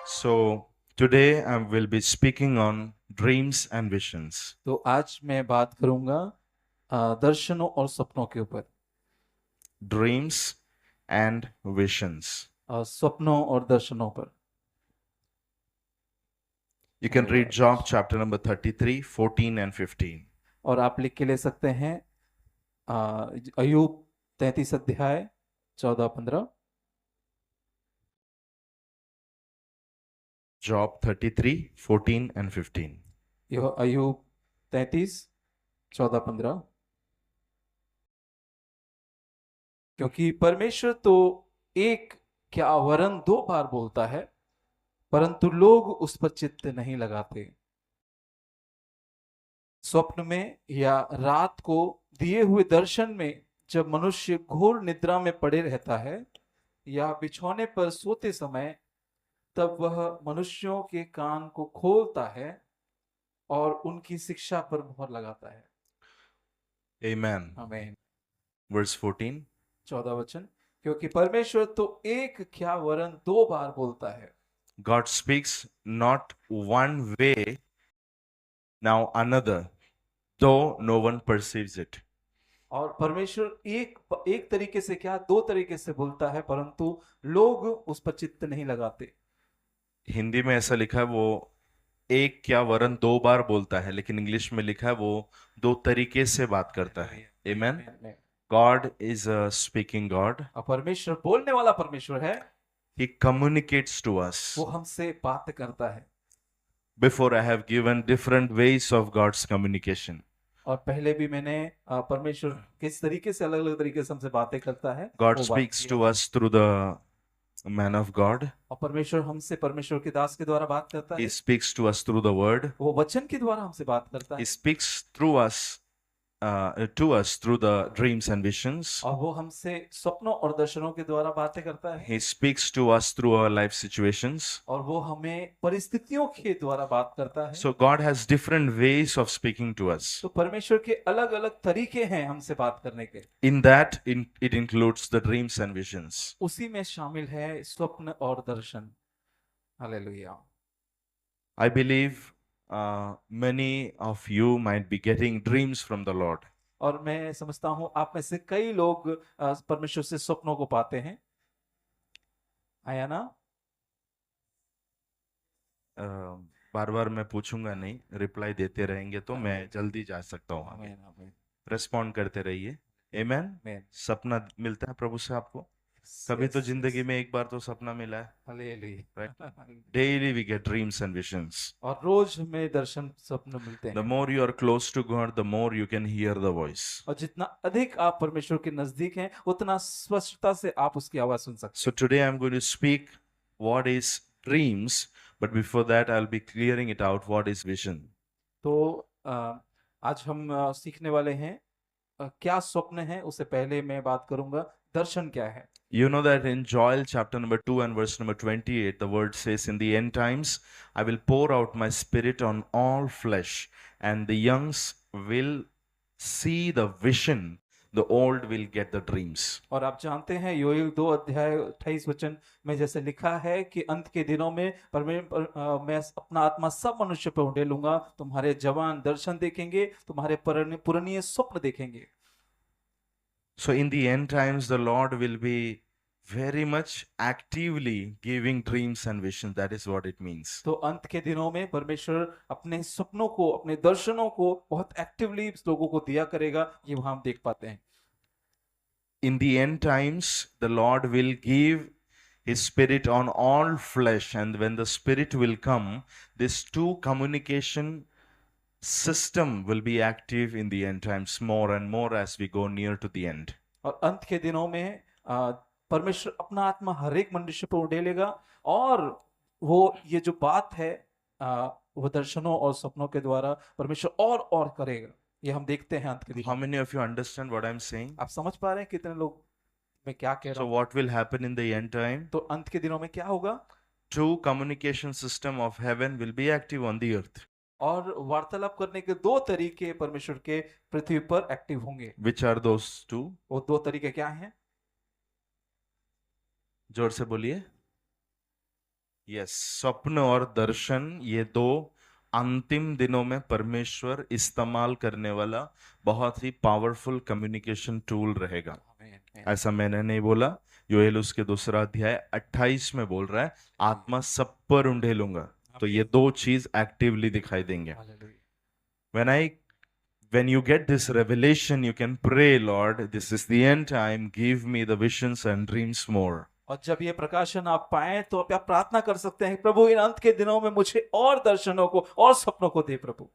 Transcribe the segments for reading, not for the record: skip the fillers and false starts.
So today I will be speaking on dreams and visions. तो आज मैं बात करूंगा दर्शनों और सपनों के ऊपर। Dreams and visions. सपनों और दर्शनों पर। You can read Job chapter number 33, 14 and 15. और आप लिख के ले सकते हैं अय्यूब 33 अध्याय 14-15। Job 33, 14 and 15. यह अय्यूब 33 14-15। क्योंकि परमेश्वर तो एक क्या वरन दो बार बोलता है, परंतु लोग उस पर चित्त नहीं लगाते। स्वप्न में या रात को दिए हुए दर्शन में जब मनुष्य घोर निद्रा में पड़े रहता है या बिछौने पर सोते समय, तब वह मनुष्यों के कान को खोलता है और उनकी शिक्षा पर मोहर लगाता है। Amen. आमीन। Verse 14. 14 वचन। क्योंकि परमेश्वर तो एक क्या वरन दो बार बोलता है। God speaks not one way, now another, though no one perceives it. और परमेश्वर एक तरीके से क्या दो तरीके से बोलता है, परंतु लोग उस पर चित्त नहीं लगाते। हिंदी में ऐसा लिखा है वो एक क्या वरन दो बार बोलता है, लेकिन इंग्लिश में लिखा है वो दो तरीके से बात करता है। Amen. God is a speaking God. और परमेश्वर बोलने वाला परमेश्वर है। He communicates to us. वो हमसे बात करता है। Before I have given different ways of God's communication. और पहले भी मैंने परमेश्वर किस तरीके से अलग अलग तरीके से हमसे बातें करता है God वो बात speaks की to है। us through the man of God. और परमेश्वर हमसे परमेश्वर के दास के द्वारा बात करता He है। speaks to us through the word. वो वचन के द्वारा हमसे बात करता He है। speaks through us to us through the dreams and visions. और वो हमसे सपनों और दर्शनों के द्वारा बातें करता है। He speaks to us through our life situations. और वो हमें परिस्थितियों के द्वारा बात करता है। So God has different ways of speaking to us. तो परमेश्वर के अलग अलग तरीके हैं हमसे बात करने के। In that, it includes the dreams and visions. उसी में शामिल है स्वप्न और दर्शन। Hallelujah. I believe many of you might be getting dreams from the Lord. और मैं समझता हूं आप में से कई लोग परमेश्वर से स्वप्नों को पाते हैं। आया ना? बार बार मैं पूछूंगा नहीं, रिप्लाई देते रहेंगे तो मैं जल्दी जा सकता हूँ आगे। आमीन आमीन रेस्पॉन्ड करते रहिए। Amen. आमीन। सपना मिलता है प्रभु से आपको? कभी तो जिंदगी में एक बार तो सपना मिला है, hallelujah. right? Daily we get dreams and visions. और रोज हमें दर्शन स्वप्न मिलते The हैं। more you are close to God, the more you can hear the voice. और जितना अधिक आप परमेश्वर के नजदीक हैं, उतना स्पष्टता से आप उसकी आवाज सुन सकते So today I'm going to speak what is dreams, but before that I'll be clearing it out what is vision. तो आज हम सीखने वाले हैं क्या स्वप्न है। उससे पहले मैं बात करूंगा दर्शन क्या है। You know that in Joel chapter number 2 and verse number 28, the word says, in the end times, I will pour out my spirit on all flesh, and the youngs will see the vision, the old will get the dreams. और आप जानते हैं योएल 2 अध्याय 28 वचन में जैसे लिखा है कि अंत के दिनों में मैं अपना आत्मा सब मनुष्य पर उंडेलूंगा, तुम्हारे जवान दर्शन देखेंगे, तुम्हारे पुराने स्वप्न देखेंगे। So in the end times, the Lord will be very much actively giving dreams and visions. That is what it means. तो अंत के दिनों में परमेश्वर अपने सपनों को, अपने दर्शनों को बहुत एक्टिवली लोगों को दिया करेगा, ये वहां हम देख पाते हैं। In the end times, the Lord will give His Spirit on all flesh, and when the Spirit will come, this two communication system will be active in the end times more and more as we go near to the end. और अंत के दिनों में परमेश्वर अपना आत्मा हर एक मनुष्य पर उड़ेलेगा, और वो ये जो बात है वो दर्शनों और सपनों के द्वारा परमेश्वर और करेगा। ये हम देखते हैं अंत के दिनों How में। many of you understand what I'm saying? आप समझ पा रहे हैं कितने लोग मैं क्या कह रहा So हूँ? what will happen in the end time? तो अंत के दिनों में क्या होगा? Two communication system of heaven will be active on the earth. और वार्तालाप करने के दो तरीके परमेश्वर के पृथ्वी पर एक्टिव होंगे। Which are those two? वो दो तरीके क्या हैं? जोर से बोलिए। यस, स्वप्न और दर्शन ये दो अंतिम दिनों में परमेश्वर इस्तेमाल करने वाला बहुत ही पावरफुल कम्युनिकेशन टूल रहेगा। आमीन। ऐसा मैंने नहीं बोला, योएल उसके दूसरा अध्याय 28 में बोल रहा है, आत्मा सब पर उंडेलूंगा। तो ये दो चीज एक्टिवली दिखाई देंगे। Hallelujah. when i when you get this revelation, you can pray, Lord, this is the end time, give me the visions and dreams more. और जब ये प्रकाशन आप पाएं तो आप प्रार्थना कर सकते हैं, प्रभु इन अंत के दिनों में मुझे और दर्शनों को और सपनों को दे प्रभु।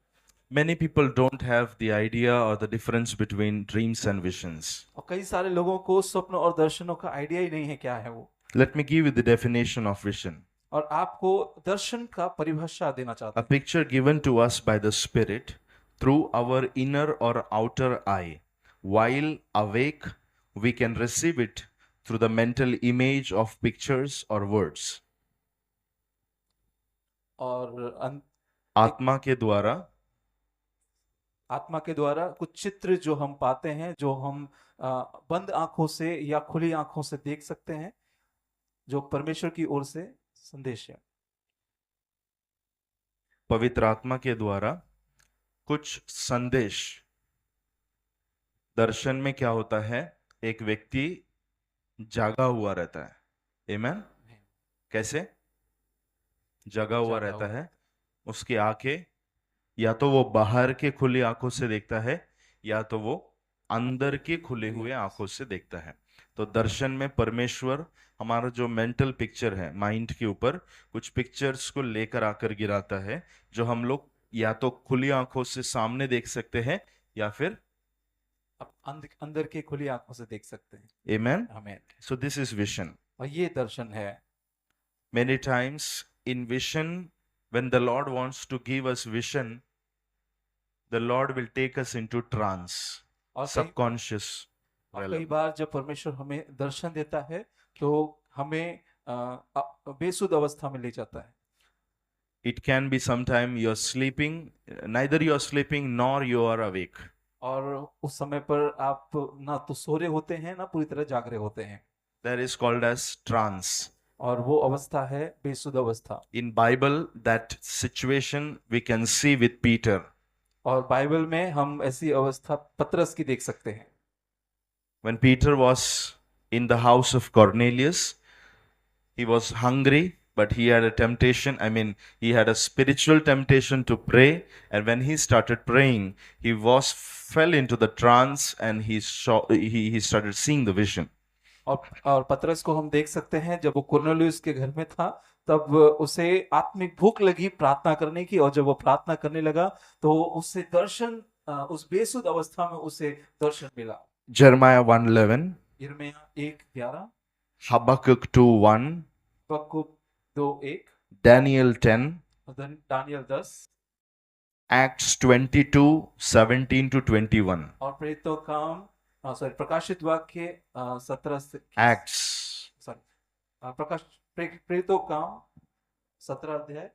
Many people don't have the idea or the difference between dreams and visions. और कई सारे लोगों को स्वप्न और दर्शनों का आइडिया ही नहीं है क्या है वो। Let me give you the definition of vision. और आपको दर्शन का परिभाषा देना चाहता A हूं। picture given to us by the Spirit through our inner or outer eye. While awake, we can receive it through the mental image of pictures or words. और आत्मा के द्वारा कुछ चित्र जो हम पाते हैं, जो हम बंद आंखों से या खुली आंखों से देख सकते हैं, जो परमेश्वर की ओर से संदेश है। पवित्र आत्मा के द्वारा कुछ संदेश। दर्शन में क्या होता है, एक व्यक्ति जागा हुआ रहता है। आमीन। कैसे जगा हुआ रहता है? उसकी आंखें या तो वो बाहर के खुली आंखों से देखता है या तो वो अंदर के खुले हुए आंखों से देखता है। तो दर्शन में परमेश्वर हमारा जो मेंटल पिक्चर है, माइंड के ऊपर कुछ पिक्चर्स को लेकर आकर गिराता है, जो हम लोग या तो खुली आंखों से सामने देख सकते हैं या फिर अंदर के खुली आंखों से देख सकते हैं। आमेन। आमीन। So this is vision. और ये दर्शन है। Many times in vision, when the Lord wants to give us vision, the Lord will take us into trance, subconscious और realm. कई बार जब परमेश्वर हमें दर्शन देता है तो हमें बेसुध अवस्था में ले जाता है। It can be sometime you are sleeping, neither you are sleeping nor you are awake. और उस समय पर आप ना तो सो रहे होते हैं ना पूरी तरह जाग रहे होते हैं। That is called as trance. और वो अवस्था है बेसुध अवस्था। In Bible, that situation we can see with Peter. और बाइबल में हम ऐसी अवस्था पतरस की देख सकते हैं। When Peter was in the house of Cornelius, he was hungry, but he had a temptation. I mean, he had a spiritual temptation to pray. And when he started praying, he fell into the trance, and he started seeing the vision. और पतरस को हम देख सकते हैं, जब वो कुरनेलियुस के घर में था तब उसे आत्मिक भूख लगी प्रार्थना करने की, और जब वो प्रार्थना करने लगा तो उससे दर्शन, उस बेसुध अवस्था में उसे दर्शन मिला। Jeremiah 1:11, यिर्मयाह 1:11, Habakkuk 2:1, हबक्कुक 2:1, Daniel 10, Daniel 10, Acts 22:17 to 21. और प्रेरितों काम प्रकाशित वाक्य 17 से Acts प्रेरितों काम 17 अध्याय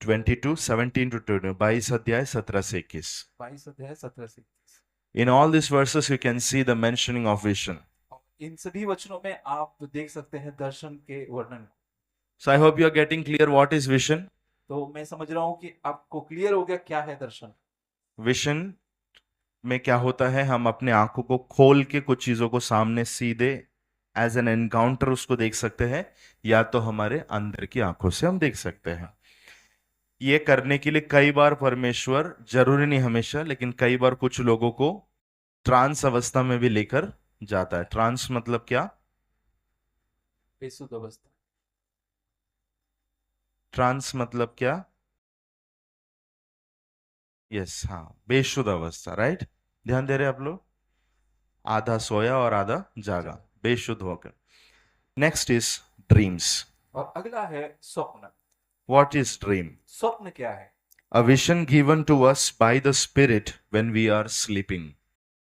22:17 to 22, 22 अध्याय 17 से 21. 22 अध्याय 17 से 21। In all these verses you can see the mentioning of vision. इन सभी वचनों में आप देख सकते हैं दर्शन के वर्णन। So I hope you are getting clear what is vision. तो मैं समझ रहा हूं कि आपको क्लियर हो गया क्या है दर्शन। विजन में क्या होता है, हम अपने आंखों को खोल के कुछ चीजों को सामने सीधे एज एन एनकाउंटर उसको देख सकते हैं, या तो हमारे अंदर की आंखों से हम देख सकते हैं। ये करने के लिए कई बार परमेश्वर, जरूरी नहीं हमेशा, लेकिन कई बार कुछ लोगों को ट्रांस अवस्था में भी लेकर जाता है। ट्रांस मतलब क्या? बेसुध अवस्था। ट्रांस मतलब क्या? यस, हाँ, बेशुद्ध अवस्था, राइट। ध्यान दे रहे आप लोग? आधा सोया और आधा जागा, बेशुद्ध होकर। Next is dreams. और अगला है स्वप्न। What is dream? स्वप्न क्या है? A vision given to us by the Spirit when we are sleeping.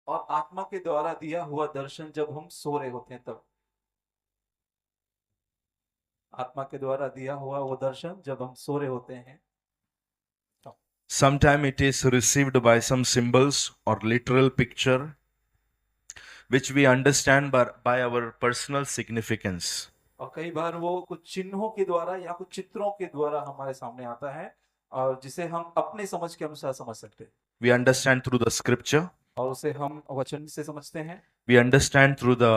और आत्मा के द्वारा दिया हुआ दर्शन जब हम सो रहे होते हैं तब। आत्मा के द्वारा दिया हुआ वो दर्शन जब हम सो रहे होते हैं। Sometime it is received by some symbols or literal picture which we understand by our personal significance. और कई बार वो कुछ चिन्हों के द्वारा या कुछ चित्रों के द्वारा हमारे सामने आता है और जिसे हम अपने समझ के अनुसार समझ सकते हैं We understand through the scripture. और उसे हम वचन से समझते हैं We understand through the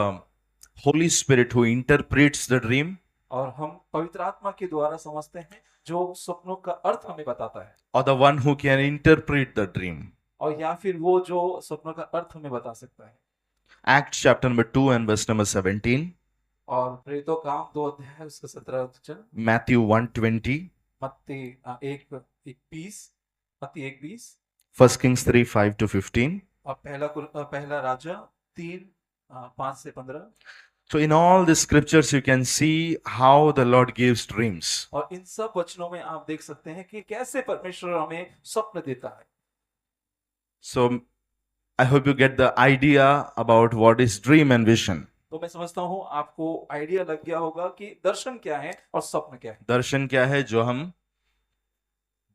Holy Spirit who interprets the dream, और हम पवित्र आत्मा के द्वारा समझते हैं जो स्वप्नों का अर्थ हमें बताता है or the one who can interpret the dream. और या फिर वो जो स्वप्नों का अर्थ हमें बता सकता है Acts chapter number 2 and verse number 17, और प्रेरितों काम 2 अध्याय उसका 17 वचन Matthew 1:20, मत्ती 1:20 मत्ती 1:20 1 Kings 3:5 to 15. और पहला राजा 3:5 से 15 So in all the scriptures you can see how the Lord gives dreams. और इन सब वचनों में आप देख सकते हैं कि कैसे परमेश्वर हमें स्वप्न देता है So I hope you get the idea about what is dream and vision. तो मैं समझता हूं आपको आइडिया लग गया होगा कि दर्शन क्या है और स्वप्न क्या है दर्शन क्या है जो हम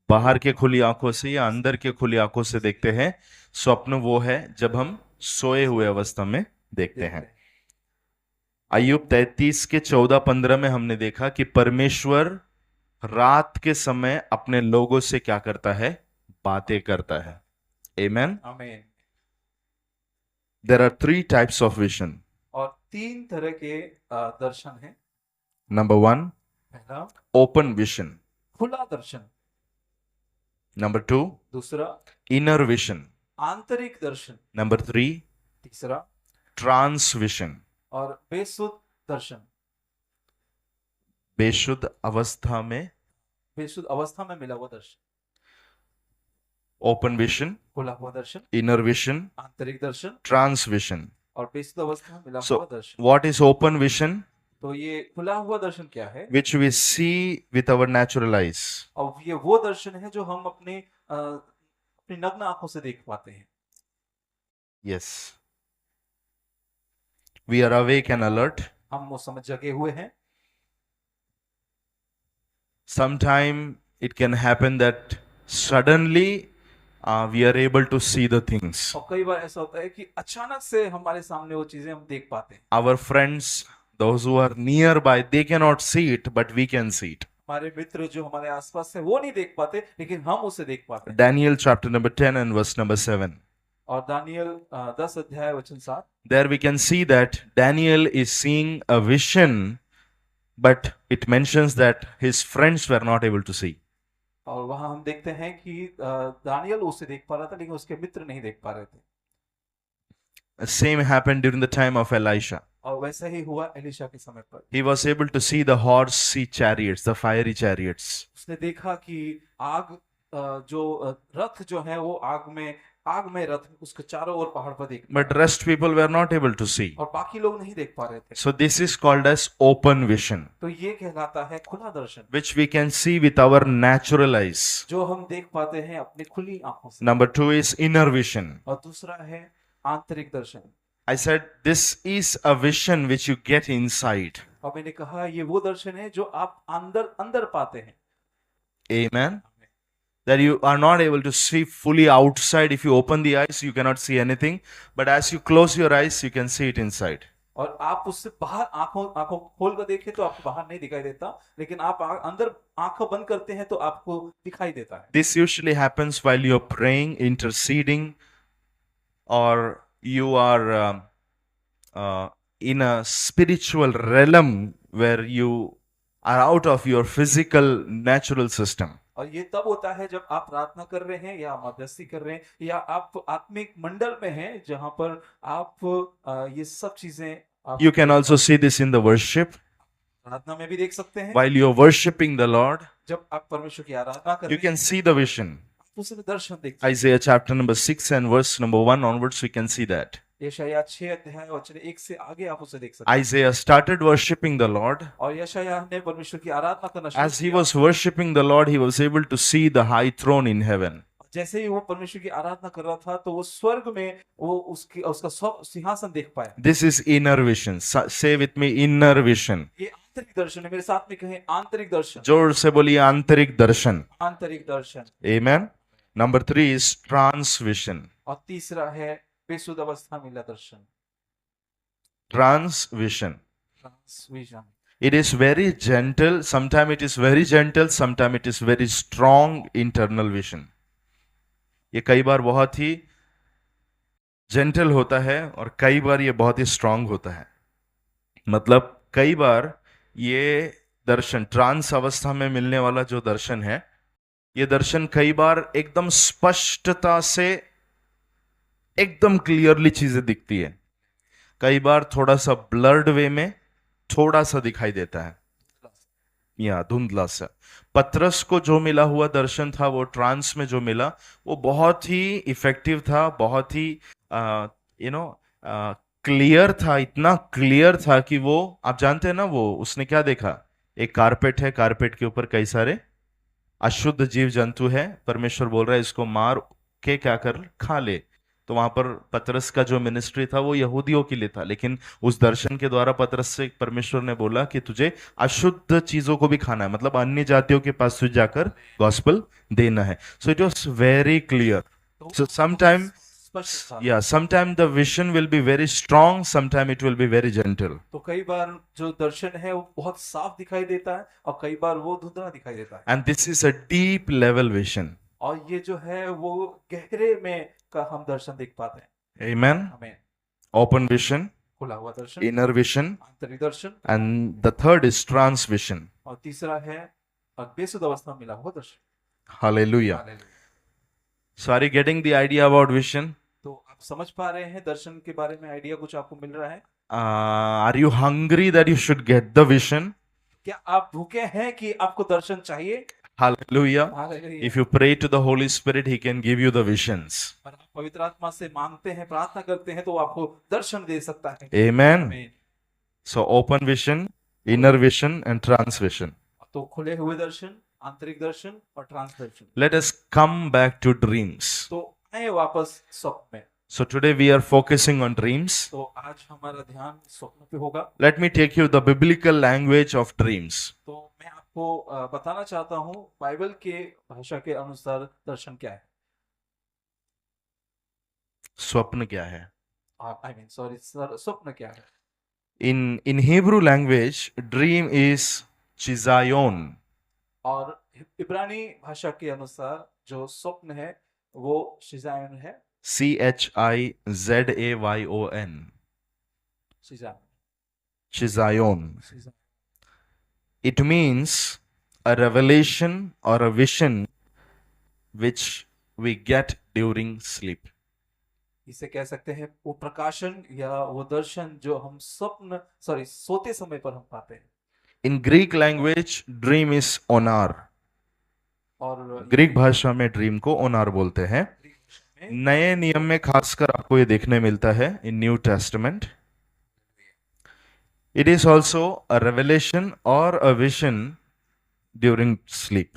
बाहर के खुली आंखों से या अंदर के खुली आंखों से देखते हैं. स्वप्न वो है जब हम सोए हुए अवस्था में देखते हैं. अय्यूब 33 के 14-15 में हमने देखा कि परमेश्वर रात के समय अपने लोगों से क्या करता है? बातें करता है. Amen. आमीन There are 3 types of vision. और 3 तरह के दर्शन हैं Number 1, पहला open vision. खुला दर्शन Number 2, दूसरा inner vision. आंतरिक दर्शन Number 3, तीसरा trance vision. और बेसुध दर्शन बेशुद्ध अवस्था में बेसुध अवस्था में मिला हुआ दर्शन open vision, खुला हुआ दर्शन inner vision, आंतरिक दर्शन trance vision. और बेसुध अवस्था में मिला So हुआ दर्शन what is open vision? तो ये खुला हुआ दर्शन क्या है Which we see with our natural eyes. और ये वो दर्शन है जो हम अपनी नग्न आंखों से देख पाते हैं Yes. We are awake and alert. हम उस समय जगे हुए हैं Sometime it can happen that suddenly we are able to see the things. और कई बार ऐसा होता है कि अचानक से हमारे सामने वो चीजें हम देख पाते हैं Our friends, those who are nearby, they cannot see it, but we can see it. हमारे मित्र जो हमारे आसपास है वो नहीं देख पाते लेकिन हम उसे देख पाते हैं Daniel chapter number 10 and verse number 7. और दानियल 10 अध्याय वचन 7 There we can see that Daniel is seeing a vision, but it mentions that his friends were not able to see. और वहां हम देखते हैं कि दानियल उसे देख पा रहा था लेकिन उसके मित्र नहीं देख पा रहे थे The same happened during the time of Elisha. और वैसा ही हुआ एलिशा के समय पर He was able to see the horse chariots, the fiery chariots. उसने देखा कि आग रथ जो है वो आग में रथ उसके चारों ओर पहाड़ पर देख But rest people were not able to see. और बाकी लोग नहीं देख पा रहे थे So this is called as open vision, तो ये कहलाता है खुला दर्शन which we can see with our natural eyes. जो हम देख पाते हैं अपनी खुली आंखों से Number 2 is inner vision. और दूसरा है आंतरिक दर्शन I said this is a vision which you get inside. और मैंने कहा ये वो दर्शन है जो आप अंदर पाते हैं Amen. That you are not able to see fully outside. If you open the eyes, you cannot see anything. But as you close your eyes, you can see it inside. और आप उससे बाहर आंखों खोल कर देखें तो आपको बाहर नहीं दिखाई देता लेकिन आप अंदर आंखों बंद करते हैं तो आपको दिखाई देता है This usually happens while you're praying, interceding, or you are in a spiritual realm where you are out of your physical natural system. और ये तब होता है जब आप प्रार्थना कर रहे हैं या मध्यस्थी कर रहे हैं या आप आत्मिक मंडल में हैं जहां पर आप ये सब चीजें आप You can also see this in the worship. प्रार्थना में भी देख सकते हैं While you're worshiping the Lord, जब आप परमेश्वर की आराधना कर you रहे हैं can see the vision. आप उसमें दर्शन देखते हैं Isaiah chapter number 6 and verse number 1 onwards, we can see that. यशायाह 6 अध्याय वचन 1 से आगे आप उसे देख सकते हैं Isaiah started worshiping the Lord. और यशायाह ने परमेश्वर की आराधना करना शुरू As he किया was worshiping the Lord, he was able to see the high throne in heaven. जैसे ही वो परमेश्वर की आराधना कर रहा था तो वो स्वर्ग में वो उसका सिंहासन देख पाया This is inner vision. Say with me, inner vision. ये आंतरिक दर्शन है मेरे साथ में कहें आंतरिक दर्शन जोर से बोलिए आंतरिक दर्शन. आंतरिक दर्शन Amen. Number 3 is trance vision. और तीसरा है बेसुध अवस्था मिला दर्शन Trance vision. ट्रांसविजन It is very gentle, sometimes it is very gentle, sometimes it is very strong internal vision. ये कई बार बहुत ही जेंटल होता है और कई बार ये बहुत ही स्ट्रांग होता है. मतलब कई बार ये दर्शन ट्रांस अवस्था में मिलने वाला जो दर्शन है, ये दर्शन कई बार एकदम स्पष्टता से एकदम क्लियरली चीजें दिखती है. कई बार थोड़ा सा ब्लर्ड वे में थोड़ा सा दिखाई देता है, या धुंधला सा. पतरस को जो मिला हुआ दर्शन था, वो ट्रांस में जो मिला, वो बहुत ही इफेक्टिव था, बहुत ही क्लियर था. इतना क्लियर था कि वो, आप जानते हैं ना, वो उसने क्या देखा, एक कारपेट है, कारपेट के ऊपर कई सारे अशुद्ध जीव जंतु है. परमेश्वर बोल रहा है इसको मार के क्या कर, खा ले. तो वहां पर पतरस का जो मिनिस्ट्री था वो यहूदियों के लिए था, लेकिन उस दर्शन के द्वारा पतरस से परमेश्वर ने बोला कि तुझे अशुद्ध चीजों को भी खाना है, मतलब अन्य जातियों के पास तुझे जाकर गॉस्पेल देना है. So it was very clear. तो So sometime, स्पष्ट था. yeah, sometime the vision will be very strong, sometime it will be very gentle. तो कई बार जो दर्शन है वो बहुत साफ दिखाई देता है और कई बार वो धुंधला दिखाई देता है. And this is a deep level vision. और ये जो है वो गहरे में का हम दर्शन देख पाते हैं. Amen. हमें Open vision, खुला हुआ दर्शन, inner vision, आंतरिक दर्शन, and the third is trance vision. और तीसरा है बेसुध अवस्था में मिला हुआ दर्शन. Hallelujah. Hallelujah. So are you getting the idea about vision? तो आप समझ पा रहे हैं दर्शन के बारे में, आइडिया कुछ आपको मिल रहा है? Are you hungry that you should get the vision? क्या आप भूखे हैं कि आपको दर्शन चाहिए? Hallelujah. Hallelujah. If you pray to the Holy Spirit, He can give you the visions. और आप पवित्र आत्मा से मांगते हैं, प्रार्थना करते हैं, तो वो आपको दर्शन दे सकता है. Amen. आमीन. So open vision, inner vision, and trance vision. तो खुले हुए दर्शन, आंतरिक दर्शन और trans Darshan. Let us come back to dreams. तो आए वापस स्वप्न में. So today we are focusing on dreams. तो आज हमारा ध्यान स्वप्न पे होगा. Let me take you the biblical language of dreams. तो मैं आपको बताना चाहता हूँ बाइबल के भाषा के अनुसार दर्शन क्या है. स्वप्न क्या है? आई मीन सॉरी सर, स्वप्न क्या है? In Hebrew language, dream is chizayon. और इब्रानी भाषा के अनुसार जो स्वप्न है वो शिजायन है. Chizayon. शिजायन. Chizayon. शिजायन. It means a revelation or a vision which we get during sleep. इसे कह सकते हैं वो प्रकाशन या वो दर्शन जो हम सोते समय पर हम पाते हैं. In Greek language, dream is onar. और ग्रीक भाषा में ड्रीम को ओनार बोलते हैं. ग्रीक भाषा में नए नियम में खासकर आपको ये देखने मिलता है in New Testament. It is also a revelation और अ विजन ड्यूरिंग स्लीप.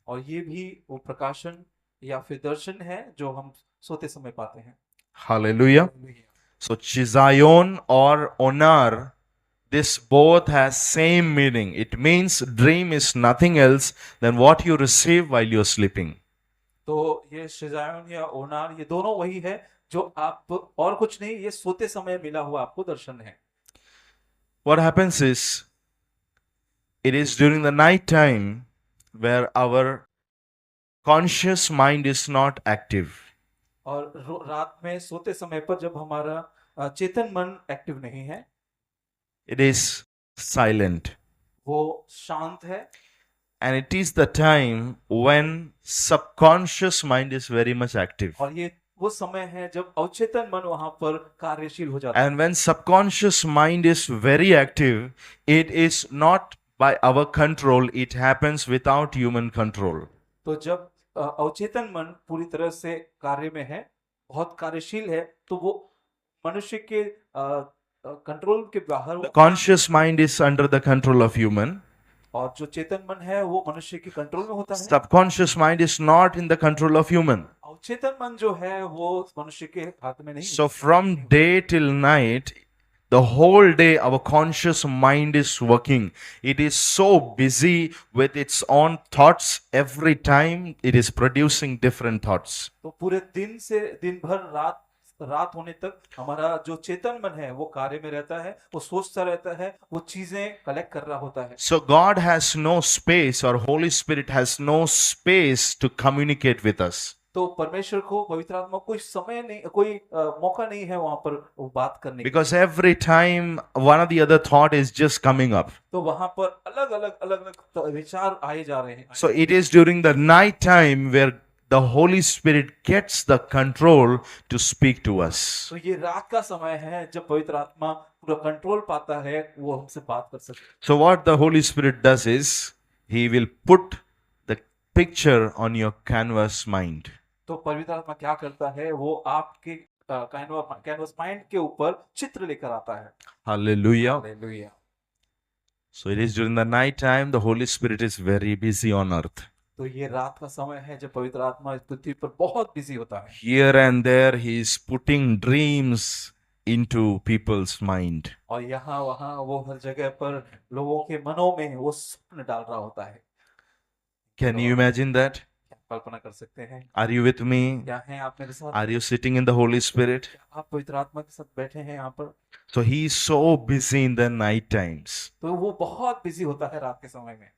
और ये भी वो प्रकाशन या फिर दर्शन है जो हम सोते समय पाते हैं. हालेलुया. सो चिजायोन और ओनार, this both has same meaning. It means dream is nothing else than what you receive while you're sleeping. तो ये शिजायन या ओनार ये दोनों वही है जो आप, और कुछ नहीं, ये सोते समय मिला हुआ आपको दर्शन है. What happens is, it is during the night time where our conscious mind is not active. और रात में सोते समय पर जब हमारा चेतन मन एक्टिव नहीं है, It is silent. वो शांत है. And it is the time when subconscious mind is very much active. और ये वो समय है जब अवचेतन मन वहां पर कार्यशील हो जाता है. And when subconscious mind is very active, it is not by our control, it happens without human control. तो जब अवचेतन मन पूरी तरह से कार्य में है, बहुत कार्यशील है, तो वो मनुष्य के कंट्रोल के बाहर. The conscious mind is under the control of human. और जो चेतन मन है वो मनुष्य के कंट्रोल में होता है. Subconscious mind is not in the control of human. अवचेतन मन जो है वो मनुष्य के हाथ में नहीं. So from day till night, the whole day our conscious mind is working. It is so busy with its own thoughts. Every time it is producing different thoughts. तो पूरे दिन से दिन भर रात रात होने तक हमारा जो चेतन मन है वो कार्य में रहता है, वो सोचता रहता है, वो चीजें कलेक्ट कर रहा होता है। So God has no space, or Holy Spirit has no space to communicate with us. तो परमेश्वर को, पवित्र आत्मा को कोई समय नहीं, कोई मौका नहीं है वहां पर वो बात करने की। Because every time one or the other thought is just coming up. तो वहां पर अलग अलग विचार आए जा रहे हैं। So it is during the night time where the Holy Spirit gets the control to speak to us. तो ये रात का समय है जब पवित्र आत्मा पूरा कंट्रोल पाता है, वो हमसे बात कर सकता है। So what the Holy Spirit does is, He will put the picture on your canvas mind. तो पवित्र आत्मा क्या करता है, वो आपके कैनवस माइंड के ऊपर चित्र लेकर आता है। Hallelujah. Hallelujah. So it is during the night time, the Holy Spirit is very busy on earth. तो ये रात का समय है जब पवित्र आत्मा इस पृथ्वी पर बहुत बिजी होता है। Here and there, He is putting dreams into people's mind. और यहाँ वहाँ वो हर जगह पर लोगों के मनों में वो स्वप्न डाल रहा होता है। Can you imagine that? क्या कल्पना कर सकते हैं? Are you with me? क्या हैं आप मेरे साथ? Are you sitting in the Holy Spirit? क्या आप पवित्र आत्मा के साथ बैठे हैं यहाँ पर? So He is so busy in the night times. तो वो बहुत बिजी होता है रात के समय में।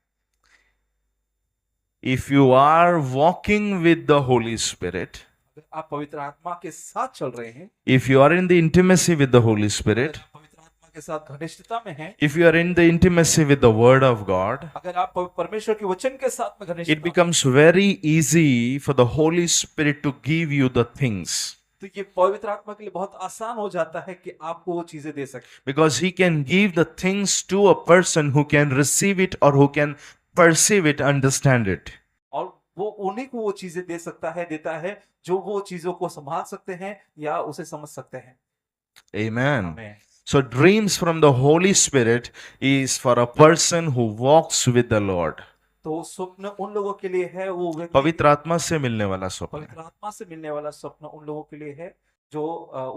If you are walking with the Holy Spirit, अगर आप पवित्र आत्मा के साथ चल रहे हैं, if you are in the intimacy with the Holy Spirit, अगर आप पवित्र आत्मा के साथ घनिष्ठता में हैं, if you are in the intimacy with the Word of God, अगर आप परमेश्वर के वचन के साथ में it घनिष्ठता, becomes very easy for the Holy Spirit to give you the things, तो ये पवित्र आत्मा के लिए बहुत आसान हो जाता है कि आपको वो चीजें दे सके। because He can give the things to a person who can receive it or who can perceive it, understand it. और वो उन्हीं को वो चीजें दे सकता है, देता है, जो वो चीजों को संभाल सकते हैं या उसे समझ सकते हैं। Amen. आमीन। So dreams from the Holy Spirit is for a person who walks with the Lord. तो स्वप्न उन लोगों के लिए है, वो व्यक्ति पवित्र आत्मा से मिलने वाला स्वप्न है। पवित्र आत्मा से मिलने वाला स्वप्न उन लोगों के लिए है जो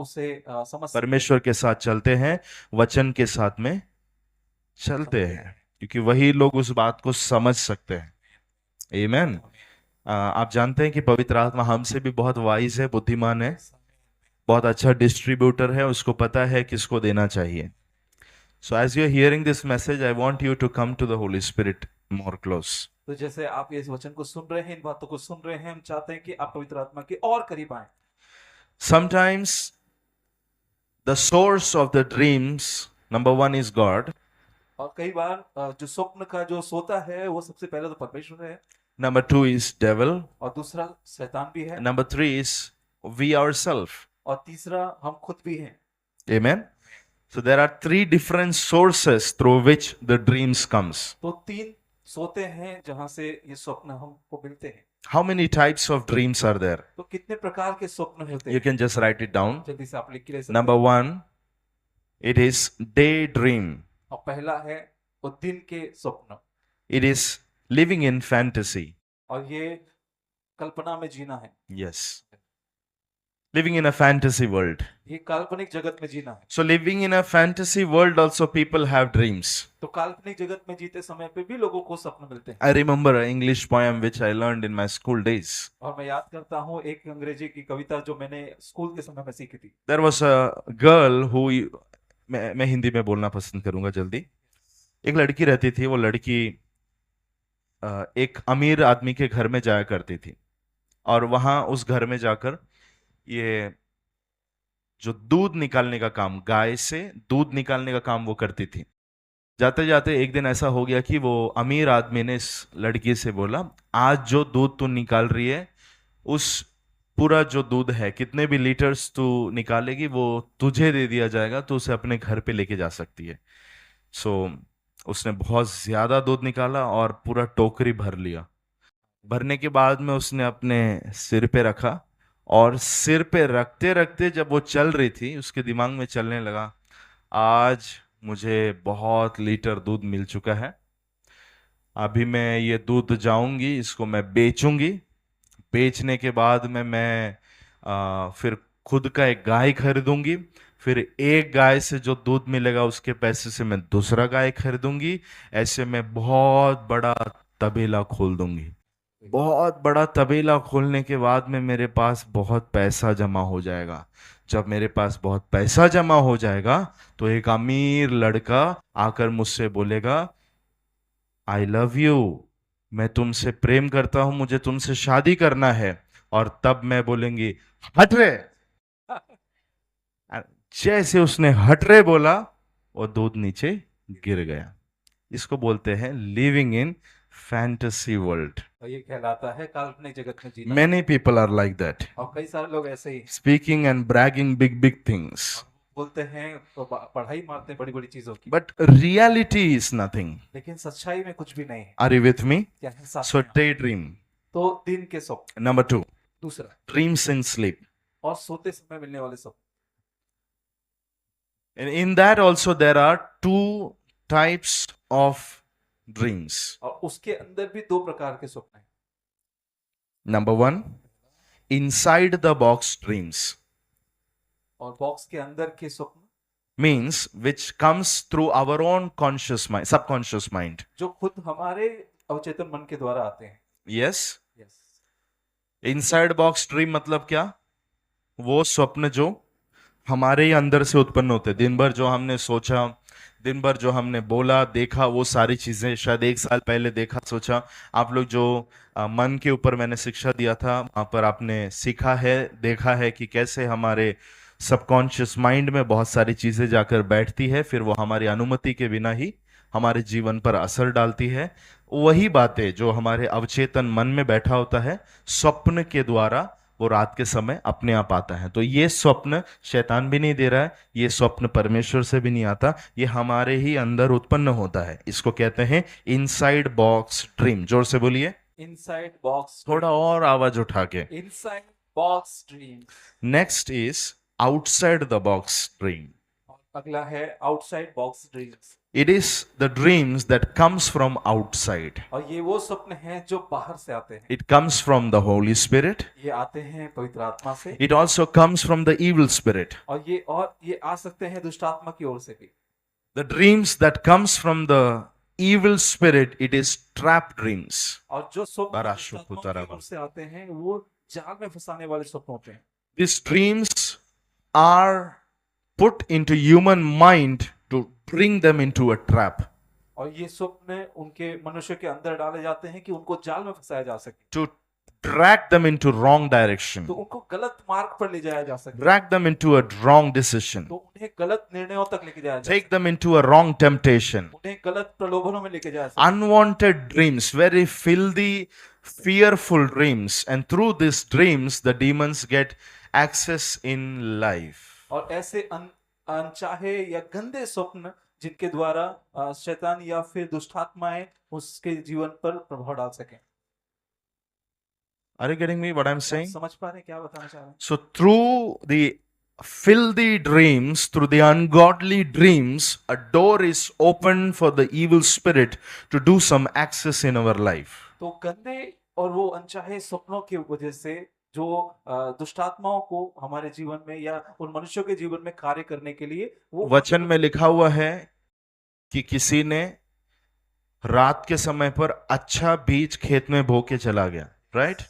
उसे समझ परमेश्वर के साथ चलते हैं, वचन के साथ में चलते हैं, क्योंकि वही लोग उस बात को समझ सकते हैं। आमीन। आप जानते हैं कि पवित्र आत्मा हमसे भी बहुत वाइज है, बुद्धिमान है, बहुत अच्छा डिस्ट्रीब्यूटर है, उसको पता है किसको देना चाहिए। So as you are hearing this message, I want you to come to the Holy Spirit more close. तो जैसे आप ये इस वचन को सुन रहे हैं, इन बातों को सुन रहे हैं, हम चाहते हैं कि आप पवित्र आत्मा के और करीब आए। Sometimes the source of the dreams, number one, is God. और कई बार जो स्वप्न का जो सोता है वो सबसे पहले तो परमेश्वर है, Number two is devil. और दूसरा शैतान भी है, Number three is we ourselves. और तीसरा हम खुद भी हैं। Amen. So there are three different sources through which the dreams comes. तो तीन सोते हैं जहां से ये स्वप्न हमको मिलते हैं। How many types of dreams are there? तो कितने प्रकार के स्वप्न होते You हैं? can just write it down. जल्दी से आप लिख के ले सकते Number हैं। one, it is daydream. और पहला है वो दिन के स्वप्न, It is living in fantasy. और ये कल्पना में जीना है, Yes. Living in a fantasy world. ये काल्पनिक जगत में जीना है। So living in a fantasy world also people have dreams. तो काल्पनिक जगत में जीते समय पे भी लोगों को स्वप्न मिलते हैं। I remember an English poem which I learned in my school days. और मैं याद करता हूँ एक अंग्रेजी की कविता जो मैंने स्कूल के समय में सीखी थी। There was a girl who, मैं हिंदी में बोलना पसंद करूंगा जल्दी। एक लड़की रहती थी, वो लड़की एक अमीर आदमी के घर में जाया करती थी, और वहां उस घर में जाकर ये जो दूध निकालने का काम, गाय से दूध निकालने का काम वो करती थी। जाते जाते एक दिन ऐसा हो गया कि वो अमीर आदमी ने इस लड़की से बोला, आज जो दूध तू निकाल रही है, उस पूरा जो दूध है, कितने भी लीटर्स तू निकालेगी, वो तुझे दे दिया जाएगा, तो उसे अपने घर पे लेके जा सकती है। सो उसने बहुत ज्यादा दूध निकाला और पूरा टोकरी भर लिया। भरने के बाद में उसने अपने सिर पे रखा, और सिर पे रखते रखते जब वो चल रही थी, उसके दिमाग में चलने लगा, आज मुझे बहुत लीटर दूध मिल चुका है, अभी मैं ये दूध जाऊंगी, इसको मैं बेचूंगी, बेचने के बाद में मैं फिर खुद का एक गाय खरीदूंगी, फिर एक गाय से जो दूध मिलेगा उसके पैसे से मैं दूसरा गाय खरीदूंगी, ऐसे मैं बहुत बड़ा तबेला खोल दूंगी। बहुत बड़ा तबेला खोलने के बाद में मेरे पास बहुत पैसा जमा हो जाएगा। जब मेरे पास बहुत पैसा जमा हो जाएगा तो एक अमीर लड़का आकर मुझसे बोलेगा, आई लव यू, मैं तुमसे प्रेम करता हूं, मुझे तुमसे शादी करना है। और तब मैं बोलेंगी, हट रे। जैसे उसने हट रे बोला, वो दूध नीचे गिर गया। इसको बोलते हैं लिविंग इन फैंटेसी वर्ल्ड। और ये कहलाता है काल्पनिक जगत में जीना। Many people are like that, और कई सारे लोग ऐसे ही speaking and bragging big things. बोलते हैं तो पढ़ाई मारते हैं बड़ी बड़ी चीजों की, But reality is nothing. लेकिन सच्चाई में कुछ भी नहीं है। Are you with me? क्या है साथ So में? daydream. तो दिन के स्वप्न। Number 2, दूसरा, dreams in sleep. और सोते समय मिलने वाले स्वप्न। And in that also there are two types of dreams. और उसके अंदर भी दो प्रकार के स्वप्न हैं। Number 1, inside the box dreams. और बॉक्स के अंदर के स्वप्न Means which comes through our own conscious mind, subconscious mind. जो खुद हमारे अवचेतन मन के द्वारा आते हैं। Yes? Yes. Inside box dream मतलब क्या? वो स्वप्न जो हमारे ही अंदर से उत्पन्न होते हैं। दिन भर जो हमने सोचा, दिन भर जो हमने बोला, देखा, वो सारी चीजें शायद 1 साल पहले देखा, सोचा। आप लोग जो मन के ऊपर मैंने शिक्षा दिया था, वहां पर आपने सीखा है, देखा है कि कैसे हमारे सबकॉन्शियस माइंड में बहुत सारी चीजें जाकर बैठती है, फिर वो हमारी अनुमति के बिना ही हमारे जीवन पर असर डालती है। वही बातें जो हमारे अवचेतन मन में बैठा होता है, स्वप्न के द्वारा वो रात के समय अपने आप आता है। तो ये स्वप्न शैतान भी नहीं दे रहा है, ये स्वप्न परमेश्वर से भी नहीं आता, ये हमारे ही अंदर उत्पन्न होता है। इसको कहते हैं इनसाइड बॉक्स ड्रीम। जोर से बोलिए, इनसाइड बॉक्स, थोड़ा और आवाज उठा के। Inside box dream. Next is outside the box dream. और अगला है outside box dreams. It is the dreams that comes from outside. और ये वो स्वप्न हैं जो बाहर से आते हैं। It comes from the Holy Spirit. ये आते हैं पवित्र आत्मा से। It also comes from the evil spirit. और ये आ सकते हैं दुष्ट आत्मा की ओर से भी। The dreams that comes from the evil spirit, it is trap dreams. और जो स्वप्न दुष्ट बाराशु आत्मा की पुतरावा। ओर से आते हैं वो जाल में फंसाने वाले स्वप्न होते हैं। These dreams are put into human mind to bring them into a trap, और ये स्वप्न उनके मनुष्य के अंदर डाले जाते हैं कि उनको जाल में फंसाया जा सके, to drag them into wrong direction, तो उनको गलत मार्ग पर ले जाया जा सके, drag them into a wrong decision, तो उन्हें गलत निर्णयों तक लेके जाया जा take सके, them into a wrong temptation. उन्हें गलत प्रलोभनों में लेके जाया सके। Unwanted dreams, very filthy, fearful dreams, and through these dreams the demons get access in life. और ऐसे अनचाहे या गंदे स्वप्न जिनके द्वारा शैतान या फिर दुष्टात्माएं उसके जीवन पर प्रभाव डाल सके। Are you getting me what I'm saying? समझ पा रहे हैं क्या बताना चाह रहे हैं? So through the filthy dreams, through the ungodly dreams, a door is open for the evil spirit to do some access in our life. तो गंदे और वो अनचाहे स्वप्नों की वजह से जो दुष्टात्माओं को हमारे जीवन में या उन मनुष्यों के जीवन में कार्य करने के लिए वो वचन में लिखा हुआ है कि किसी ने रात के समय पर अच्छा बीज खेत में बो के चला गया, राइट?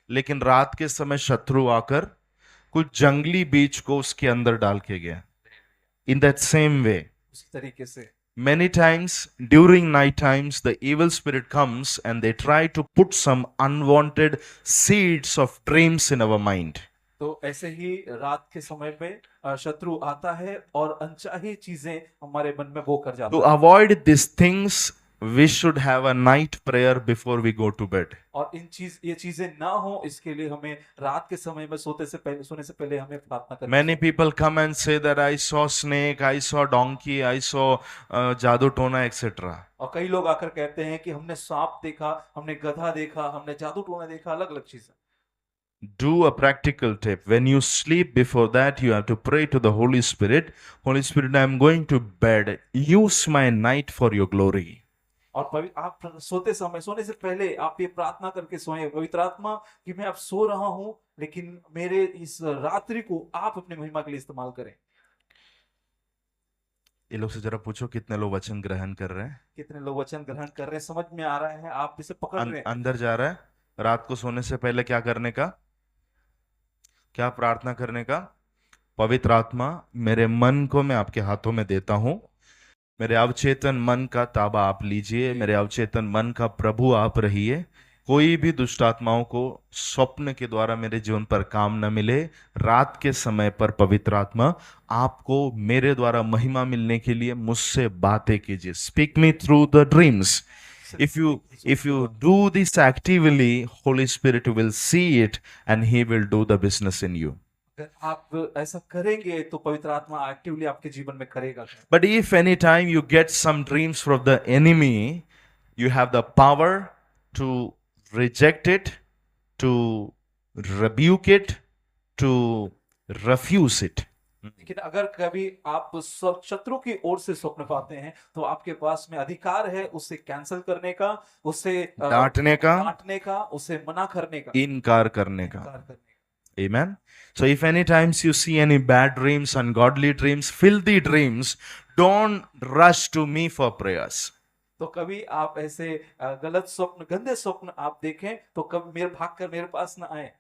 लेकिन रात के समय शत्रु आकर कुछ जंगली बीज को उसके अंदर डाल के गया। इन दैट सेम वे, उसी तरीके से many times during night times the evil spirit comes and they try to put some unwanted seeds of dreams in our mind. तो ऐसे ही रात के समय में शत्रु आता है और अनचाही चीजें हमारे मन में बो कर जाता To है। avoid these things we should have a night prayer before we go to bed. और ये चीजें ना हो इसके लिए हमें रात के समय में सोने से पहले हमें प्रार्थना करनी Many people come and say that I saw snake, I saw donkey, I saw जादू टोना etc. और कई लोग आकर कहते हैं कि हमने सांप देखा, हमने गधा देखा, हमने जादू टोना देखा, अलग अलग चीजें। Do a practical tip. When you sleep, before that you have to pray to the Holy Spirit. Holy Spirit, I am going to bed. Use my night for your glory. और आप सोने से पहले आप ये प्रार्थना करके सोएं, पवित्र आत्मा कि मैं अब सो रहा हूं लेकिन मेरे इस रात्रि को आप अपने महिमा के लिए इस्तेमाल करें। ये लोग से जरा पूछो कितने लोग वचन ग्रहण कर रहे हैं, कितने लोग वचन ग्रहण कर रहे हैं, समझ में आ रहा है, आप इसे पकड़ रहे हैं। अंदर जा रहा है। रात को सोने से पहले क्या करने का, क्या प्रार्थना करने का? पवित्र आत्मा, मेरे मन को मैं आपके हाथों में देता हूं। मेरे अवचेतन मन का ताबा आप लीजिए, मेरे अवचेतन मन का प्रभु आप रहिए। कोई भी दुष्ट आत्माओं को स्वप्न के द्वारा मेरे जीवन पर काम न मिले। रात के समय पर पवित्र आत्मा आपको मेरे द्वारा महिमा मिलने के लिए मुझसे बातें कीजिए। Speak me through the dreams. If you do this actively, Holy Spirit will see it and He will do the business in you. अगर आप ऐसा करेंगे तो पवित्र आत्मा एक्टिवली आपके जीवन में करेगा। But if any time you get some dreams from the enemy, you have the power to reject it, to rebuke it, to refuse it. लेकिन अगर कभी आप शत्रु की ओर से स्वप्न पाते हैं तो आपके पास में अधिकार है उसे कैंसिल करने का, उसे डांटने का, उसे मना करने का, इनकार करने का। इनकार करने का। Amen. So if any times you see any bad dreams, ungodly dreams, filthy dreams, don't rush to me for prayers. तो कभी आप ऐसे गलत स्वप्न, गंदे स्वप्न आप देखें तो कभी भागकर मेरे पास ना आए।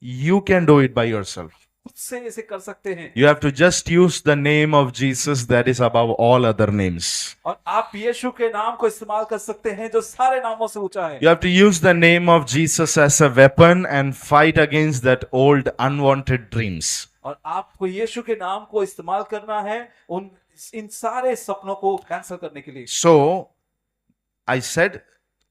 You can do it by yourself. खुद से इसे कर सकते हैं। You have to just use the name of Jesus that is above all other names. और आप यीशु के नाम को इस्तेमाल कर सकते हैं जो सारे नामों से ऊंचा है। You have to use the name of Jesus as a weapon and fight against that old unwanted dreams. और आपको यीशु के नाम को इस्तेमाल करना है इन सारे सपनों को कैंसिल करने के लिए। So I said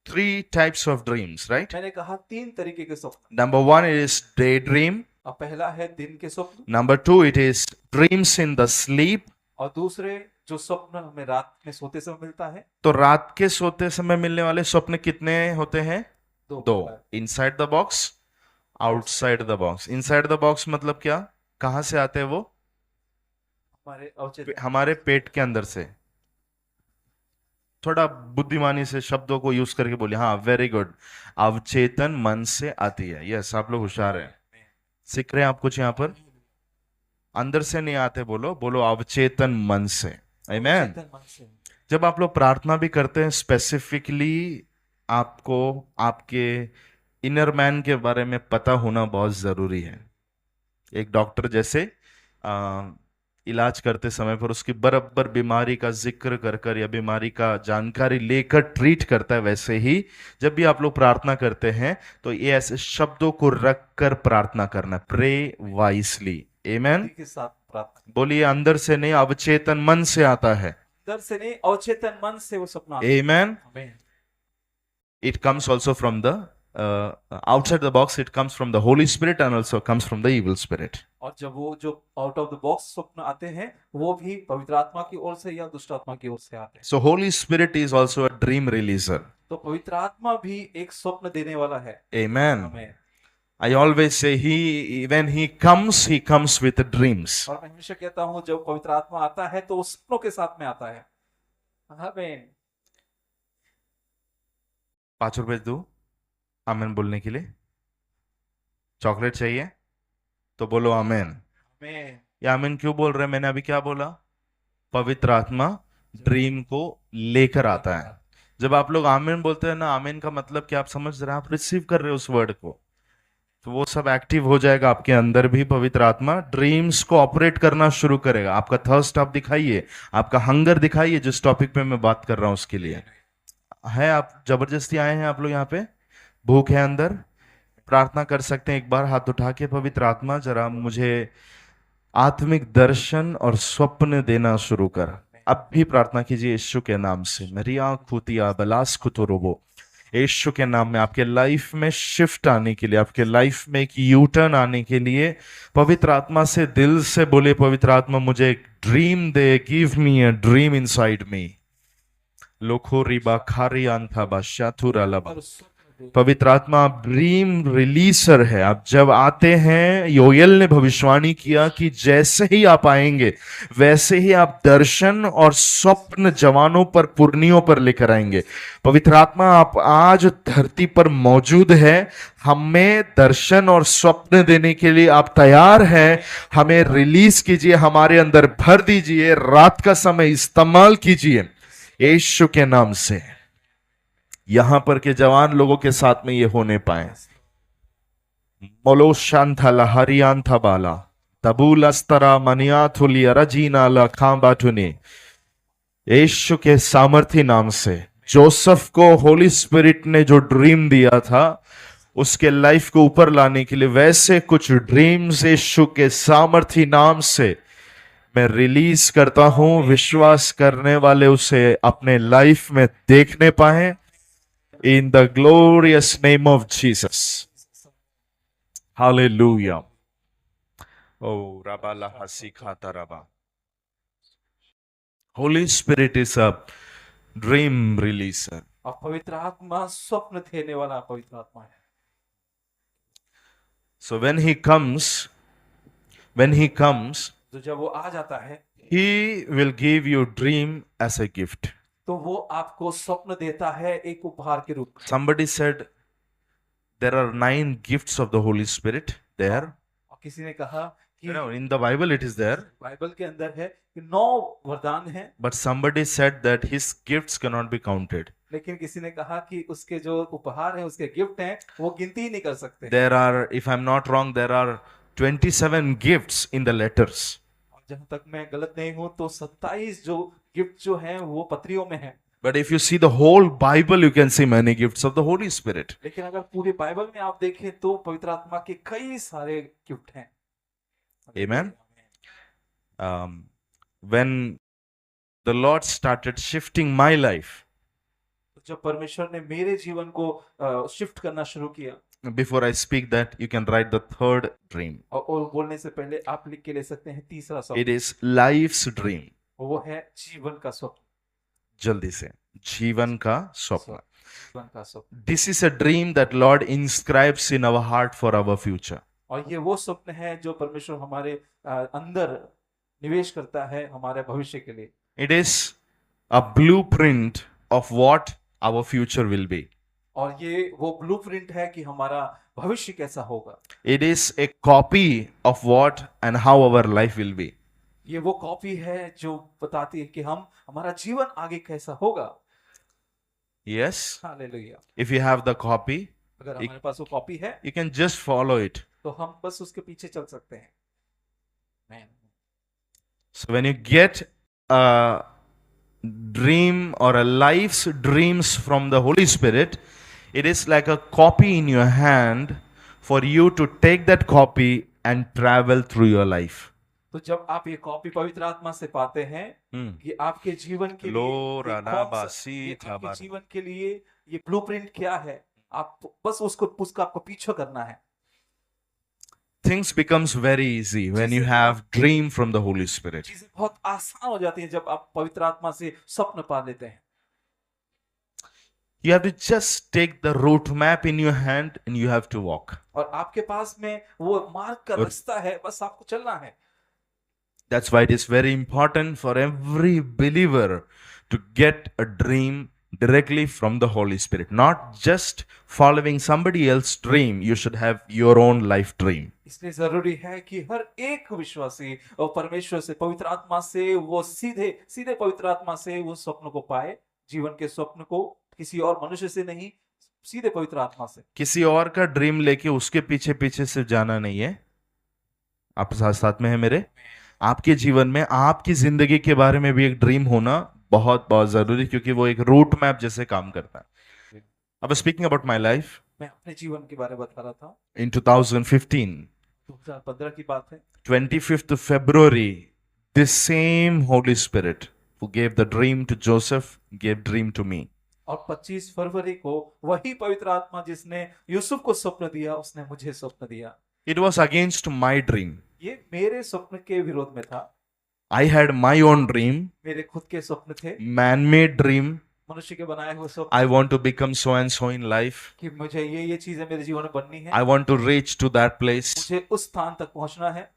3 types of dreams, right? मैंने कहा 3 तरीके के स्वप्न। Number 1 is daydream. और पहला है दिन के स्वप्न। Number 2 it is dreams in the sleep. और दूसरे जो स्वप्न हमें रात में सोते समय मिलता है। तो रात के सोते समय मिलने वाले स्वप्न कितने होते हैं? 2। Inside the box, outside the box. Inside the box मतलब क्या? कहां से आते हैं वो? हमारे पेट के अंदर से। थोड़ा बुद्धिमानी से शब्दों को यूज करके बोलिए। हाँ, वेरी गुड। अवचेतन मन से आती है। यस, आप लोग होशियार हैं, सीख रहे हैं आप कुछ यहाँ पर। अंदर से नहीं आते, बोलो अवचेतन मन से। आमीन। जब आप लोग प्रार्थना भी करते हैं, स्पेसिफिकली आपको आपके इनर मैन के बारे में पता होना बहुत जरूरी है। एक डॉक्टर जैसे इलाज करते समय पर उसकी बराबर बीमारी का जिक्र कर या बीमारी का जानकारी लेकर ट्रीट करता है, वैसे ही जब भी आप लोग प्रार्थना करते हैं तो ये ऐसे शब्दों को रख कर प्रार्थना करना। Pray wisely. आमीन। बोलिए, अंदर से नहीं अवचेतन मन से आता है। अंदर से नहीं अवचेतन मन से वो सपना। आमीन। It comes also from the outside the box. It comes from the Holy Spirit and also comes from the evil spirit. और जब वो जो आउट ऑफ द बॉक्स स्वप्न आते हैं वो भी पवित्र आत्मा की ओर से या दुष्ट आत्मा की ओर से आते हैं। So Holy Spirit is also a dream releaser. तो पवित्र आत्मा भी एक स्वप्न देने वाला है। Amen. I always say when he comes with dreams. और मैं हमेशा कहता हूँ जब पवित्र आत्मा आता है तो वो सपनों के साथ में आता है। आमीन। 5 रुपए दूं आमीन बोलने के लिए? चॉकलेट चाहिए तो बोलो आमीन। ये आमीन क्यों बोल रहे हैं? मैंने अभी क्या बोला? पवित्र आत्मा ड्रीम को लेकर आता है। जब आप लोग आमीन बोलते हैं ना, आमीन का मतलब क्या आप समझ रहे हैं? आप रिसीव कर रहे हो उस वर्ड को, तो वो सब एक्टिव हो जाएगा आपके अंदर भी। पवित्र आत्मा ड्रीम्स को ऑपरेट करना शुरू करेगा। आपका थर्स्ट आप दिखाइए, आपका हंगर दिखाइए। जिस टॉपिक पे मैं बात कर रहा हूं उसके लिए है। आप जबरदस्ती आए हैं, आप लोग यहाँ पे भूख है अंदर, प्रार्थना कर सकते हैं एक बार हाथ उठा के। पवित्र आत्मा जरा मुझे आत्मिक दर्शन और स्वप्न देना शुरू कर। अब भी प्रार्थना कीजिए यीशु के नाम से। मरिया खुतिया बलास खुतुरोबो, यीशु के नाम में आपके लाइफ में शिफ्ट आने के लिए, आपके लाइफ में एक यू टर्न आने के लिए पवित्र आत्मा से दिल से बोले, पवित्र आत्मा मुझे एक ड्रीम दे, give me a dream inside me. लोखो रिबा खारी आंथा बाशाथुरा लबा। पवित्र आत्मा ड्रीम रिलीजर है। आप जब आते हैं, योएल ने भविष्यवाणी किया कि जैसे ही आप आएंगे वैसे ही आप दर्शन और स्वप्न जवानों पर, पुरनियों पर लेकर आएंगे। पवित्र आत्मा आप आज धरती पर मौजूद है, हमें दर्शन और स्वप्न देने के लिए आप तैयार हैं। हमें रिलीज कीजिए, हमारे अंदर भर दीजिए, रात का समय इस्तेमाल कीजिए यीशु के नाम से। यहां पर के जवान लोगों के साथ में ये होने पाए। मोलो शांथा लहरियान था बाला तबूलस्तरा मनियाथुलिया रजीना लखांबाटुनी। यीशु के सामर्थी नाम से जोसेफ को होली स्पिरिट ने जो ड्रीम दिया था उसके लाइफ को ऊपर लाने के लिए वैसे कुछ ड्रीम्स यीशु के सामर्थी नाम से मैं रिलीज करता हूं। विश्वास करने वाले उसे अपने लाइफ में देखने पाए in the glorious name of Jesus. Hallelujah. ओ रबा लहा सिखाता रबा। Holy Spirit is a dream releaser. और पवित्र आत्मा स्वप्न देने वाला पवित्र आत्मा है। So when he comes, तो जब वो आ जाता है he will give you dream as a gift. तो वो आपको स्वप्न देता है एक उपहार के रूप में। Somebody said there are 9 gifts of the Holy Spirit there. और किसी ने कहा कि You know, in the Bible it is there. Bible के अंदर है कि 9 वरदान हैं, But somebody said that his gifts cannot be counted. लेकिन किसी ने कहा कि उसके जो उपहार हैं, उसके गिफ्ट हैं, वो गिनती ही नहीं कर सकते। There are, if I'm not wrong, there are 27 gifts in the letters. और जहां तक मैं गलत नहीं हूं तो 27 जो गिफ्ट जो हैं वो पत्रियों में हैं। But if you see the whole Bible, you can see many gifts of the Holy Spirit. लेकिन अगर पूरे बाइबल में आप देखें तो पवित्र आत्मा के कई सारे गिफ्ट हैं। Amen. When the Lord started shifting my life, जब परमेश्वर ने मेरे जीवन को शिफ्ट करना शुरू किया, before I speak that, you can write the third dream. और बोलने से पहले आप लिख के ले सकते हैं तीसरा It स्वप्न। is life's dream. वो है जीवन का स्वप्न। जल्दी से, जीवन का स्वप्न। जीवन का स्वप्न। This is a dream that Lord inscribes in our heart for our future. और ये वो स्वप्न है जो परमेश्वर हमारे अंदर निवेश करता है हमारे भविष्य के लिए। It is a blueprint of what our future will be. और ये वो ब्लूप्रिंट है कि हमारा भविष्य कैसा होगा। It is a copy of what and how our life will be. ये वो कॉपी है जो बताती है कि हमारा जीवन आगे कैसा होगा। Yes. Hallelujah. If you have the copy, अगर हमारे पास वो कॉपी है you can just follow it. तो हम बस उसके पीछे चल सकते हैं। Amen. So when you get a dream or a life's dreams from the Holy Spirit, it is like a copy in your hand for you to take that copy and travel through your life. तो जब आप ये copy पवित्र आत्मा से पाते हैं कि आपके जीवन के लो लिए राना ये बासी था आपके बार। जीवन के लिए ये ब्लूप्रिंट क्या है, आप बस उसका आपको पीछा करना है। Things becomes very easy when you have dream from the Holy Spirit. चीजें बहुत आसान हो जाती हैं जब आप पवित्र आत्मा से स्वप्न पा लेते हैं। You have to just take the route map in your hand and you have to walk. और आपके पास में वो मार्ग का रास्ता है, बस आपको चलना है। That's why it is very important for every believer to get a dream directly from the Holy Spirit. Not just following somebody else's dream, you should have your own life dream. इसलिए जरूरी है कि हर एक विश्वासी और परमेश्वर से पवित्र आत्मा से वो सीधे पवित्र आत्मा से वो स्वप्न को पाए, जीवन के स्वप्न को किसी और मनुष्य से नहीं, सीधे पवित्र आत्मा से। किसी और का ड्रीम लेके उसके पीछे पीछे से जाना नहीं है। आप साथ साथ में है मेरे? आपके जीवन में आपकी जिंदगी के बारे में भी एक ड्रीम होना बहुत बहुत जरूरी, क्योंकि वो एक रूट मैप जैसे काम करता है। अब स्पीकिंग अबाउट माय लाइफ, मैं अपने जीवन के बारे में बता रहा था। इन 2015 2015 की बात है। 25th of February, this same Holy Spirit who gave the dream to Joseph gave dream to me. और 25 फरवरी को वही पवित्र आत्मा जिसने यूसुफ को स्वप्न दिया, उसने मुझे स्वप्न दिया। It was against my dream. ये मेरे स्वप्न के विरोध में था। I had my own dream, मेरे खुद के स्वप्न थे, man-made dream. मनुष्य के बनाए हुए स्वप्न I want to become so and so in life. कि मुझे ये चीजें मेरे जीवन में बननी है, I want to reach to that place. मुझे उस स्थान तक पहुंचना है।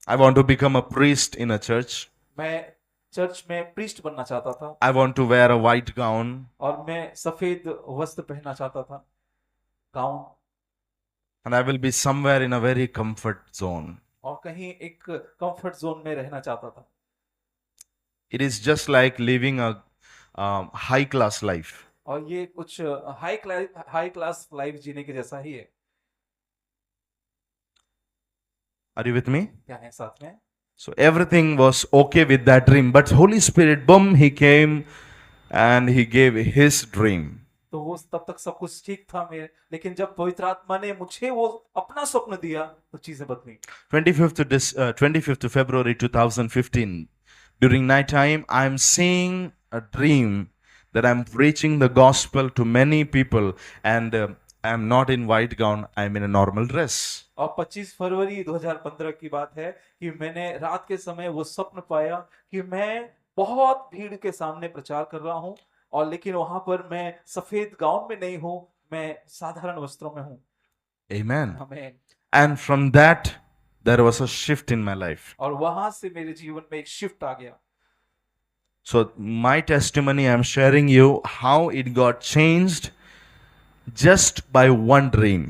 I want to become a priest in a church. मैं चर्च में प्रीस्ट बनना चाहता था I want to wear a white gown. और मैं सफेद वस्त्र पहनना चाहता था, gown, And I will be somewhere in a very comfort zone. और कहीं एक कंफर्ट जोन में रहना चाहता था। It is just like living a high class life. और ये कुछ हाई क्लास लाइफ जीने के जैसा ही है। Are you with me? क्या है साथ में? So everything was okay with that dream, but Holy Spirit, boom, he came and he gave his dream. तो वो तब तक सब कुछ ठीक था मेरे, लेकिन जब पवित्र आत्मा ने मुझे वो अपना स्वप्न दिया तो चीजें बदली। 25th of February 2015, during night time, I'm seeing a dream that I'm preaching the gospel to many people, and I'm not in white gown, I'm in a normal dress. और 25 फरवरी 2015 की बात है कि मैंने रात के समय वो स्वप्न पाया कि मैं बहुत भीड़ के सामने प्रचार कर रहा हूँ, और लेकिन वहां पर मैं सफेद गाउन में नहीं हूँ, मैं साधारण वस्त्रों में हूँ। Amen. हमें, And from that, there was a shift in my life. और वहां से मेरे जीवन में एक शिफ्ट आ गया। So, my testimony, I'm sharing you how it got changed just by one dream.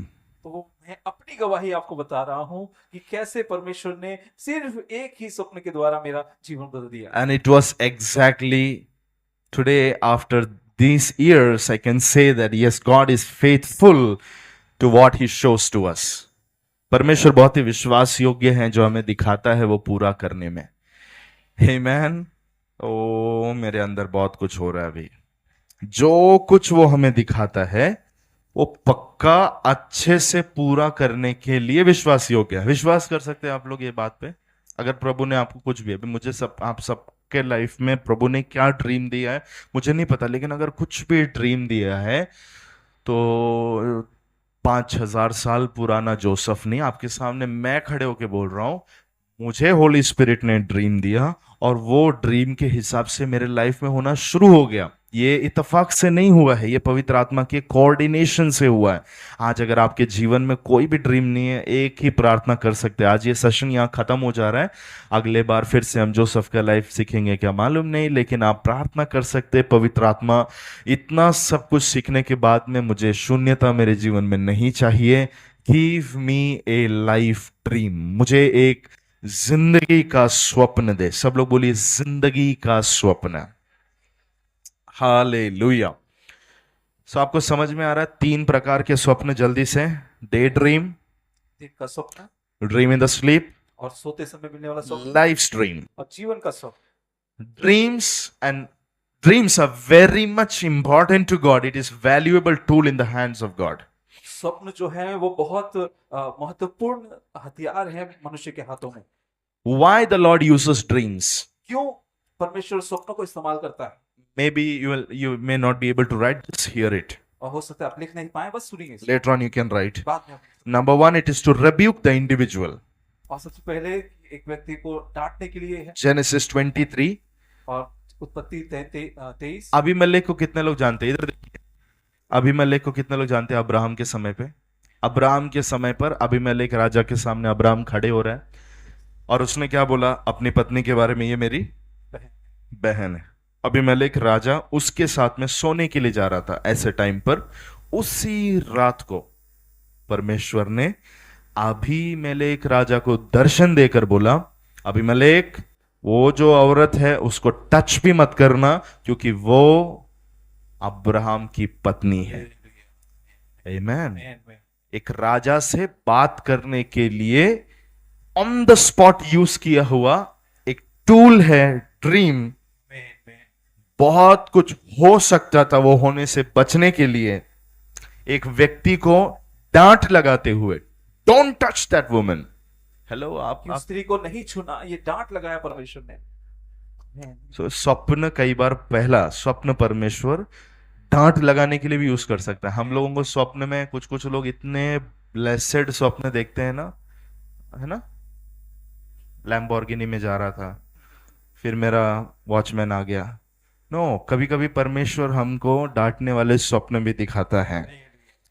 तो मैं अपनी गवाही आपको बता रहा हूँ कि कैसे परमेश्वर ने सिर्फ एक ही स्वप्न के द्वारा मेरा जीवन बदल दिया। And it was exactly today, after these years, I can say that yes, God is faithful to what He shows to us. परमेश्वर बहुत ही विश्वास योग्य है, जो हमें दिखाता है वो पूरा करने में। Amen. ओ मेरे अंदर बहुत कुछ हो रहा है अभी। जो कुछ वो हमें दिखाता है वो पक्का अच्छे से पूरा करने के लिए विश्वास योग्य है। विश्वास कर सकते हैं आप लोग ये बात पे? अगर प्रभु ने आपको कुछ भी, अभी मुझे आप सबके लाइफ में प्रभु ने क्या ड्रीम दिया है मुझे नहीं पता, लेकिन अगर कुछ भी ड्रीम दिया है तो 5000 साल पुराना जोसेफ नहीं, आपके सामने मैं खड़े होके बोल रहा हूं, मुझे होली स्पिरिट ने ड्रीम दिया और वो ड्रीम के हिसाब से मेरे लाइफ में होना शुरू हो गया। ये इत्तेफाक से नहीं हुआ है, ये पवित्र आत्मा के कोऑर्डिनेशन से हुआ है। आज अगर आपके जीवन में कोई भी ड्रीम नहीं है, एक ही प्रार्थना कर सकते हैं। आज ये सेशन यहाँ खत्म हो जा रहा है, अगले बार फिर से हम जोसेफ का लाइफ सीखेंगे क्या मालूम नहीं, लेकिन आप प्रार्थना कर सकते हैं, पवित्र आत्मा, इतना सब कुछ सीखने के बाद में मुझे शून्यता मेरे जीवन में नहीं चाहिए। गिव मी ए लाइफ ड्रीम, मुझे एक जिंदगी का स्वप्न दे। सब लोग बोलिए जिंदगी का स्वप्न। हालेलुया। सो आपको समझ में आ रहा है 3 प्रकार के स्वप्न जल्दी से? डे ड्रीम, दिन का स्वप्न, ड्रीम इन द स्लीप, और सोते समय मिलने वाला स्वप्न, लाइफ ड्रीम। और जीवन का स्वप्न। Dreams and dreams are very much important to God. It is valuable tool in the hands of God. स्वप्न जो है वो बहुत महत्वपूर्ण हथियार है मनुष्य के हाथों में। Why the Lord uses dreams? क्यों परमेश्वर स्वप्नों को इस्तेमाल करता है? Maybe you may not be able to write this, hear it. और हो सकता है आप लिख नहीं पाए, बस सुनिए इसे। Later on you can write. बाद में Number 1, it is to rebuke the individual. और सबसे पहले एक व्यक्ति को डांटने के लिए है। Genesis 23. और उत्पत्ति 23। अबीमेलेक को कितने लोग जानते हैं? इधर देखिए, अबीमेलेक को कितने लोग जानते हैं? अब्राहम के समय पे, अब्राहम के समय पर अबीमेलेक राजा के सामने अब्राहम खड़े हो रहा है और उसने क्या बोला अपनी पत्नी के बारे में? ये मेरी बहन है। अबीमेलेक राजा उसके साथ में सोने के लिए जा रहा था। ऐसे टाइम पर उसी रात को परमेश्वर ने अबीमेलेक राजा को दर्शन देकर बोला, अबीमेलेक, वो जो औरत है उसको टच भी मत करना, क्योंकि वो अब्राहम की पत्नी है। आमेन। एक राजा से बात करने के लिए ऑन द स्पॉट यूज किया हुआ एक टूल है ड्रीम। बहुत कुछ हो सकता था वो होने से बचने के लिए एक व्यक्ति को डांट लगाते हुए, don't touch that woman. Hello, आप स्त्री को नहीं छूना, ये डांट लगाया परमेश्वर ने। स्वप्न, कई बार पहला स्वप्न परमेश्वर डांट लगाने के लिए भी यूज कर सकता है। हम लोगों को स्वप्न में कुछ लोग इतने ब्लेसेड स्वप्न देखते हैं ना, है ना? लैम्बोर्गिनी में जा रहा था, फिर मेरा वॉचमैन आ गया। नो, कभी कभी परमेश्वर हमको डांटने वाले स्वप्न भी दिखाता है।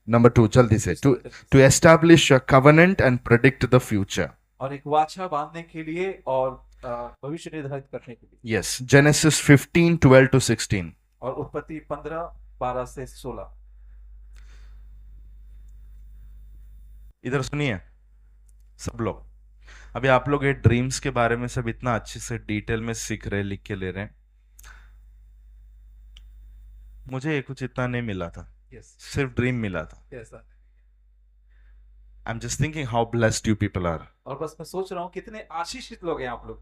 नंबर 2, जल्दी से, to establish a covenant and predict the future. और एक वाचा बांधने के लिए और भविष्य निर्धारित करने के लिए। यस, जेनेसिस 15:12-16 और उत्पत्ति 15:12 से 16। इधर सुनिए सब लोग। अभी आप लोग ये ड्रीम्स के बारे में सब इतना अच्छे से डिटेल में सीख रहे, लिख के ले रहे हैं। मुझे कुछ इतना नहीं मिला था, yes. सिर्फ ड्रीम मिला था। yes, I'm just thinking how blessed you people are. और बस मैं सोच रहा हूँ कितने आशीषित लोग हैं आप लोग।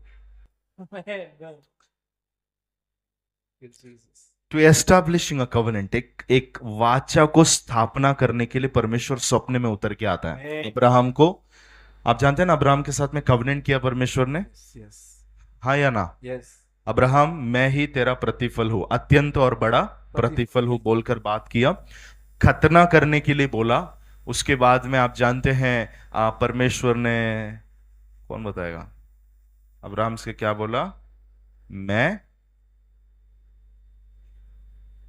To establishing a covenant, एक वाचा को स्थापना करने के लिए परमेश्वर स्वप्न में उतर के आता है Amen. अब्राहम को। आप जानते हैं ना अब्राहम के साथ में कवनेंट किया परमेश्वर ने, यस हाँ या ना? यस अब्राहम, मैं ही तेरा प्रतिफल हूं, अत्यंत और बड़ा प्रतिफल हूं बोलकर बात किया। खतना करने के लिए बोला। उसके बाद में आप जानते हैं परमेश्वर ने, कौन बताएगा, अब्राहम से क्या बोला? मैं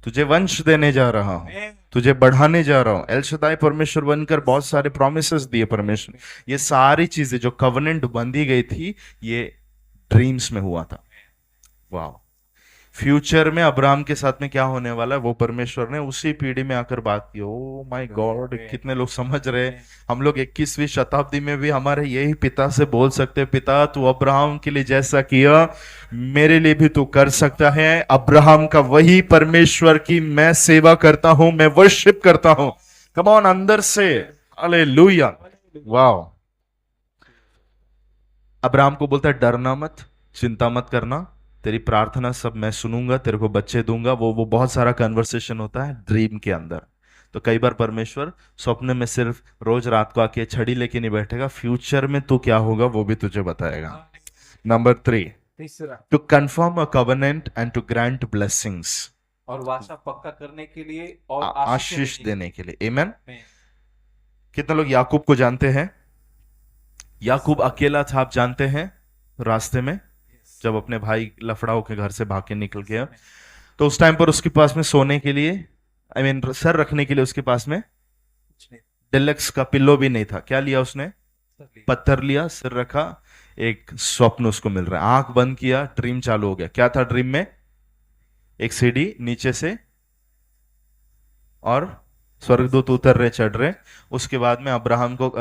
तुझे वंश देने जा रहा हूं, तुझे बढ़ाने जा रहा हूं। एल शदाई परमेश्वर बनकर बहुत सारे प्रोमिसेस दिए परमेश्वर। ये सारी चीजें जो कवनेंट बंधी गई थी, ये ड्रीम्स में हुआ था। वाह! फ्यूचर में अब्राहम के साथ में क्या होने वाला है वो परमेश्वर ने उसी पीढ़ी में आकर बात की। ओ माय गॉड, कितने लोग समझ रहे। हम लोग 21वीं शताब्दी में भी हमारे यही पिता से बोल सकते हैं, पिता तू अब्राहम के लिए जैसा किया मेरे लिए भी तू कर सकता है। अब्राहम का वही परमेश्वर की मैं सेवा करता हूं, मैं वर्शिप करता हूं। कम ऑन, अंदर से हालेलुया। वाह! अब्राहम को बोलता है डरना मत, चिंता मत करना, तेरी प्रार्थना सब मैं सुनूंगा, तेरे को बच्चे दूंगा। वो बहुत सारा कन्वर्सेशन होता है ड्रीम के अंदर। तो कई बार परमेश्वर स्वप्न में सिर्फ रोज रात को आके छड़ी लेके नहीं बैठेगा, फ्यूचर में तू क्या होगा वो भी तुझे बताएगा। नंबर 3, तीसरा, to confirm a covenant and to grant blessings, और वाचा पक्का करने के लिए और आशीष देने के लिए। आमीन। में। कितने लोग याकूब को जानते हैं? याकूब अकेला था, आप जानते हैं, रास्ते में जब अपने भाई लफड़ाओं के घर से भाग के निकल गया, तो उस टाइम पर उसके पास में सोने के लिए, आई मीन सर रखने के लिए उसके पास में डिलक्स का पिल्लो भी नहीं था। क्या लिया उसने? पत्थर लिया, सिर रखा, एक स्वप्न उसको मिल रहा है, आंख बंद किया, ड्रीम चालू हो गया। क्या था ड्रीम में? एक सीढ़ी नीचे से और स्वर्गदूत उतर रहे, चढ़ रहे। उसके बाद में अब्राहम को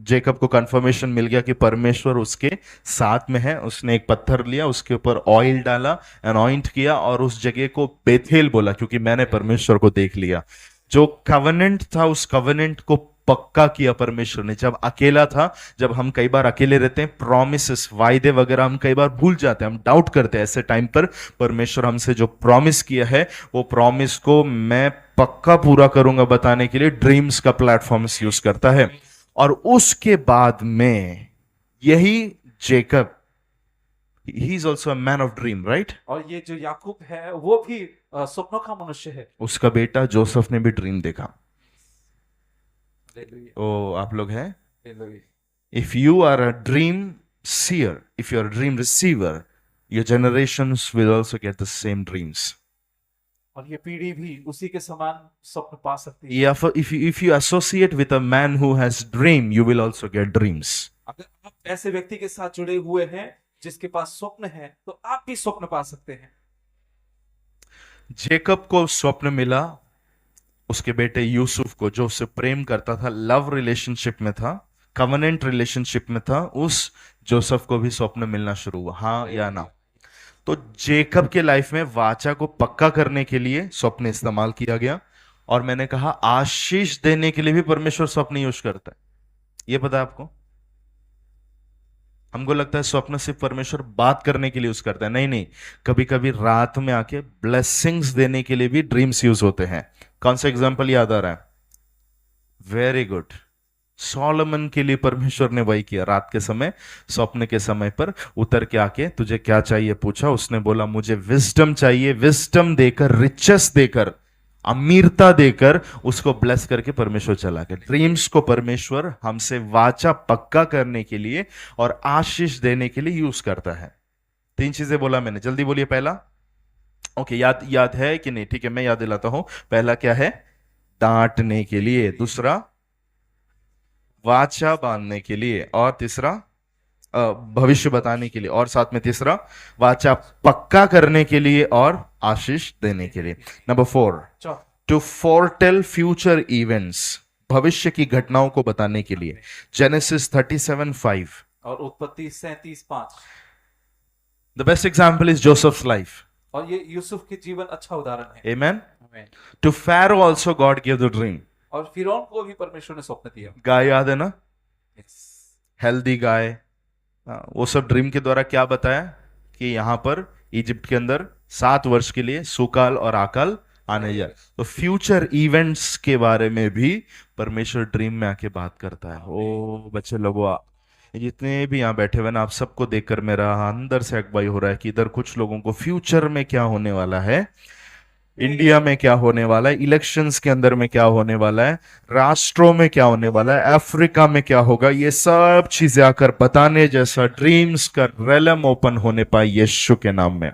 जेकब को कंफर्मेशन मिल गया कि परमेश्वर उसके साथ में है। उसने एक पत्थर लिया, उसके ऊपर ऑयल डाला, अनॉइंट किया और उस जगह को बेथेल बोला, क्योंकि मैंने परमेश्वर को देख लिया। जो कवेनेंट था उस कवेनेंट को पक्का किया परमेश्वर ने। जब अकेला था, जब हम कई बार अकेले रहते हैं, प्रॉमिसेस, वायदे वगैरह हम कई बार भूल जाते हैं, हम डाउट करते हैं। ऐसे टाइम पर परमेश्वर हमसे जो प्रॉमिस किया है वो प्रॉमिस को मैं पक्का पूरा करूंगा बताने के लिए ड्रीम्स का प्लेटफॉर्म्स यूज करता है। और उसके बाद में यही Jacob, he is also a man of dream, right? और ये जो याकूब है वो भी सपनों का मनुष्य है। उसका बेटा जोसेफ ने भी ड्रीम देखा। हालेलुया, ओ, आप लोग हैं? Hallelujah. If you are a dream seer, if you are a dream receiver, your generations will also get the same dreams. और ये पीढ़ी भी उसी के समान स्वप्न पा सकती है। Yeah, if you associate with a man who has dream, you will also get dreams. अगर आप ऐसे व्यक्ति के साथ जुड़े हुए हैं जिसके पास स्वप्न है, तो आप भी स्वप्न पा सकते हैं। जेकब को स्वप्न मिला, उसके बेटे यूसुफ को, जो उससे प्रेम करता था, लव रिलेशनशिप में था, कवनेंट रिलेशनशिप में था, उस जोसेफ को भी स्वप्न मिलना शुरू हुआ। हाँ या ना? तो जेकब के लाइफ में वाचा को पक्का करने के लिए स्वप्न इस्तेमाल किया गया। और मैंने कहा आशीष देने के लिए भी परमेश्वर स्वप्न यूज करता है। ये पता है आपको? हमको लगता है स्वप्न सिर्फ परमेश्वर बात करने के लिए यूज करता है। नहीं नहीं, कभी कभी रात में आके ब्लेसिंग्स देने के लिए भी ड्रीम्स यूज होते हैं। कौन सा एग्जांपल याद आ रहा है? वेरी गुड, सोलोमन के लिए परमेश्वर ने वही किया। रात के समय, स्वप्न के समय पर उतर के आके तुझे क्या चाहिए पूछा, उसने बोला मुझे विजडम चाहिए। विजडम देकर, रिचेस देकर, अमीरता देकर उसको ब्लेस करके परमेश्वर चला गया। ड्रीम्स को परमेश्वर हमसे वाचा पक्का करने के लिए और आशीष देने के लिए यूज करता है। 3 चीजें बोला मैंने, जल्दी बोलिए। पहला, ओके, याद है कि नहीं? ठीक है, मैं याद दिलाता हूं। पहला क्या है? डांटने के लिए। दूसरा, वाचा बांधने के लिए। और तीसरा, भविष्य बताने के लिए। और साथ में तीसरा, वाचा पक्का करने के लिए और आशीष देने के लिए। नंबर 4, टू फोरटेल फ्यूचर इवेंट्स, भविष्य की घटनाओं को बताने के लिए। जेनेसिस 37:5 और उत्पत्ति 37:5। The best example is Joseph's life. और ये यूसुफ के जीवन अच्छा उदाहरण है। आमेन। आमीन। To Pharaoh also God give the dream. और फिरौन को भी परमेश्वर ने स्वप्न दिया। गाय याद है ना, Yes. हेल्दी गाय। हाँ, वो सब ड्रीम के द्वारा क्या बताया कि यहाँ पर इजिप्ट के अंदर 7 वर्ष के लिए सुकाल और अकाल आने जा। तो फ्यूचर इवेंट्स के बारे में भी परमेश्वर ड्रीम में आके बात करता है। ओ बच्चे लोगों, जितने भी यहाँ बैठे हुए ना, आप सबको देखकर मेरा अंदर से अगवाई हो रहा है कि इधर कुछ लोगों को फ्यूचर में क्या होने वाला है, इंडिया में क्या होने वाला है, इलेक्शंस के अंदर में क्या होने वाला है, राष्ट्रों में क्या होने वाला है, अफ्रीका में क्या होगा, ये सब चीजें आकर बताने जैसा ड्रीम्स का रेलम ओपन होने पाए यीशु के नाम में।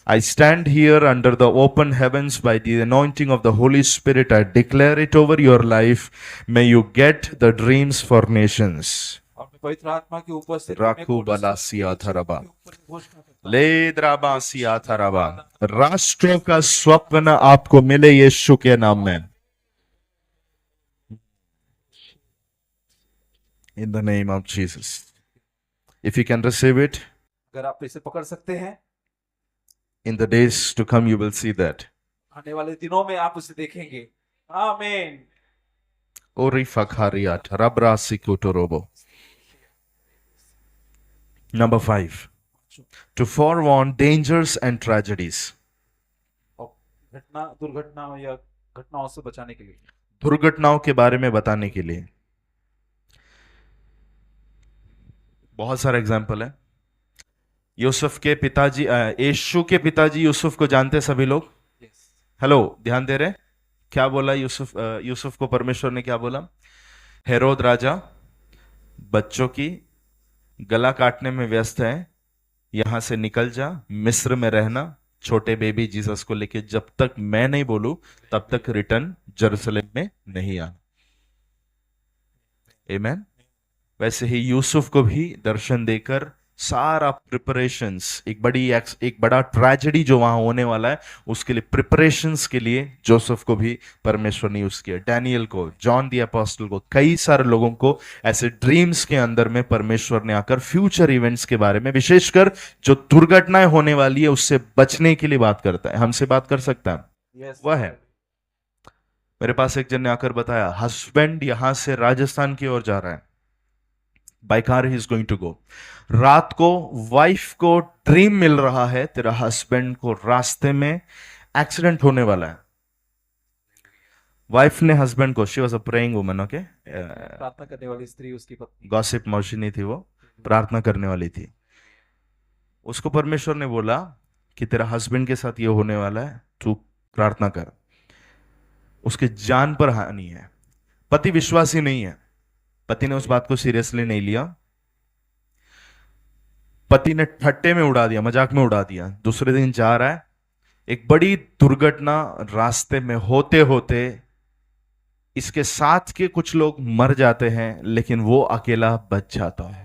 I stand here under the open heavens by the anointing of the Holy Spirit. I declare it over your life. May you get the dreams for nations. और मैं पवित्र आत्मा की उपस्थिति में राखू बलासिया थरबा घोषणा करता हूं। ले द्राबासिया थरबा, राष्ट्रों का स्वप्न आपको मिले यीशु के नाम में। In the name of Jesus. If you can receive it, अगर आप इसे पकड़ सकते हैं, in the days to come you will see that. आने वाले दिनों में आप उसे देखेंगे। आमीन। Ori fakharia tharabrasi kutorobo. Number 5. To forewarn dangers and tragedies. और दुर्घटना या घटनाओं से बचाने के लिए, दुर्घटनाओं के बारे में बताने के लिए बहुत सारे एग्जाम्पल है। यूसुफ के पिताजी, यीशु के पिताजी यूसुफ को जानते सभी लोग। हेलो, ध्यान दे रहे? क्या बोला यूसुफ को परमेश्वर ने क्या बोला? हेरोद राजा बच्चों की गला काटने में व्यस्त है, यहां से निकल जा, मिस्र में रहना, छोटे बेबी जीसस को लेके, जब तक मैं नहीं बोलूं तब तक रिटर्न जेरूशलेम में नहीं आना। आमेन। वैसे ही यूसुफ को भी दर्शन देकर सारा प्रिपरेशंस, एक बड़ा ट्रेजेडी जो वहां होने वाला है उसके लिए प्रिपरेशंस के लिए जोसेफ को भी परमेश्वर ने यूज किया। डैनियल को, जॉन द अपोस्टल को, कई सारे लोगों को ऐसे ड्रीम्स के अंदर में परमेश्वर ने आकर फ्यूचर इवेंट्स के बारे में, विशेषकर जो दुर्घटनाएं होने वाली है उससे बचने के लिए बात करता है। हमसे बात कर सकता है। वह है, मेरे पास एक जन ने आकर बताया, हस्बैंड यहां से राजस्थान की ओर जा रहा है, by car he is going to go. रात को वाइफ को ड्रीम मिल रहा है, तेरा हस्बैंड को रास्ते में एक्सीडेंट होने वाला है। वाइफ ने हस्बैंड को, she was a praying woman, okay, प्रार्थना करने वाली स्त्री उसकी पत्नी, गॉसिप मौसी नहीं थी, वो प्रार्थना करने वाली थी। उसको परमेश्वर ने बोला कि तेरा हस्बैंड के साथ ये होने वाला है, तू प्रार्थना कर, उसके जान पर हानि है। पति विश्वासी नहीं है, पति ने उस बात को सीरियसली नहीं लिया, पति ने ठट्टे में उड़ा दिया, मजाक में उड़ा दिया। दूसरे दिन जा रहा है, एक बड़ी दुर्घटना रास्ते में होते होते इसके साथ के कुछ लोग मर जाते हैं, लेकिन वो अकेला बच जाता है।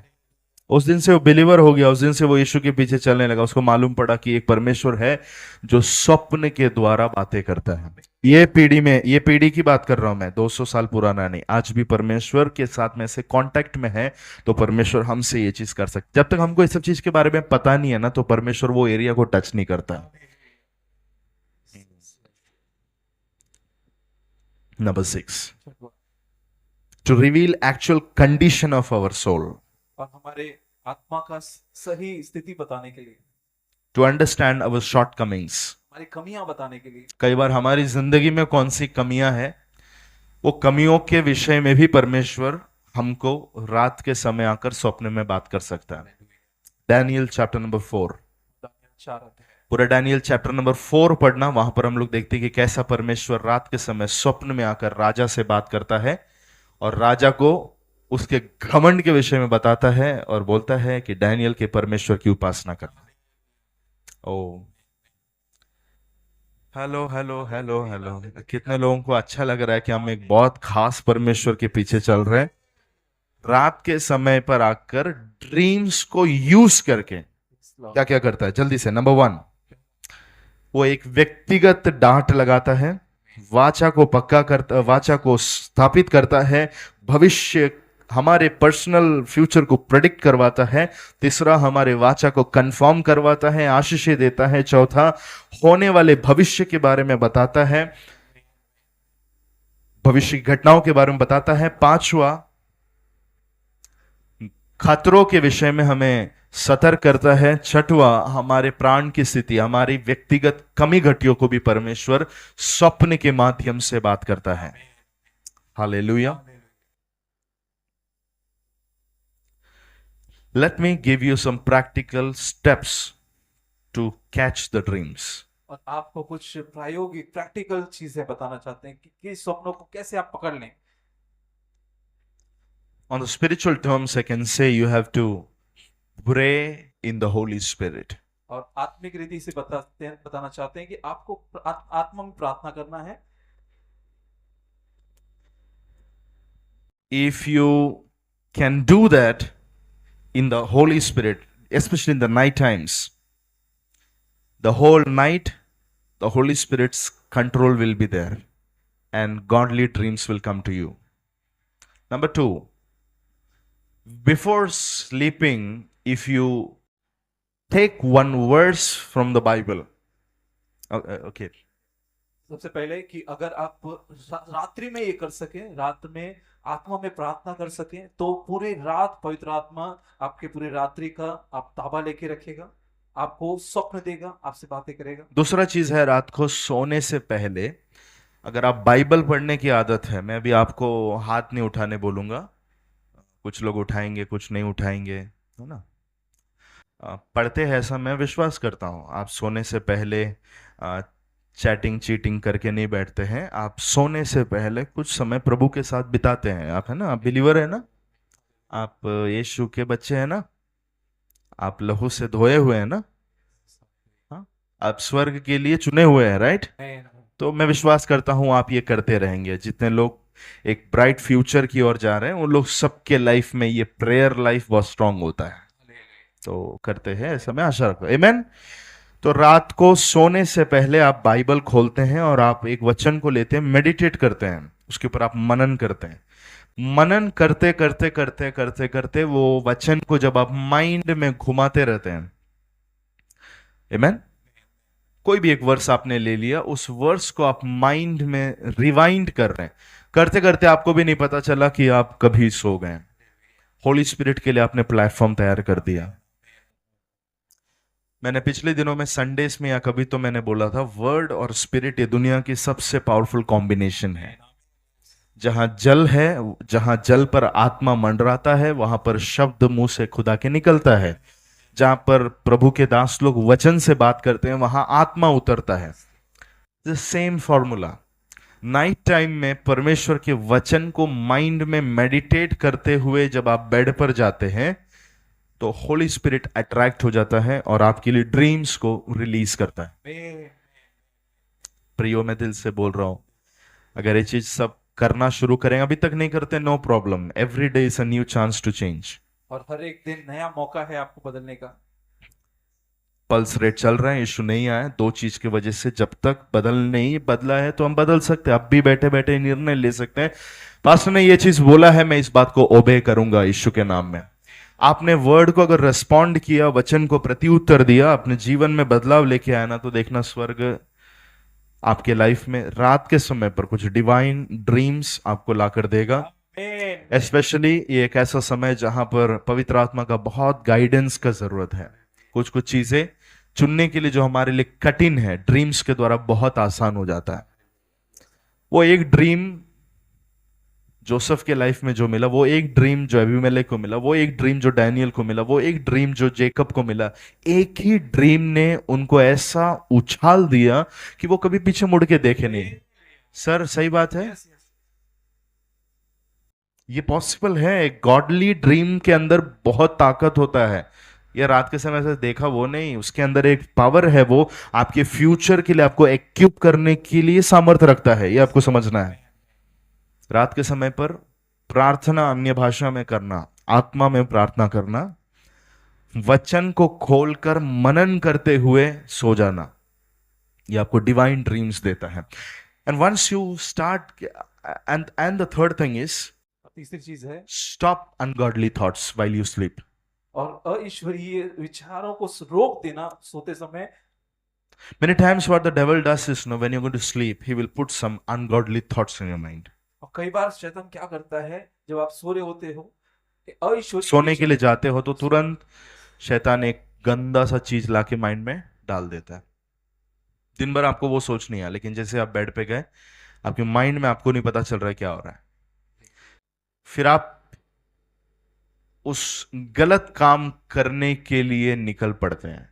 उस दिन से वो बिलीवर हो गया, उस दिन से वो यीशु के पीछे चलने लगा। उसको मालूम पड़ा कि एक परमेश्वर है जो स्वप्न के द्वारा बातें करता है। ये पीढ़ी की बात कर रहा हूं मैं, 200 साल पुराना नहीं। आज भी परमेश्वर के साथ में से कांटेक्ट में है तो परमेश्वर हमसे ये चीज कर सकते। जब तक हमको इस सब चीज के बारे में पता नहीं है ना, तो परमेश्वर वो एरिया को टच नहीं करता। Number 6, to reveal actual condition of our soul, और हमारे आत्मा का सही स्थिति बताने के लिए, to understand our shortcomings, हमारी कमियां बताने के लिए। कई बार हमारी जिंदगी में कौन सी कमियां हैं, वो कमियों के विषय में भी परमेश्वर हमको रात के समय आकर स्वप्न में बात कर सकता है। डैनियल चैप्टर नंबर 4, पूरा डैनियल चैप्टर नंबर 4 पढ़ना, वहां पर हम लोग देखते हैं कि कैसा परमेश्वर रात के समय स्वप्न में आकर राजा से बात करता है और राजा को उसके घमंड के विषय में बताता है और बोलता है कि डैनियल के परमेश्वर की उपासना करना। ओ हेलो हेलो हेलो हेलो, कितने लोगों को अच्छा लग रहा है कि हम एक बहुत खास परमेश्वर के पीछे चल रहे हैं। रात के समय पर आकर ड्रीम्स को यूज करके क्या क्या करता है, जल्दी से। नंबर 1, वो एक व्यक्तिगत डांट लगाता है, वाचा को पक्का करता, वाचा को स्थापित करता है, भविष्य हमारे पर्सनल फ्यूचर को प्रेडिक्ट करवाता है। तीसरा, हमारे वाचा को कंफर्म करवाता है, आशीषें देता है। चौथा, होने वाले भविष्य के बारे में बताता है। भविष्य की घटनाओं के बारे में बताता है। पांचवा, खतरों के विषय में हमें सतर्क करता है। छठवां, हमारे प्राण की स्थिति, हमारी व्यक्तिगत कमी घटियों को भी परमेश्वर स्वप्न के माध्यम से बात करता है। Hallelujah. Let me give you some practical steps to catch the dreams. और आपको कुछ प्रायोगिक प्रैक्टिकल चीजें बताना चाहते हैं कि किस स्वप्नों को कैसे आप पकड़ लें। On the spiritual terms, I can say you have to pray in the Holy Spirit. और आत्मिक रीति से बताना चाहते हैं कि आपको आत्मा में प्रार्थना करना है। If you can do that in the Holy Spirit, especially in the night times, the whole night, the Holy Spirit's control will be there and godly dreams will come to you. Number two, before sleeping, if you take one verse from the Bible, okay, सबसे पहले कि अगर आप रात्रि में ये कर सकें, रात में आत्मा में प्रार्थना कर सकें, तो पूरी रात पवित्र आत्मा आपके पूरी रात्रि का आप ताबा लेके रखेगा, आपको स्वप्न देगा, आपसे बातें करेगा। दूसरा चीज है, रात को सोने से पहले अगर आप बाइबल पढ़ने की आदत है, मैं अभी आपको हाथ नहीं उठाने बोलूंगा, कुछ लोग उठाएंगे कुछ नहीं उठाएंगे, है ना। पढ़ते हैं ऐसा मैं विश्वास करता हूँ। आप सोने से पहले चैटिंग चीटिंग करके नहीं बैठते हैं। आप सोने से पहले कुछ समय प्रभु के साथ बिताते हैं। आप है ना, आप बिलीवर है ना, आप यीशु के बच्चे हैं ना, आप लहू से धोए हुए हैं ना, हाँ, आप स्वर्ग के लिए चुने हुए हैं, राइट। तो मैं विश्वास करता हूँ आप ये करते रहेंगे। जितने लोग एक ब्राइट फ्यूचर की ओर जा रहे हैं उन लोग सबके लाइफ में ये प्रेयर लाइफ बहुत स्ट्रांग होता है, तो करते हैं ऐसा मैं आशा रखता हूं। आमीन। तो रात को सोने से पहले आप बाइबल खोलते हैं और आप एक वचन को लेते हैं, मेडिटेट करते हैं, उसके ऊपर आप मनन करते हैं। मनन करते करते करते करते करते वो वचन को जब आप माइंड में घुमाते रहते हैं, आमीन, कोई भी एक वर्स आपने ले लिया, उस वर्स को आप माइंड में रिवाइंड कर रहे हैं, करते करते आपको भी नहीं पता चला कि आप कभी सो गए। होली स्पिरिट के लिए आपने प्लेटफॉर्म तैयार कर दिया। मैंने पिछले दिनों में संडेस में या कभी तो मैंने बोला था, वर्ड और स्पिरिट ये दुनिया की सबसे पावरफुल कॉम्बिनेशन है। जहां जल है, जहां जल पर आत्मा मंडराता है, वहां पर शब्द मुंह से खुदा के निकलता है। जहां पर प्रभु के दास लोग वचन से बात करते हैं वहां आत्मा उतरता है। The same formula night time में परमेश्वर के वचन को माइंड में मेडिटेट करते हुए जब आप बेड पर जाते हैं तो होली स्पिरिट अट्रैक्ट हो जाता है और आपके लिए ड्रीम्स को रिलीज करता है। प्रियो, मैं दिल से बोल रहा हूं, अगर ये चीज सब करना शुरू करें, अभी तक नहीं करते, no problem, every day is a new chance to change. और हर एक दिन नया मौका है आपको बदलने का। पल्स रेट चल रहा है, इशू नहीं आया, दो चीज की वजह से जब तक नहीं बदला है तो हम बदल सकते हैं। अब भी बैठे बैठे निर्णय ले सकते हैं, पास्टर ने ये चीज बोला है, मैं इस बात को ओबे करूंगा यीशु के नाम में। आपने वर्ड को अगर रेस्पॉन्ड किया, वचन को प्रत्युत्तर दिया, अपने जीवन में बदलाव लेके आया ना, तो देखना स्वर्ग आपके लाइफ में रात के समय पर कुछ डिवाइन ड्रीम्स आपको लाकर देगा। स्पेशली ये एक ऐसा समय जहां पर पवित्र आत्मा का बहुत गाइडेंस का जरूरत है। कुछ कुछ चीजें चुनने के लिए जो हमारे लिए कठिन है, ड्रीम्स के द्वारा बहुत आसान हो जाता है। वो एक ड्रीम जोसेफ के लाइफ में जो मिला, वो एक ड्रीम जो अबीमेलेक को मिला, वो एक ड्रीम जो डैनियल को मिला, वो एक ड्रीम जो जेकब को मिला, एक ही ड्रीम ने उनको ऐसा उछाल दिया कि वो कभी पीछे मुड़ के देखे नहीं। सर सही बात है, ये पॉसिबल है। एक गॉडली ड्रीम के अंदर बहुत ताकत होता है। ये रात के समय से देखा वो नहीं, उसके अंदर एक पावर है, वो आपके फ्यूचर के लिए आपको इक्विप करने के लिए सामर्थ्य रखता है, ये आपको समझना है। रात के समय पर प्रार्थना अन्य भाषा में करना, आत्मा में प्रार्थना करना, वचन को खोलकर मनन करते हुए सो जाना, ये आपको डिवाइन ड्रीम्स देता है। And once you start and the third thing is, तीसरी चीज है, stop ungodly thoughts while you sleep. और अईश्वरीय विचारों को रोक देना सोते समय। Many times what the devil does is, when you're going to sleep, he will put some ungodly thoughts in your mind. और कई बार शैतान क्या करता है, जब आप सो रहे होते हो, अईश्वरीय सोने के लिए विचार, जाते हो तो तुरंत शैतान एक गंदा सा चीज लाके माइंड में डाल देता है। दिन भर आपको वो सोच नहीं आया, लेकिन जैसे आप बेड पे गए, आपके माइंड में आपको नहीं पता चल रहा है क्या हो रहा है। फिर आप उस गलत काम करने के लिए निकल पड़ते हैं।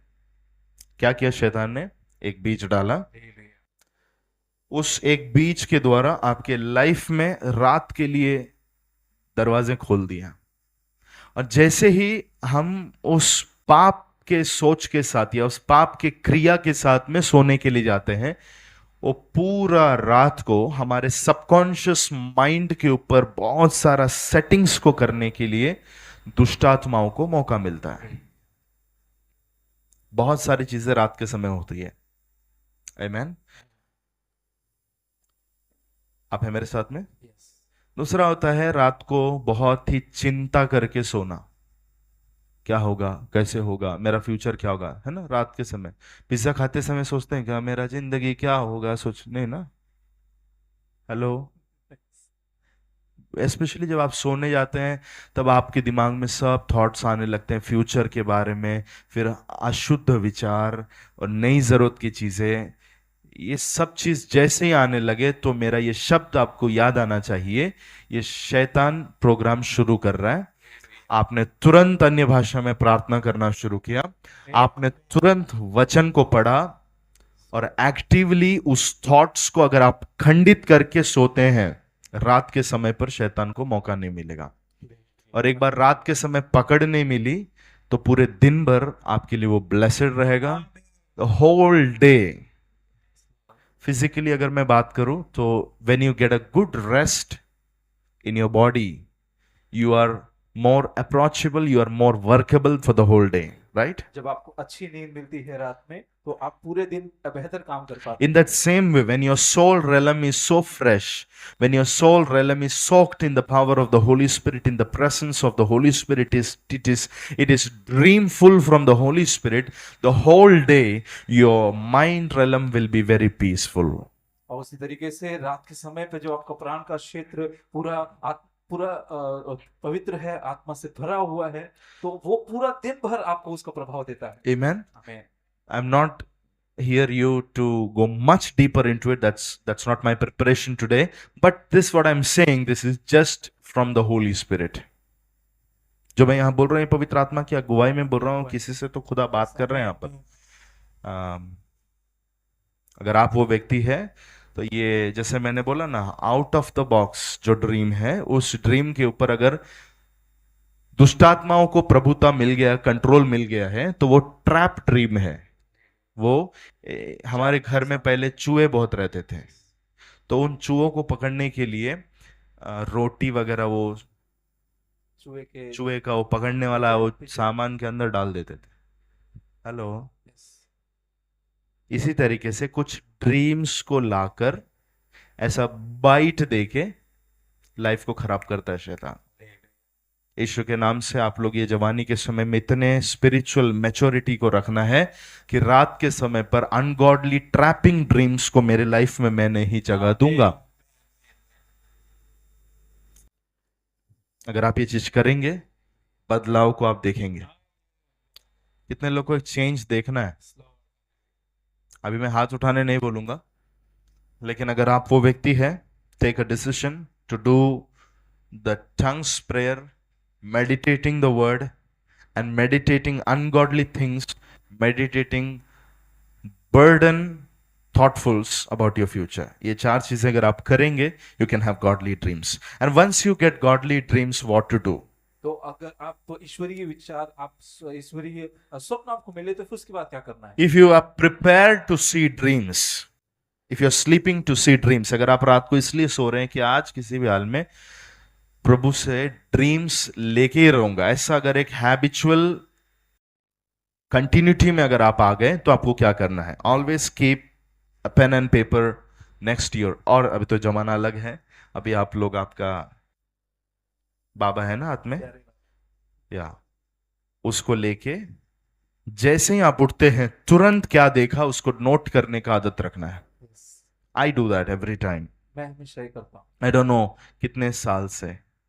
क्या किया शैतान ने? एक बीज डाला। उस एक बीज के द्वारा आपके लाइफ में रात के लिए दरवाजे खोल दिया। और जैसे ही हम उस पाप के सोच के साथ या उस पाप के क्रिया के साथ में सोने के लिए जाते हैं, वो पूरा रात को हमारे सबकॉन्शियस माइंड के ऊपर बहुत सारा सेटिंग्स को करने के लिए दुष्टात्माओं को मौका मिलता है। बहुत सारी चीजें रात के समय होती है। आमेन। आप है मेरे साथ में? दूसरा होता है रात को बहुत ही चिंता करके सोना। क्या होगा, कैसे होगा, मेरा फ्यूचर क्या होगा, है ना। रात के समय पिज्जा खाते समय सोचते हैं क्या मेरा जिंदगी क्या होगा, सोचने ना। हेलो। स्पेशली जब आप सोने जाते हैं तब आपके दिमाग में सब थॉट्स आने लगते हैं फ्यूचर के बारे में, फिर अशुद्ध विचार और नई जरूरत की चीजें। ये सब चीज जैसे ही आने लगे तो मेरा ये शब्द आपको याद आना चाहिए, ये शैतान प्रोग्राम शुरू कर रहा है। आपने तुरंत अन्य भाषा में प्रार्थना करना शुरू किया, आपने तुरंत वचन को पढ़ा, और एक्टिवली उस थॉट्स को अगर आप खंडित करके सोते हैं, रात के समय पर शैतान को मौका नहीं मिलेगा। और एक बार रात के समय पकड़ नहीं मिली तो पूरे दिन भर आपके लिए वो ब्लेसेड रहेगा, द होल डे। फिजिकली अगर मैं बात करूं तो when you get a good rest in your body, you are more approachable, you are more workable for the whole day, right? जब आपको अच्छी नींद मिलती है रात में, तो आप पूरे दिन बेहतर काम कर पाते In that same way, when your soul realm is so fresh, when your soul realm is soaked in the power of the Holy Spirit, in the presence of the Holy Spirit, it is dreamful from the Holy Spirit, the whole day your mind realm will be very peaceful. और उसी तरीके से रात के समय पे जो आपका प्राण का क्षेत्र पूरा पवित्र है, आत्मा से भरा हुआ है, तो वो पूरा दिन भर आपको उसका प्रभाव देता है। Amen. आमीन। I'm not here you to go much deeper into it. That's not my preparation today. But this what I'm saying, this is just from the Holy Spirit. जो मैं यहाँ बोल रहा हूँ पवित्र आत्मा की अगुवाई में बोल रहा हूँ, किसी से तो खुदा बात कर रहे हैं यहाँ पर। अगर आप वो व्यक्ति है तो ये जैसे मैंने बोला ना, आउट ऑफ द बॉक्स जो ड्रीम है, उस ड्रीम के ऊपर अगर दुष्टात्माओं को प्रभुता मिल गया, कंट्रोल मिल गया है, तो वो ट्रैप ड्रीम है। वो हमारे घर में पहले चूहे बहुत रहते थे, तो उन चूहों को पकड़ने के लिए रोटी वगैरह वो चूहे का वो पकड़ने वाला वो सामान के अंदर डाल देते थे। हेलो। इसी तरीके से कुछ ड्रीम्स को लाकर ऐसा बाइट देके लाइफ को खराब करता है शैतान। यीशु के नाम से आप लोग ये जवानी के समय में इतने स्पिरिचुअल मैच्योरिटी को रखना है कि रात के समय पर अनगॉडली ट्रैपिंग ड्रीम्स को मेरे लाइफ में मैं नहीं जगह दूंगा। अगर आप ये चीज करेंगे, बदलाव को आप देखेंगे। कितने लोगों को एक चेंज देखना है? अभी मैं हाथ उठाने नहीं बोलूंगा, लेकिन अगर आप वो व्यक्ति है, take a decision to do the tongues prayer, meditating the word and meditating ungodly things, meditating burden thoughtfuls about your future. ये चार चीजें अगर आप करेंगे, you can have godly dreams. And once you get godly dreams, what to do? तो अगर आप ईश्वरीय विचार, आप ईश्वरीय स्वप्न आपको मिले, तो फिर उसके बाद क्या करना है? If you are prepared to see dreams, if you are sleeping to see dreams, अगर आप रात को इसलिए सो रहे हैं कि आज किसी भी हाल में प्रभु से ड्रीम्स लेके ही रहूंगा, ऐसा अगर एक हैबिचुअल कंटिन्यूटी में अगर आप आ गए, तो आपको क्या करना है? Always keep a pen and paper next year. और अभी तो जमाना अलग है, अभी आप लोग, आपका बाबा है ना हाथ में, या उसको लेके जैसे ही आप उठते हैं तुरंत क्या देखा उसको नोट करने का आदत रखना है। I do that every time. मैं हमेशा ही करता हूँ। आई डोंट नो कितने साल से,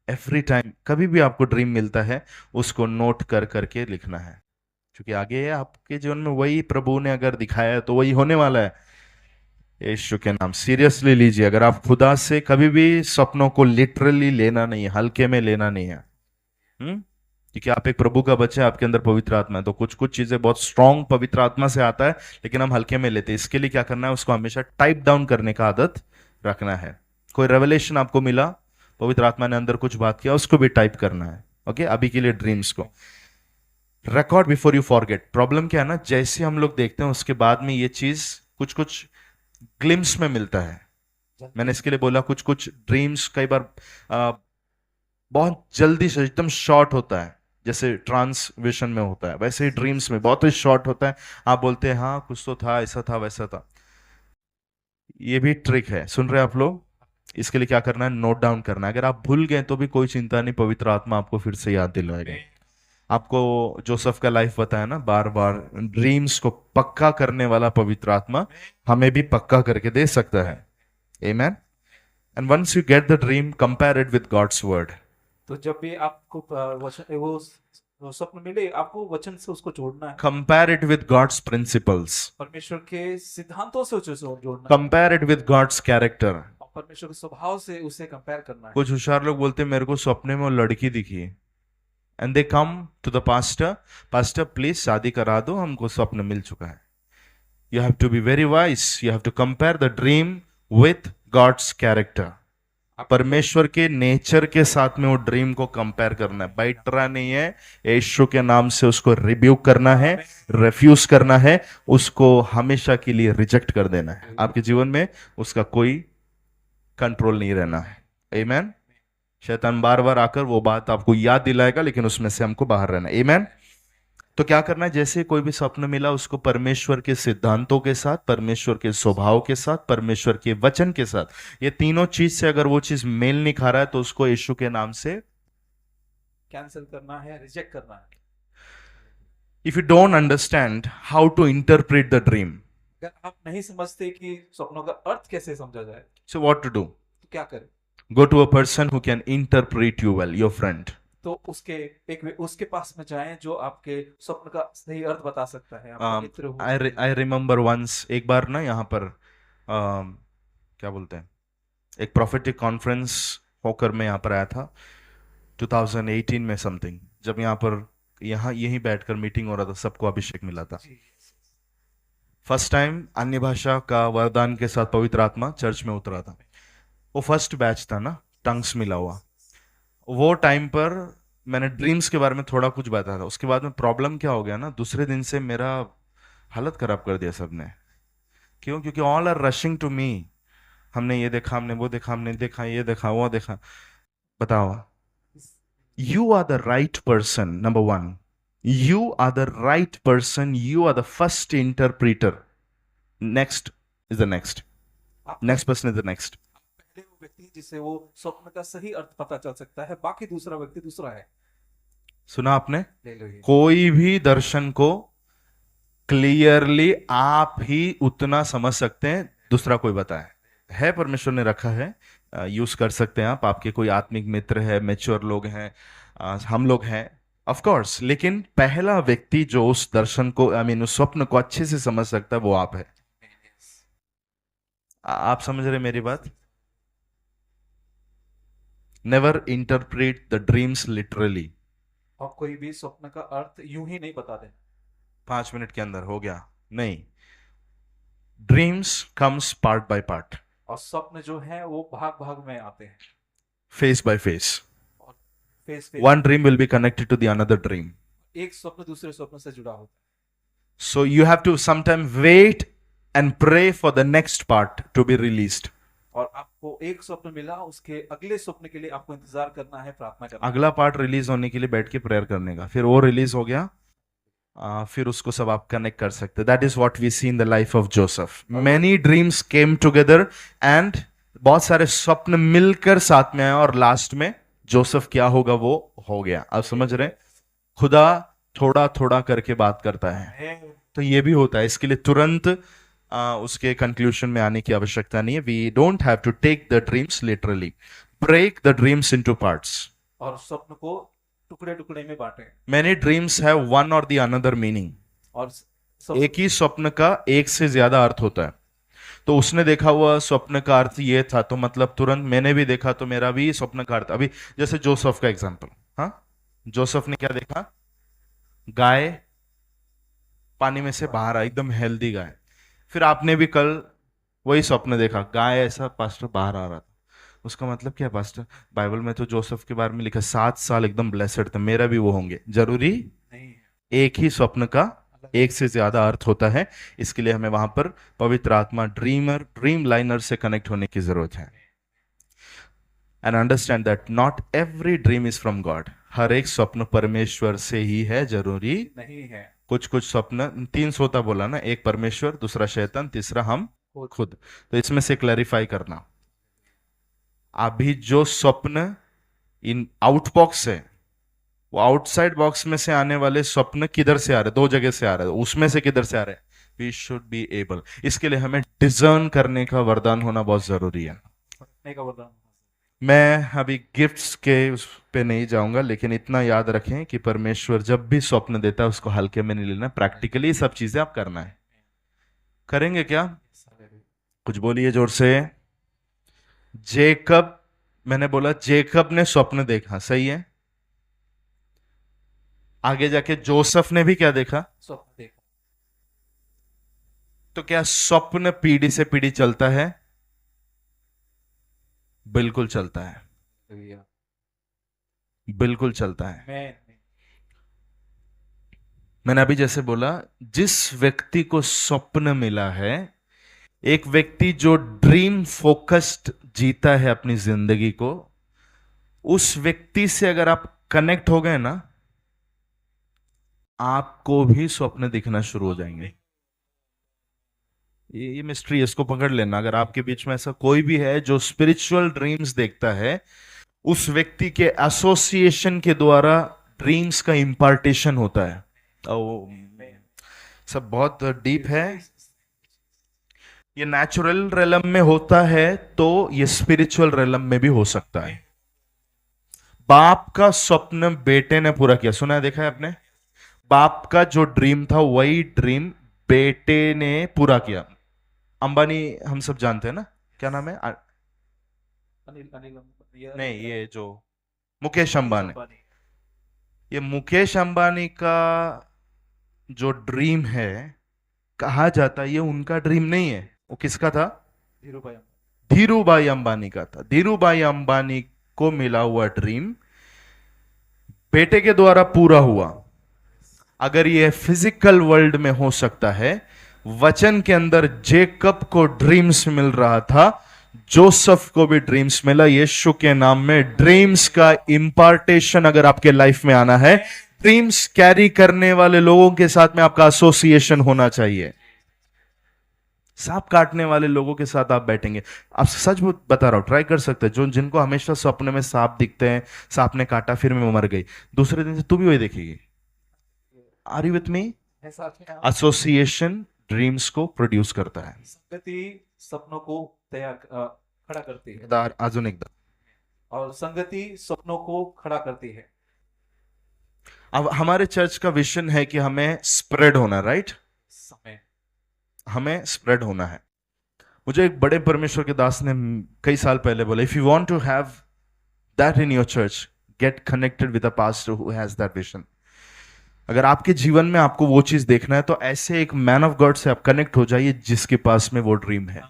एवरी टाइम कभी भी आपको ड्रीम मिलता है उसको नोट कर करके लिखना है, क्योंकि आगे आपके जीवन में वही प्रभु ने अगर दिखाया है तो वही होने वाला है। यीशु के नाम सीरियसली लीजिए, अगर आप खुदा से कभी भी सपनों को लिटरली लेना नहीं है, हल्के में लेना नहीं है। क्योंकि आप एक प्रभु का बच्चा है, आपके अंदर पवित्र आत्मा है, तो कुछ कुछ चीजें बहुत स्ट्रांग पवित्र आत्मा से आता है, लेकिन हम हल्के में लेते हैं। इसके लिए क्या करना है, उसको हमेशा टाइप डाउन करने का आदत रखना है। कोई रेवलेशन आपको मिला, पवित्र आत्मा ने अंदर कुछ बात किया, उसको भी टाइप करना है। ओके, अभी के लिए ड्रीम्स को record before you forget. Problem क्या है ना, जैसे हम लोग देखते हैं उसके बाद में ये चीज कुछ कुछ ग्लिम्स में मिलता है। मैंने इसके लिए बोला कुछ कुछ ड्रीम्स कई बार बहुत जल्दी से एकदम शॉर्ट होता है, जैसे ट्रांस विजन में होता है, वैसे ही ड्रीम्स में बहुत ही शॉर्ट होता है। आप बोलते हैं हाँ कुछ तो था, ऐसा था वैसा था। ये भी ट्रिक है, सुन रहे हैं आप लोग? इसके लिए क्या करना है, नोट डाउन करना है। अगर आप भूल गए तो भी कोई चिंता नहीं, पवित्र आत्मा आपको फिर से याद दिलाएगा। आपको जोसेफ का लाइफ बताया ना, बार बार ड्रीम्स को पक्का करने वाला पवित्र आत्मा हमें भी पक्का करके दे सकता है। Amen. And once you get the dream, compare it with God's word. तो जब भी आपको वचन वो स्वप्न मिले, आपको वचन से उसको जोड़ना है, compare it with God's principles, परमेश्वर के सिद्धांतों से उसे जोड़ना है, compare it with God's character. और परमेश्वर के स्वभाव से उसे कंपेयर करना है। कुछ होशियार लोग बोलते हैं मेरे को सपने में वो लड़की दिखी, and they come to the pastor, pastor please शादी करा दो, हमको स्वप्न मिल चुका है। You have to be very wise, you have to compare the dream with God's character. परमेश्वर के नेचर के साथ में वो ड्रीम को कंपेयर करना है, बैठना नहीं है। यीशु के नाम से उसको रिब्यूक करना है, रिफ्यूज करना है, उसको हमेशा के लिए रिजेक्ट कर देना है। आपके जीवन में उसका कोई कंट्रोल नहीं रहना है। आमेन। शैतान बार बार आकर वो बात आपको याद दिलाएगा, लेकिन उसमें से हमको बाहर रहना है। आमेन। तो क्या करना है, जैसे कोई भी स्वप्न मिला उसको परमेश्वर के सिद्धांतों के साथ, परमेश्वर के स्वभाव के साथ, परमेश्वर के वचन के साथ, ये तीनों चीज से अगर वो चीज मेल नहीं खा रहा है तो उसको यीशु के नाम से कैंसिल करना है, रिजेक्ट करना है। If you don't understand how to interpret the dream, अगर आप नहीं समझते कि स्वप्नों का अर्थ कैसे समझा जाए, सो व्हाट टू डू, तो क्या करें? Go to a person who can interpret you well, your friend. तो उसके पास में जाएं जो आपके स्वप्न का सही अर्थ बता सकता है, आपका मित्र हो सकता है। आई रिमेम्बर वंस, एक बार ना यहाँ पर क्या बोलते हैं, एक प्रोफेटिक कॉन्फ्रेंस होकर मैं यहाँ पर आया था 2018 में समथिंग, जब यहाँ पर यहीं बैठकर मीटिंग हो रहा था, सबको अभिषेक मिला था। जी। फर्स्ट टाइम अन्य भाषा का वरदान के साथ पवित्र आत्मा चर्च में उतरा था। वो फर्स्ट बैच था ना, टंग्स मिला हुआ। वो टाइम पर मैंने ड्रीम्स के बारे में थोड़ा कुछ बताया था। उसके बाद में प्रॉब्लम क्या हो गया ना, दूसरे दिन से मेरा हालत खराब कर दिया सबने। क्यों? क्योंकि all are rushing to me, हमने ये देखा, हमने वो देखा, हमने देखा ये देखा वो देखा। बताओ, you are the right person, number one. You are the right person, you are the first interpreter. Next is the next. आप Next person is the next. पहले वो व्यक्ति जिसे वो स्वप्न का सही अर्थ पता चल सकता है, बाकी दूसरा व्यक्ति दूसरा है। सुना आपने? ले लो ये। कोई भी दर्शन को क्लियरली आप ही उतना समझ सकते हैं, दूसरा कोई बताए है, परमेश्वर ने रखा है, यूज कर सकते हैं आप। आपके कोई आत्मिक मित्र है, मैच्योर लोग हैं, हम लोग हैं ऑफ कोर्स, लेकिन पहला व्यक्ति जो उस दर्शन को, आई मीन उस स्वप्न को अच्छे से समझ सकता है वो आप है। आप समझ रहे मेरी बात? Never interpret the dreams literally. और कोई भी स्वप्न का अर्थ यूं ही नहीं बता देना। 5 मिनट के अंदर हो गया नहीं, dreams comes part by part, और स्वप्न जो है वो भाग भाग में आते हैं, फेस बाय फेस। और face face One dream will be connected to the another dream. एक स्वप्न दूसरे स्वप्न से जुड़ा होता है। So you have to sometime wait and pray for the next part to be released. और आपको एक स्वप्न मिला, उसके अगले स्वप्न के लिए आपको इंतजार करना है, प्रार्थना करना है। अगला पार्ट रिलीज होने के लिए बैठ के प्रेयर करने का, फिर वो रिलीज हो गया, फिर उसको सब आप कनेक्ट कर सकते। That is what we see in the life of Joseph. Many dreams came together and बहुत सारे स्वप्न मिलकर साथ में आए, और लास्ट में जोसेफ क्या होगा वो हो गया। आप समझ रहे हैं? खुदा थोड़ा थोड़ा करके बात करता है, तो ये भी होता है। इसके लिए तुरंत उसके कंक्लूजन में आने की आवश्यकता नहीं है. We don't have to take the dreams literally. Break the dreams into parts. और स्वप्न को टुकड़े टुकड़े में बांटे. Many dreams have one or the another meaning. और सब एक ही स्वप्न का एक से ज्यादा अर्थ होता है. तो उसने देखा हुआ स्वप्न का अर्थ ये था, तो मतलब तुरंत मैंने भी देखा तो मेरा भी स्वप्न का अर्थ. अभी जैसे जोसेफ का एग्जांपल. हाँ, जोसेफ ने क्या देखा? गाय पानी में से बाहर आई, एकदम हेल्दी गाय. फिर आपने भी कल वही स्वप्न देखा, गाय ऐसा पास्टर बाहर आ रहा था. उसका मतलब क्या है पास्टर? बाइबल में तो जोसेफ के बारे में लिखा 7 साल एकदम ब्लेसड थे, मेरा भी वो होंगे. जरूरी नहीं है. एक ही स्वप्न का एक से ज्यादा अर्थ होता है. इसके लिए हमें वहां पर पवित्र आत्मा, ड्रीम लाइनर से कनेक्ट होने की जरूरत है. And understand that not every dream is from God. हर एक स्वप्न परमेश्वर से ही है, जरूरी नहीं है. कुछ कुछ स्वप्न 3 सोता बोला ना, एक परमेश्वर, दूसरा शैतान, तीसरा हम खुद. तो इसमें से क्लैरिफाई करना, अभी जो स्वप्न इन आउटबॉक्स है, वो आउटसाइड बॉक्स में से आने वाले स्वप्न किधर से आ रहे? 2 जगह से आ रहे हैं. उसमें से किधर से आ रहे हैं? We should be able. इसके लिए हमें डिजर्न करने का वरदान होना बहुत जरूरी है. परखने का वरदान. मैं अभी गिफ्ट्स के उस पे नहीं जाऊंगा, लेकिन इतना याद रखें कि परमेश्वर जब भी स्वप्न देता है उसको हल्के में नहीं लेना. प्रैक्टिकली सब चीजें आप करना है. करेंगे क्या? कुछ बोलिए जोर से. जेकब, मैंने बोला जेकब ने स्वप्न देखा, सही है. आगे जाके जोसेफ ने भी क्या देखा? स्वप्न देखा. तो क्या स्वप्न पीढ़ी से पीढ़ी चलता है? बिल्कुल चलता है, हालेलुया. बिल्कुल चलता है. मैं मैंने अभी जैसे बोला, जिस व्यक्ति को स्वप्न मिला है, एक व्यक्ति जो ड्रीम फोकस्ड जीता है अपनी जिंदगी को, उस व्यक्ति से अगर आप कनेक्ट हो गए ना, आपको भी स्वप्न दिखना शुरू हो जाएंगे. ये मिस्ट्री है, इसको पकड़ लेना. अगर आपके बीच में ऐसा कोई भी है जो स्पिरिचुअल ड्रीम्स देखता है, उस व्यक्ति के एसोसिएशन के द्वारा ड्रीम्स का इम्पार्टेशन होता है. सब बहुत डीप है. ये नेचुरल रेलम में होता है, तो ये स्पिरिचुअल रेलम में भी हो सकता है. बाप का स्वप्न बेटे ने पूरा किया, सुना है, देखा है आपने? बाप का जो ड्रीम था वही ड्रीम बेटे ने पूरा किया. अंबानी हम सब जानते हैं ना, क्या नाम है? नहीं, ये जो मुकेश अंबानी. ये मुकेश अंबानी का जो ड्रीम है, कहा जाता है ये उनका ड्रीम नहीं है. वो किसका था? धीरूभाई अंबानी का था. धीरूभाई अंबानी को मिला हुआ ड्रीम बेटे के द्वारा पूरा हुआ. अगर ये फिजिकल वर्ल्ड में हो सकता है, वचन के अंदर जेकब को ड्रीम्स मिल रहा था, जोसेफ को भी ड्रीम्स मिला. यीशु के नाम में ड्रीम्स का इंपार्टेशन अगर आपके लाइफ में आना है, ड्रीम्स कैरी करने वाले लोगों के साथ में आपका एसोसिएशन होना चाहिए. सांप काटने वाले लोगों के साथ आप बैठेंगे, आप सच बता रहा हूं, ट्राई कर सकते हैं. जो जिनको हमेशा स्वप्न में सांप दिखते हैं, सांप ने काटा फिर मैं मर गई, दूसरे दिन से तू भी वही देखेगी. Are you with me? Association dreams को प्रोड्यूस करता है. संगति सपनों को खड़ा करती है. अजून एकदा. और संगति सपनों को खड़ा करती है. अब हमारे चर्च का विजन है कि हमें स्प्रेड होना, राइट? समय हमें स्प्रेड होना है. मुझे एक बड़े परमेश्वर के दास ने कई साल पहले बोला, if you want to have that in your church, get connected with a pastor who has that vision. अगर आपके जीवन में आपको वो चीज देखना है, तो ऐसे एक मैन ऑफ गॉड से आप कनेक्ट हो जाइए जिसके पास में वो ड्रीम है.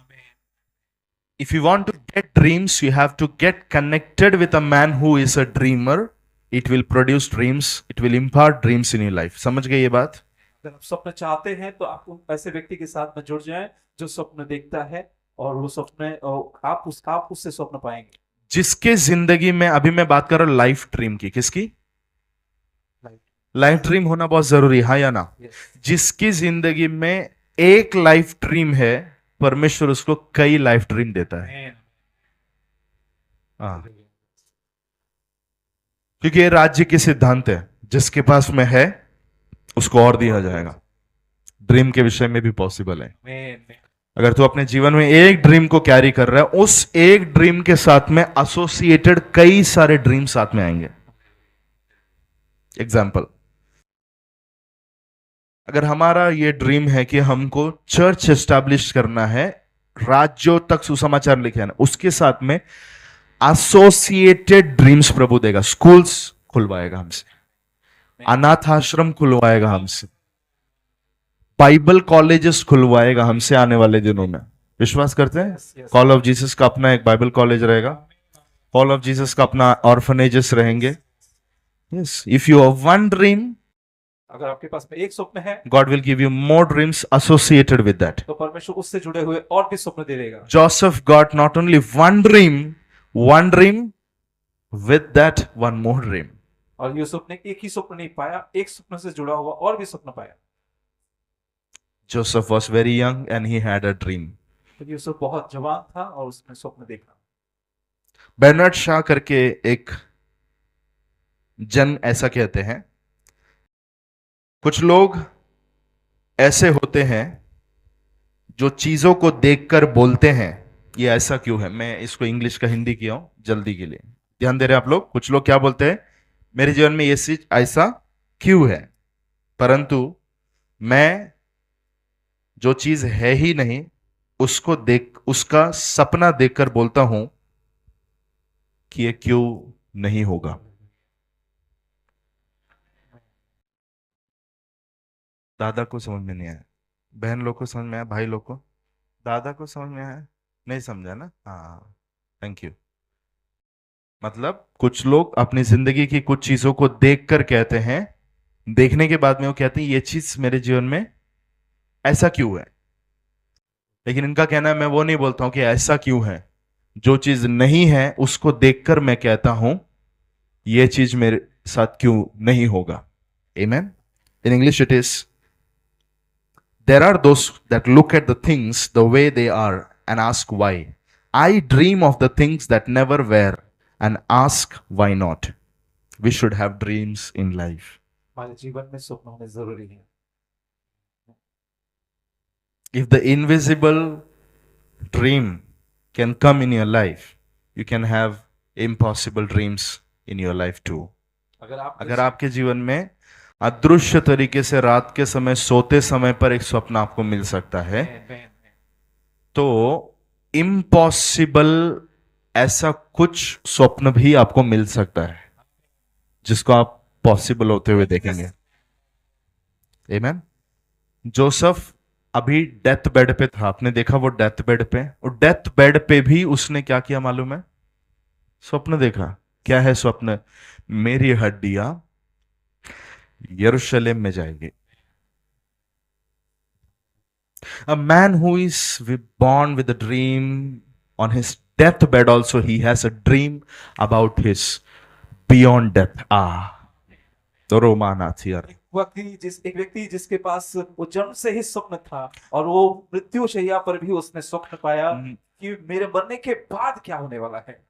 If you want to get dreams, you have to get connected with a man who is a dreamer. It will produce dreams, it will impart dreams in your life. समझ गए ये बात? अगर आप स्वप्न चाहते हैं तो आप उन ऐसे व्यक्ति के साथ में जुड़ जाएं जो स्वप्न देखता है, और वो स्वप्न आप उससे स्वप्न पाएंगे. जिसके जिंदगी में, अभी मैं बात कर रहा हूं लाइफ ड्रीम की. किसकी? लाइफ ड्रीम होना बहुत जरूरी है, हाँ या ना? जिसकी जिंदगी में एक लाइफ ड्रीम है, परमेश्वर उसको कई लाइफ ड्रीम देता है. हाँ, क्योंकि ये राज्य के सिद्धांत है, जिसके पास में है उसको और दिया जाएगा. ड्रीम के विषय में भी पॉसिबल है. अगर तू अपने जीवन में एक ड्रीम को कैरी कर रहा है, उस एक ड्रीम के साथ में एसोसिएटेड कई सारे ड्रीम साथ में आएंगे। एग्जाम्पल, अगर हमारा ये ड्रीम है कि हमको चर्च एस्टैब्लिश करना है, राज्यों तक सुसमाचार लिखे ना, उसके साथ में एसोसिएटेड ड्रीम्स प्रभु देगा। स्कूल्स खुलवाएगा हमसे, अनाथ आश्रम खुलवाएगा हमसे, बाइबल कॉलेजेस खुलवाएगा हमसे आने वाले दिनों में। विश्वास करते हैं? Yes, yes. Call of Jesus का अपना एक बाइबल कॉलेज रहेगा, कॉल ऑफ जीसस का अपना ऑर्फनेजेस रहेंगे। Yes, if you have one dream, अगर आपके पास में एक स्वप्न है God will give you more dreams associated with that. तो परमेश्वर उससे जुड़े हुए और भी स्वप्न दे देगा। Joseph got not only one dream with that one more dream. और यूसुफ ने एक ही स्वप्न नहीं पाया, एक स्वप्न से जुड़ा हुआ और भी स्वप्न पाया। Joseph was very young and he had a dream. तो यूसुफ बहुत जवान था और उसने स्वप्न देखा। बर्नार्ड शॉ करके एक जन ऐसा कहते हैं, कुछ लोग ऐसे होते हैं जो चीजों को देखकर बोलते हैं ये ऐसा क्यों है। मैं इसको इंग्लिश का हिंदी किया हूं जल्दी के लिए, ध्यान दे रहे हैं आप लोग। कुछ लोग क्या बोलते हैं, मेरे जीवन में ये चीज ऐसा क्यों है, परंतु मैं जो चीज है ही नहीं उसको देख, उसका सपना देखकर बोलता हूं कि ये क्यों नहीं होगा। दादा को समझ में नहीं आया, बहन लोग को समझ में आया, भाई लोग को, दादा को समझ में आया, नहीं समझा ना? हाँ, थैंक यू। मतलब कुछ लोग अपनी जिंदगी की कुछ चीजों को देखकर कहते हैं, देखने के बाद में वो कहते हैं ये चीज मेरे जीवन में ऐसा क्यों है। लेकिन इनका कहना है मैं वो नहीं बोलता हूं कि ऐसा क्यों है, जो चीज नहीं है उसको देखकर मैं कहता हूं ये चीज मेरे साथ क्यों नहीं होगा। Amen. In English it is, there are those that look at the things the way they are and ask why. I dream of the things that never were and ask why not. We should have dreams in life. हमारे जीवन में स्वप्न होने जरूरी है। If the invisible dream can come in your life, you can have impossible dreams in your life too. अगर आपके जीवन में अदृश्य तरीके से रात के समय सोते समय पर एक स्वप्न आपको मिल सकता है, तो इम्पॉसिबल ऐसा कुछ स्वप्न भी आपको मिल सकता है जिसको आप पॉसिबल होते हुए देखेंगे। आमीन। जोसेफ अभी डेथ बेड पे था, आपने देखा वो डेथ बेड पे, और डेथ बेड पे भी उसने क्या किया मालूम है? स्वप्न देखा। क्या है स्वप्न? मेरी हड्डियां यरूशलेम में जाएगी। A man who is born with a dream on his deathbed also he has a dream about his beyond death. तो रोमाना थी यार। एक व्यक्ति जिसके पास वो जन्म से ही स्वप्न था और वो मृत्यु शैया पर भी उसने स्वप्न पाया कि मेरे मरने के बाद क्या होने वाला है।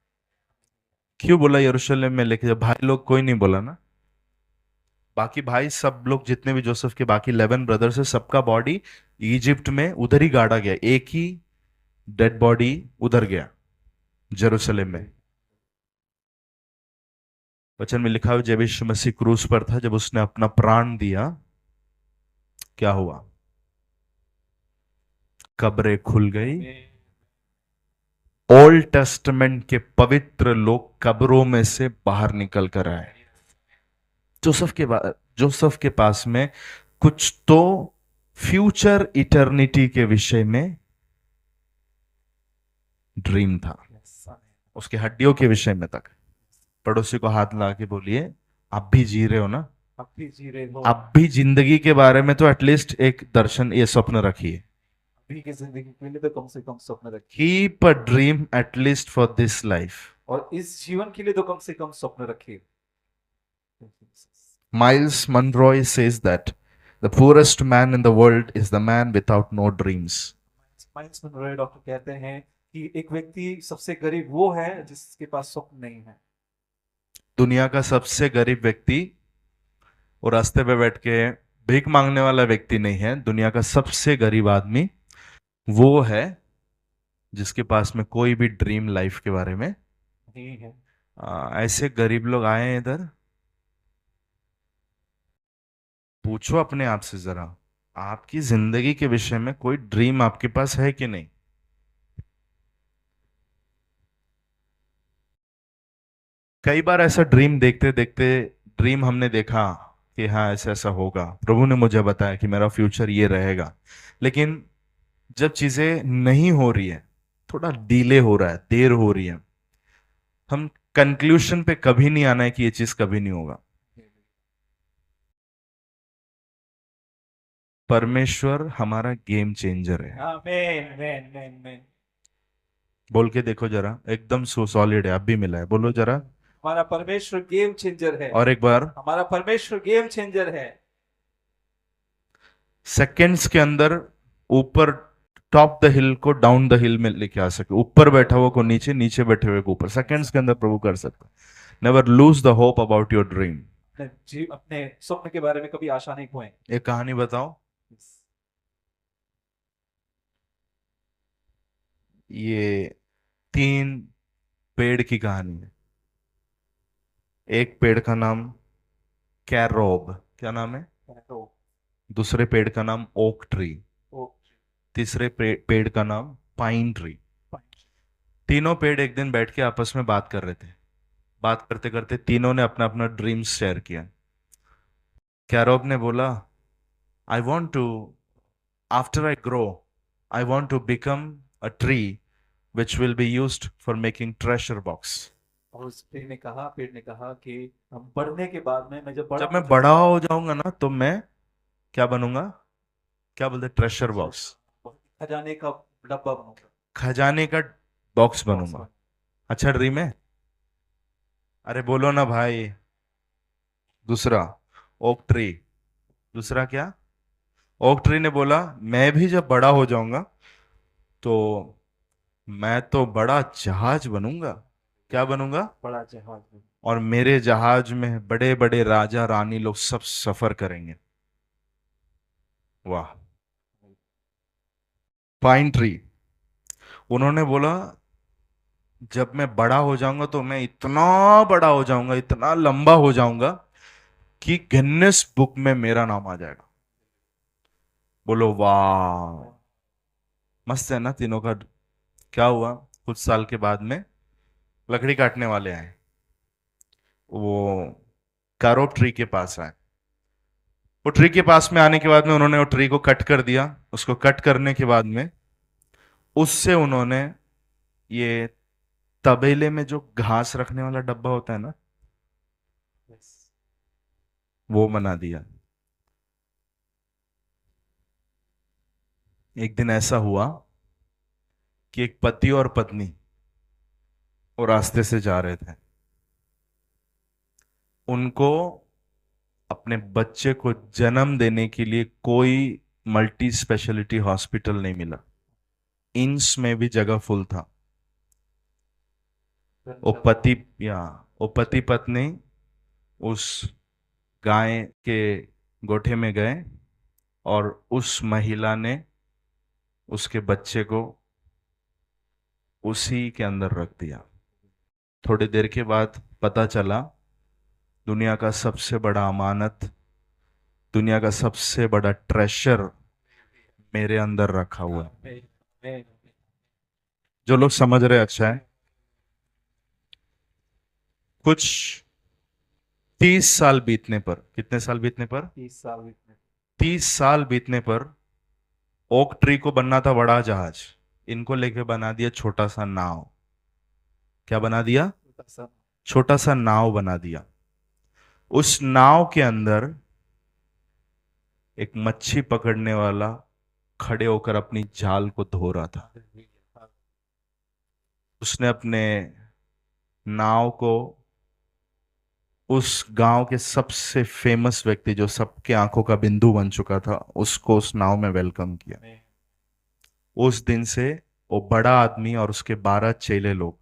क्यों बोला यरूशलेम में लेके? भाई लोग कोई नहीं बोला ना, बाकी भाई सब लोग जितने भी जोसेफ के बाकी 11 ब्रदर्स है, सबका बॉडी इजिप्ट में उधर ही गाड़ा गया, एक ही डेड बॉडी उधर गया जेरूशलेम में। वचन में लिखा हुआ जब यीशु मसीह क्रूस पर था, जब उसने अपना प्राण दिया, क्या हुआ? कब्रें खुल गई। ओल्ड टेस्टमेंट के पवित्र लोग कब्रों में से बाहर निकल कर आए। जोसेफ के पास में कुछ तो फ्यूचर इटर्निटी के विषय में ड्रीम था, उसके हड्डियों के विषय में तक। पड़ोसी को हाथ ला के बोलिए, आप भी जी रहे हो ना? आप भी जी रहे हो। आप भी जिंदगी के बारे में तो एटलीस्ट एक दर्शन, ये स्वप्न रखिए। अभी की जिंदगी के लिए तो कम से कम स्वप्न रखिए। Keep a dream at least for this life. और इस जीवन के लिए तो कम से कम स्वप्न रखिए। Miles Monroe says that the poorest man in the world is the man without no dreams. Miles Munroe doctor कहते हैं कि एक व्यक्ति सबसे गरीब वो है जिसके पास स्वप्न नहीं है। दुनिया का सबसे गरीब व्यक्ति वो रास्ते पे बैठ के भीख मांगने वाला व्यक्ति नहीं है। दुनिया का सबसे गरीब आदमी वो है जिसके पास में कोई भी ड्रीम लाइफ के बारे में नहीं है। ऐसे गरीब लोग आए हैं इधर, पूछो अपने आप से जरा, आपकी जिंदगी के विषय में कोई ड्रीम आपके पास है कि नहीं? कई बार ऐसा ड्रीम देखते देखते, ड्रीम हमने देखा कि हाँ ऐसा ऐसा होगा, प्रभु ने मुझे बताया कि मेरा फ्यूचर ये रहेगा, लेकिन जब चीजें नहीं हो रही है, थोड़ा डिले हो रहा है, देर हो रही है, हम कंक्लूशन पे कभी नहीं आना है कि ये चीज कभी नहीं होगा। परमेश्वर हमारा गेम चेंजर है। आमीन आमीन आमीन आमीन। बोल के देखो जरा, एकदम सो सॉलिड है, अब भी मिला है, बोलो जरा। हमारा परमेश्वर गेम चेंजर है। और एक बार। हमारा परमेश्वर गेम चेंजर है। सेकंड्स के अंदर ऊपर, टॉप द हिल को डाउन द हिल में लेके आ सके, ऊपर बैठा हुआ को नीचे, नीचे बैठे हुए को ऊपर, सेकंड्स के अंदर प्रभु कर सकता है। Never lose the hope about your dream. अपने स्वप्न के बारे में कभी आशा नहीं खोएं। एक कहानी बताओ। ये 3 पेड़ की कहानी है। एक पेड़ का नाम कैरोब, क्या नाम है? तो दूसरे पेड़ का नाम ओक ट्री, वो तीसरे पेड़ का नाम पाइन ट्री। तीनों पेड़ एक दिन बैठ के आपस में बात कर रहे थे। बात करते करते तीनों ने अपना अपना ड्रीम्स शेयर किया। कैरोब ने बोला, I want to, after I grow, I want to become a tree which will be used for making treasure box. और उस पेड़ ने कहा कि हम बढ़ने के बाद में मैं जब बड़ा जब हो मैं बड़ा हो जाऊंगा ना तो मैं क्या बनूंगा? क्या बोलते? ट्रेशर जाऊंगा, बॉक्स, खजाने का डब्बा बनूंगा। खजाने का बॉक्स बॉक्स बनूंगा। अच्छा ड्रीम है? अरे बोलो ना भाई। दूसरा ओक ट्री। दूसरा क्या? ओक ट्री ने बोला, मैं भी जब बड़ा हो जाऊंगा तो मैं तो बड़ा जहाज बनूंगा। क्या बनूंगा? बड़ा जहाज में। और मेरे जहाज में बड़े बड़े राजा रानी लोग सब सफर करेंगे। वाह। पाइन ट्री, उन्होंने बोला, जब मैं बड़ा हो जाऊंगा तो मैं इतना बड़ा हो जाऊंगा, इतना लंबा हो जाऊंगा कि गिनेस बुक में मेरा नाम आ जाएगा। बोलो वाह। मस्त है ना तीनों का। क्या हुआ? कुछ साल के बाद में लकड़ी काटने वाले आए, वो कैरोब ट्री के पास आए। वो ट्री के पास में आने के बाद में उन्होंने वो ट्री को कट कर दिया। उसको कट करने के बाद में उससे उन्होंने ये तबेले में जो घास रखने वाला डब्बा होता है ना, वो बना दिया। एक दिन ऐसा हुआ कि एक पति और पत्नी वो रास्ते से जा रहे थे। उनको अपने बच्चे को जन्म देने के लिए कोई मल्टी स्पेशलिटी हॉस्पिटल नहीं मिला। इंस में भी जगह फुल था। वो पति, या वो पति पत्नी उस गाय के गोठे में गए और उस महिला ने उसके बच्चे को उसी के अंदर रख दिया। थोड़ी देर के बाद पता चला, दुनिया का सबसे बड़ा अमानत, दुनिया का सबसे बड़ा ट्रेशर मेरे अंदर रखा हुआ है। जो लोग समझ रहे अच्छा है। कुछ 30 साल बीतने पर, कितने साल बीतने पर? 30 साल में। 30 साल बीतने पर ओक ट्री को बनना था बड़ा जहाज, इनको लेके बना दिया छोटा सा नाव। क्या बना दिया? छोटा सा नाव बना दिया। उस नाव के अंदर एक मच्छी पकड़ने वाला खड़े होकर अपनी जाल को धो रहा था। उसने अपने नाव को उस गांव के सबसे फेमस व्यक्ति, जो सबके आंखों का बिंदु बन चुका था, उसको उस नाव में वेलकम किया। उस दिन से वो बड़ा आदमी और उसके 12 चेले लोग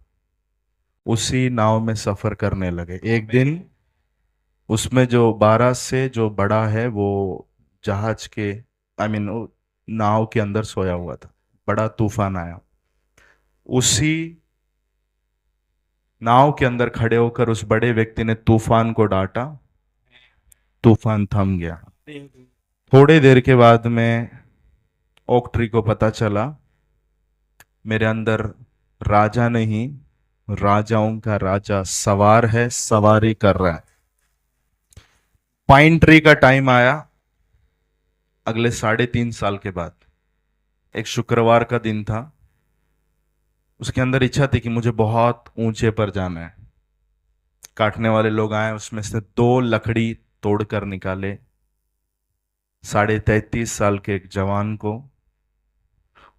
उसी नाव में सफर करने लगे। एक दिन उसमें जो 12 से जो बड़ा है वो जहाज के, आई मीन नाव के अंदर सोया हुआ था। बड़ा तूफान आया। उसी नाव के अंदर खड़े होकर उस बड़े व्यक्ति ने तूफान को डांटा, तूफान थम गया। थोड़े देर के बाद में ओक ट्री को पता चला मेरे अंदर राजा नहीं, राजाओं का राजा सवार है, सवारी कर रहा है। पाइन ट्री का टाइम आया। अगले 3.5 साल के बाद एक शुक्रवार का दिन था। उसके अंदर इच्छा थी कि मुझे बहुत ऊंचे पर जाना है। काटने वाले लोग आए, उसमें से 2 लकड़ी तोड़कर निकाले। 33.5 साल के एक जवान को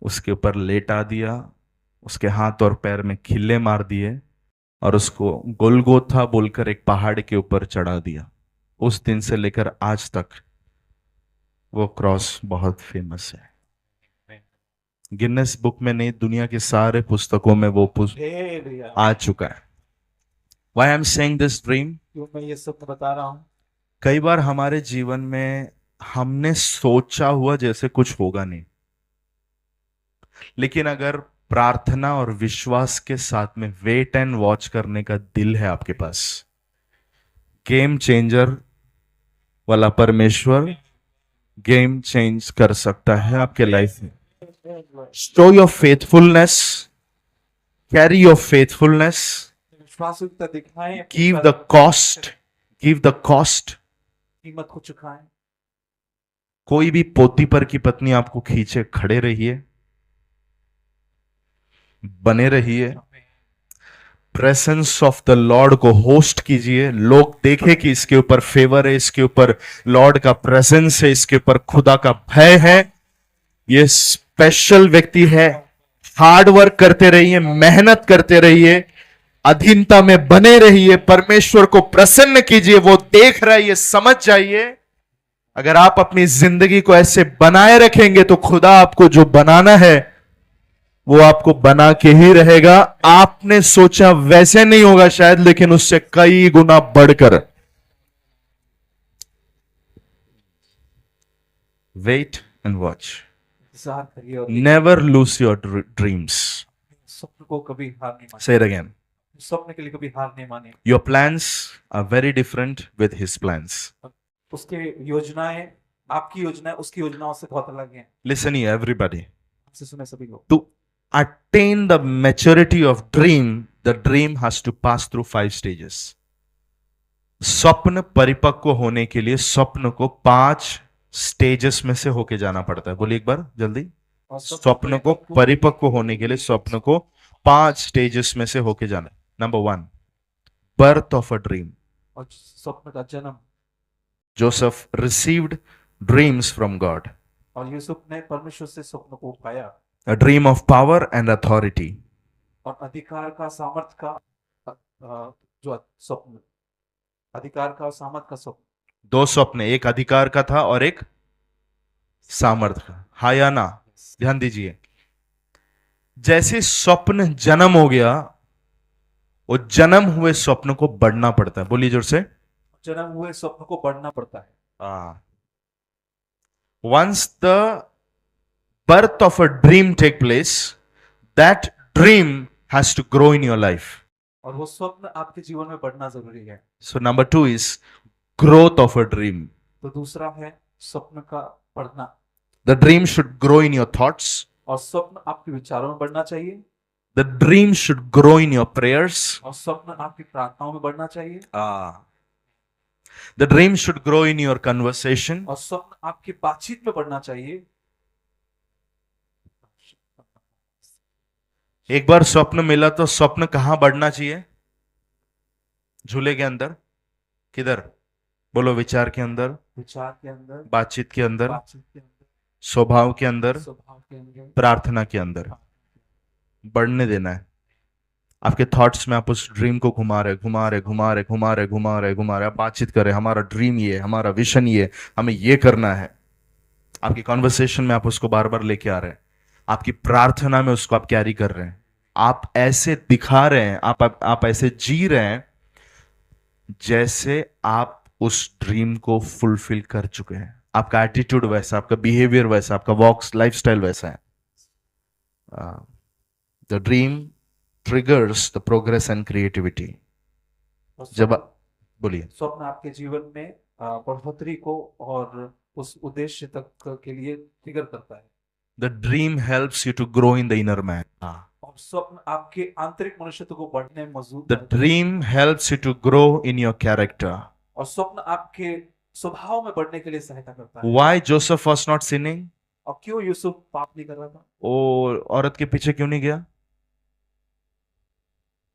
उसके ऊपर लेटा दिया, उसके हाथ और पैर में खिल्ले मार दिए और उसको गोलगोथा बोलकर एक पहाड़ के ऊपर चढ़ा दिया। उस दिन से लेकर आज तक वो क्रॉस बहुत फेमस है। गिनेस बुक में नहीं, दुनिया के सारे पुस्तकों में वो आ चुका है। Why I'm saying this dream? क्यों मैं ये सब बता रहा हूँ? कई बार हमारे जीवन में हमने सोचा हुआ जैसे कुछ होगा नहीं, लेकिन अगर प्रार्थना और विश्वास के साथ में वेट एंड वॉच करने का दिल है आपके पास, गेम चेंजर वाला परमेश्वर गेम चेंज कर सकता है आपके लाइफ में। Show your faithfulness, carry your faithfulness, विश्वासयुक्ता दिखाएं, give the cost, give the cost. कीमत को चुकाएं। कोई भी पोतीपर की पत्नी आपको खींचे, खड़े रहिए, बने रहिए। प्रेजेंस ऑफ द लॉर्ड को होस्ट कीजिए। लोग देखे कि इसके ऊपर फेवर है, इसके ऊपर लॉर्ड का प्रेजेंस है, इसके ऊपर खुदा का भय है, ये स्पेशल व्यक्ति है। हार्ड वर्क करते रहिए, मेहनत करते रहिए, अधीनता में बने रहिए, परमेश्वर को प्रसन्न कीजिए। वो देख रहा है, ये समझ जाइए। अगर आप अपनी जिंदगी को ऐसे बनाए रखेंगे तो खुदा आपको जो बनाना है वो आपको बना के ही रहेगा। आपने सोचा वैसे नहीं होगा शायद, लेकिन उससे कई गुना बढ़कर। वेट एंड वॉच, इंतजार करिए और नेवर लूज योर ड्रीम्स। स्वप्न को कभी हार नहीं मानिए। से इट अगेन, स्वप्न के लिए कभी हार नहीं मानिए। Your plans are very different with his plans. उसके योजनाएं, आपकी योजनाएं उसकी योजनाओं से बहुत अलग हैं। लिसन हियर एवरीबॉडी, आपसे सुने सभी लोग। to attain the maturity of dream, the dream has to pass through 5 stages. स्वप्न परिपक्व होने के लिए स्वप्न को 5 स्टेजेस में से होके जाना पड़ता है। बोलिए एक बार जल्दी। स्वप्न को परिपक्व होने के लिए स्वप्न को 5 स्टेजेस में से होके जाना। Number 1, birth of a dream. और स्वप्न का जन्म। Joseph received dreams from God. और यूसुफ ने परमेश्वर से स्वप्न को पाया। A dream of power and authority. और अधिकार का, सामर्थ का जो स्वप्न, अधिकार का और सामर्थ का स्वप्न। 2 स्वप्न, एक अधिकार का था और एक सामर्थ का। हाँ या ना? ध्यान दीजिए। जैसे स्वप्न जन्म हो गया, वो जन्म हुए स्वप्न को बढ़ना पड़ता है। बोलिए जोर से। जन्म हुए स्वप्न को बढ़ना पड़ता है। Once the birth of a dream take place, that dream has to grow in your life. और वो स्वप्न आपके जीवन में बढ़ना जरूरी है। So number 2 is growth of a dream. तो दूसरा है स्वप्न का बढ़ना। The dream should grow in your thoughts. और स्वप्न आपके विचारों में बढ़ना चाहिए। The dream should grow in your prayers. और स्वप्न आपकी प्रार्थनाओं में बढ़ना चाहिए। The dream should grow in your conversation. और स्वप्न आपकी बातचीत में बढ़ना चाहिए। एक बार स्वप्न मिला तो स्वप्न कहां बढ़ना चाहिए? झूले के अंदर? किधर? बोलो। विचार के अंदर, विचार के अंदर, बातचीत के अंदर, बातचीत के अंदर, स्वभाव के अंदर, स्वभाव के अंदर, प्रार्थना के अंदर बढ़ने देना है। आपके थॉट्स में आप उस ड्रीम को घुमा रहे आप बातचीत कर रहे, हमारा ड्रीम ये, हमारा विजन ये, हमें ये करना है। आपकी कॉन्वर्सेशन में आप उसको बार बार लेके आ रहे हैं, आपकी प्रार्थना में उसको आप कैरी कर रहे हैं, आप ऐसे दिखा रहे हैं, आप ऐसे जी रहे हैं जैसे आप उस ड्रीम को फुलफिल कर चुके हैं। आपका एटीट्यूड वैसा, आपका बिहेवियर वैसा, आपका वॉक्स लाइफस्टाइल वैसा है। The dream triggers the progress and creativity. और जब स्वप्न बोलिए। स्वप्न आपके जीवन में बढ़ोतरी को और उस उद्देश्य तक के लिए ट्रिगर करता है। The dream helps you to grow in the inner man. और स्वप्न आपके आंतरिक मनुष्यत्व को बढ़ने में The मदद करता है। dream helps you to grow in your character. और स्वप्न आपके स्वभाव में बढ़ने के लिए सहायता करता है। Why Joseph was not sinning? और क्यों यूसुफ पाप नहीं कर रहा था? वो औरत के पीछे क्यों नहीं गया?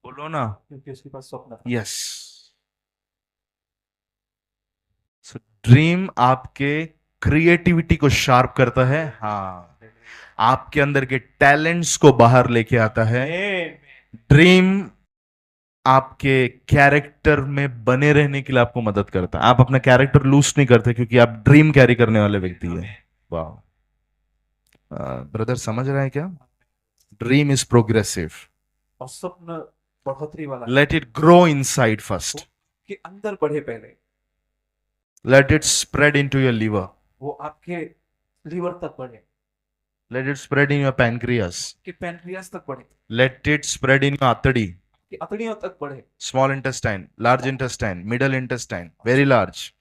बोलो ना। क्योंकि उसके पास स्वप्न था। Yes. So ड्रीम आपके क्रिएटिविटी को शार्प करता है। हाँ, आपके अंदर के टैलेंट्स को बाहर लेके आता है। ड्रीम आपके कैरेक्टर में बने रहने के लिए आपको मदद करता है। आप अपना कैरेक्टर लूज नहीं करते क्योंकि आप ड्रीम कैरी करने वाले व्यक्ति है। वाह, ब्रदर समझ रहे हैं क्या? Dream is progressive. और स्वप्न बढ़ोतरी वाला है। Let it grow inside first. कि अंदर बढ़े पहले। Let it spread into your liver. वो आपके लीवर तक बढ़े। Let it spread in your pancreas. कि पैनक्रियास तक बढ़े। Let it spread in your आंतड़ी। कि अतड़ियों तक बढ़े। Small intestine, large intestine, middle intestine, very large,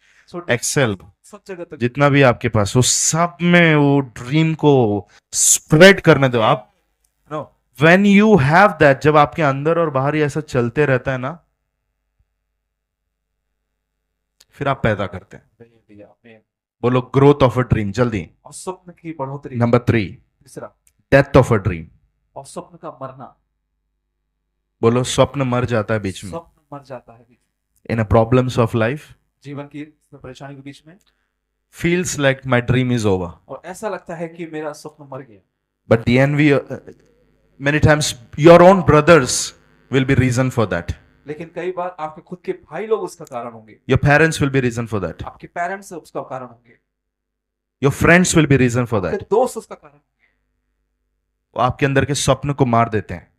excel, सब जगह तक जितना भी आपके पास, वो सब में वो ड्रीम को स्प्रेड करने दो। आप know when you have that, जब आपके अंदर और बाहर ये ऐसा चलते रहता है ना, फिर आप पैदा करते हैं। बोलो ग्रोथ ऑफ अ ड्रीम जल्दी। और स्वप्न की बढ़ोतरी। नंबर 3, तीसरा डेथ ऑफ अ ड्रीम। और स्वप्न का मरना। बोलो स्वप्न मर जाता है बीच में। स्वप्न मर जाता है इन अ प्रॉब्लम्स ऑफ लाइफ, जीवन की परेशानी के बीच में। feels like my dream is over. और ऐसा लगता है कि मेरा स्वप्न मर गया। But the envy, many times your own brothers will be reason for that. लेकिन कई बार आपके खुद के भाई लोग उसका कारण होंगे। Your parents will be reason for that. आपके पेरेंट्स उसका कारण होंगे। Your friends will be reason for आपके that. दोस्त उसका कारण होंगे। वो आपके अंदर के स्वप्न को मार देते हैं।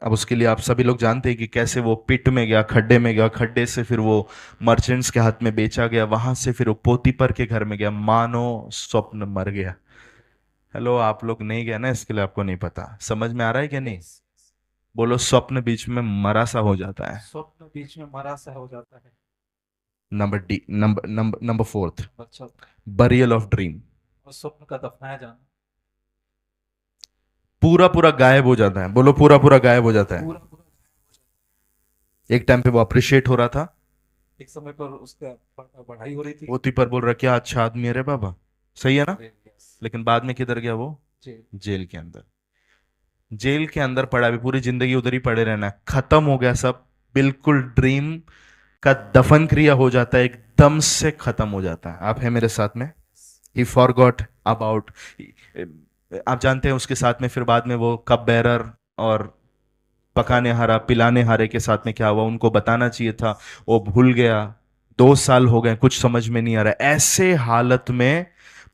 अब उसके लिए आप सभी लोग जानते हैं कि कैसे वो पिट में गया, खड्डे में गया, खड्डे से फिर वो मर्चेंट्स के हाथ में बेचा गया, वहां से फिर वो पोतीपर के घर में गया, मानो स्वप्न मर गया। हेलो, आप लोग नहीं गए ना, इसके लिए आपको नहीं पता। समझ में आ रहा है कि नहीं? बोलो स्वप्न बीच में मरा सा हो जाता है। स्वप्न बीच में मरा सा हो जाता है। नंबर 4, अच्छा, बरियल ऑफ ड्रीम। और स्वप्न का दफनाया जाना। पूरा पूरा गायब हो जाता है। बोलो पूरा पूरा गायब हो जाता है। पूरा पूरा एक टाइम पे वो अप्रिशिएट हो रहा था, एक समय पर उसका बढ़ाई हो रही थी। पोतीपर बोल रहा क्या अच्छा आदमी है रे बाबा, सही है ना? लेकिन बाद में किधर गया वो? जेल के अंदर। जेल के अंदर पड़ा, भी पूरी जिंदगी उधर ही पड़े रहना है। खत्म हो गया सब, बिल्कुल ड्रीम का दफन क्रिया हो जाता है, एकदम से खत्म हो जाता है। आप है मेरे साथ में? He forgot about, आप जानते हैं उसके साथ में फिर बाद में वो कप बेरर और पकाने हारा पिलाने हारे के साथ में क्या हुआ, उनको बताना चाहिए था, वो भूल गया। 2 साल हो गए, कुछ समझ में नहीं आ रहा। ऐसे हालत में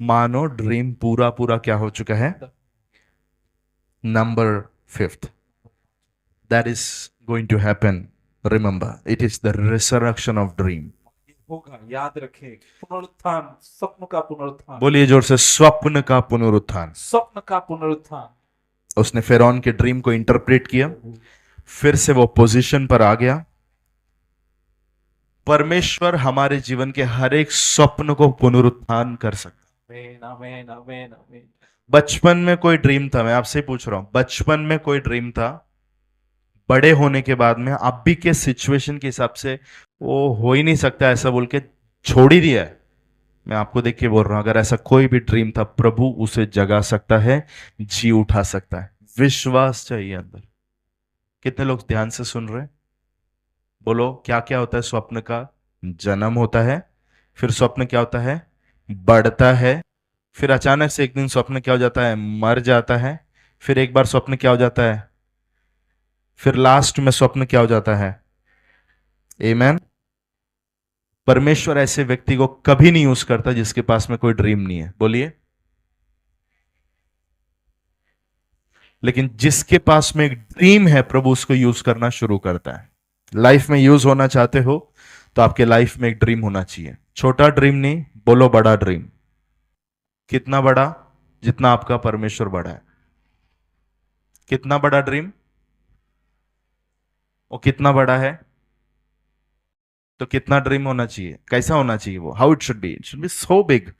मानो ड्रीम पूरा पूरा क्या हो चुका है। Number 5, that is going to happen. Remember, it is the resurrection of dream. होगा, याद रखें, पुनरुत्थान, स्वप्न का पुनरुत्थान। बोलिए जोर से, स्वप्न का पुनरुत्थान। स्वप्न का पुनरुत्थान। उसने फिरौन के ड्रीम को इंटरप्रेट किया, फिर से वो पोजीशन पर आ गया। परमेश्वर हमारे जीवन के हर एक स्वप्न को पुनरुत्थान कर सकता है। आमीन, आमीन, आमीन, आमीन। बचपन में कोई ड्रीम था, मैं आपसे पूछ रहा हूं, बचपन में कोई ड्रीम था, बड़े होने के बाद में अभी के सिचुएशन के हिसाब से वो हो ही नहीं सकता ऐसा बोल के छोड़ ही दिया है। मैं आपको देख के बोल रहा हूं, अगर ऐसा कोई भी ड्रीम था, प्रभु उसे जगा सकता है, जी उठा सकता है। विश्वास चाहिए अंदर। कितने लोग ध्यान से सुन रहे हैं? बोलो क्या क्या होता है? स्वप्न का जन्म होता है, फिर स्वप्न क्या होता है? बढ़ता है, फिर अचानक से एक दिन स्वप्न क्या हो जाता है? मर जाता है, फिर एक बार स्वप्न क्या हो जाता है? फिर लास्ट में स्वप्न क्या हो जाता है? आमीन। परमेश्वर ऐसे व्यक्ति को कभी नहीं यूज करता जिसके पास में कोई ड्रीम नहीं है। बोलिए। लेकिन जिसके पास में एक ड्रीम है, प्रभु उसको यूज करना शुरू करता है। लाइफ में यूज होना चाहते हो तो आपके लाइफ में एक ड्रीम होना चाहिए। छोटा ड्रीम नहीं, बोलो बड़ा ड्रीम। कितना बड़ा? जितना आपका परमेश्वर बड़ा है। कितना बड़ा ड्रीम? वो कितना बड़ा है? तो कितना ड्रीम होना चाहिए? कैसा होना चाहिए वो? How it should be so big.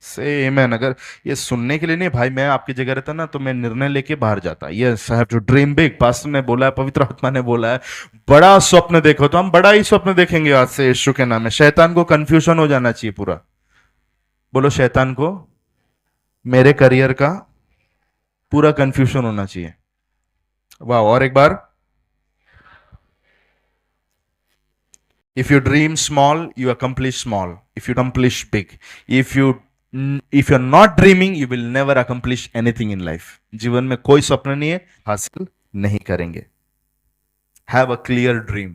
से मैन, अगर ये सुनने के लिए नहीं भाई, मैं आपकी जगह रहता ना तो मैं निर्णय लेके बाहर जाता। Yes I have to dream big. Pastor ने बोला है, पवित्र आत्मा ने बोला है, बड़ा स्वप्न देखो, तो हम बड़ा ही स्वप्न देखेंगे आज से यीशु के नाम में। शैतान को कंफ्यूजन हो जाना चाहिए पूरा। बोलो, शैतान को मेरे करियर का पूरा कंफ्यूजन होना चाहिए। वाह, और एक बार। If you dream small, you accomplish small. If you accomplish big. If you if you're not dreaming, you will never accomplish anything in life. जीवन में कोई स्वप्न नहीं है, हासिल नहीं करेंगे। Have a clear dream.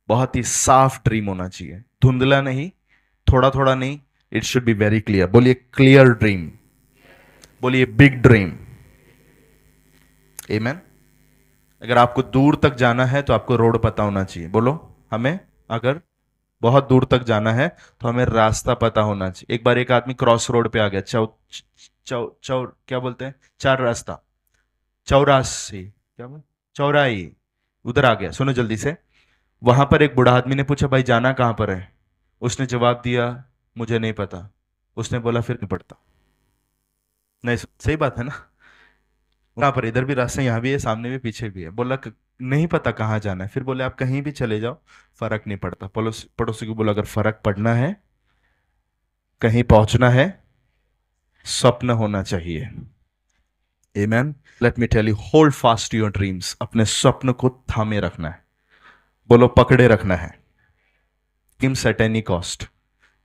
बहुत ही साफ ड्रीम होना चाहिए, धुंधला नहीं, थोड़ा थोड़ा नहीं। It should be very clear. बोलिए क्लियर ड्रीम, बोलिए बिग ड्रीम। आमेन। अगर आपको दूर तक जाना है तो आपको रोड पता होना चाहिए। बोलो, हमें अगर बहुत दूर तक जाना है तो हमें रास्ता पता होना चाहिए। एक बार एक आदमी क्रॉस रोड पे आ गया, चौ चौ चौ क्या बोलते हैं, चार रास्ता, चौरासी, क्या बोल, चौराही, उधर आ गया। सुनो जल्दी से। वहां पर एक बूढ़ा आदमी ने पूछा, भाई जाना कहां पर है? उसने जवाब दिया, मुझे नहीं पता। उसने बोला, फिर नहीं पड़ता। नहीं, सही बात है ना? कहां पर? इधर भी रास्ता, यहाँ भी है, सामने भी, पीछे भी है। बोला नहीं पता कहाँ जाना है। फिर बोले, आप कहीं भी चले जाओ, फर्क नहीं पड़ता। पड़ोसी को बोला, अगर फर्क पड़ना है, कहीं पहुंचना है, स्वप्न होना चाहिए। Amen. Let me tell you, hold fast to your dreams. अपने स्वप्न को थामे रखना है। बोलो, पकड़े रखना है। Dreams at any cost.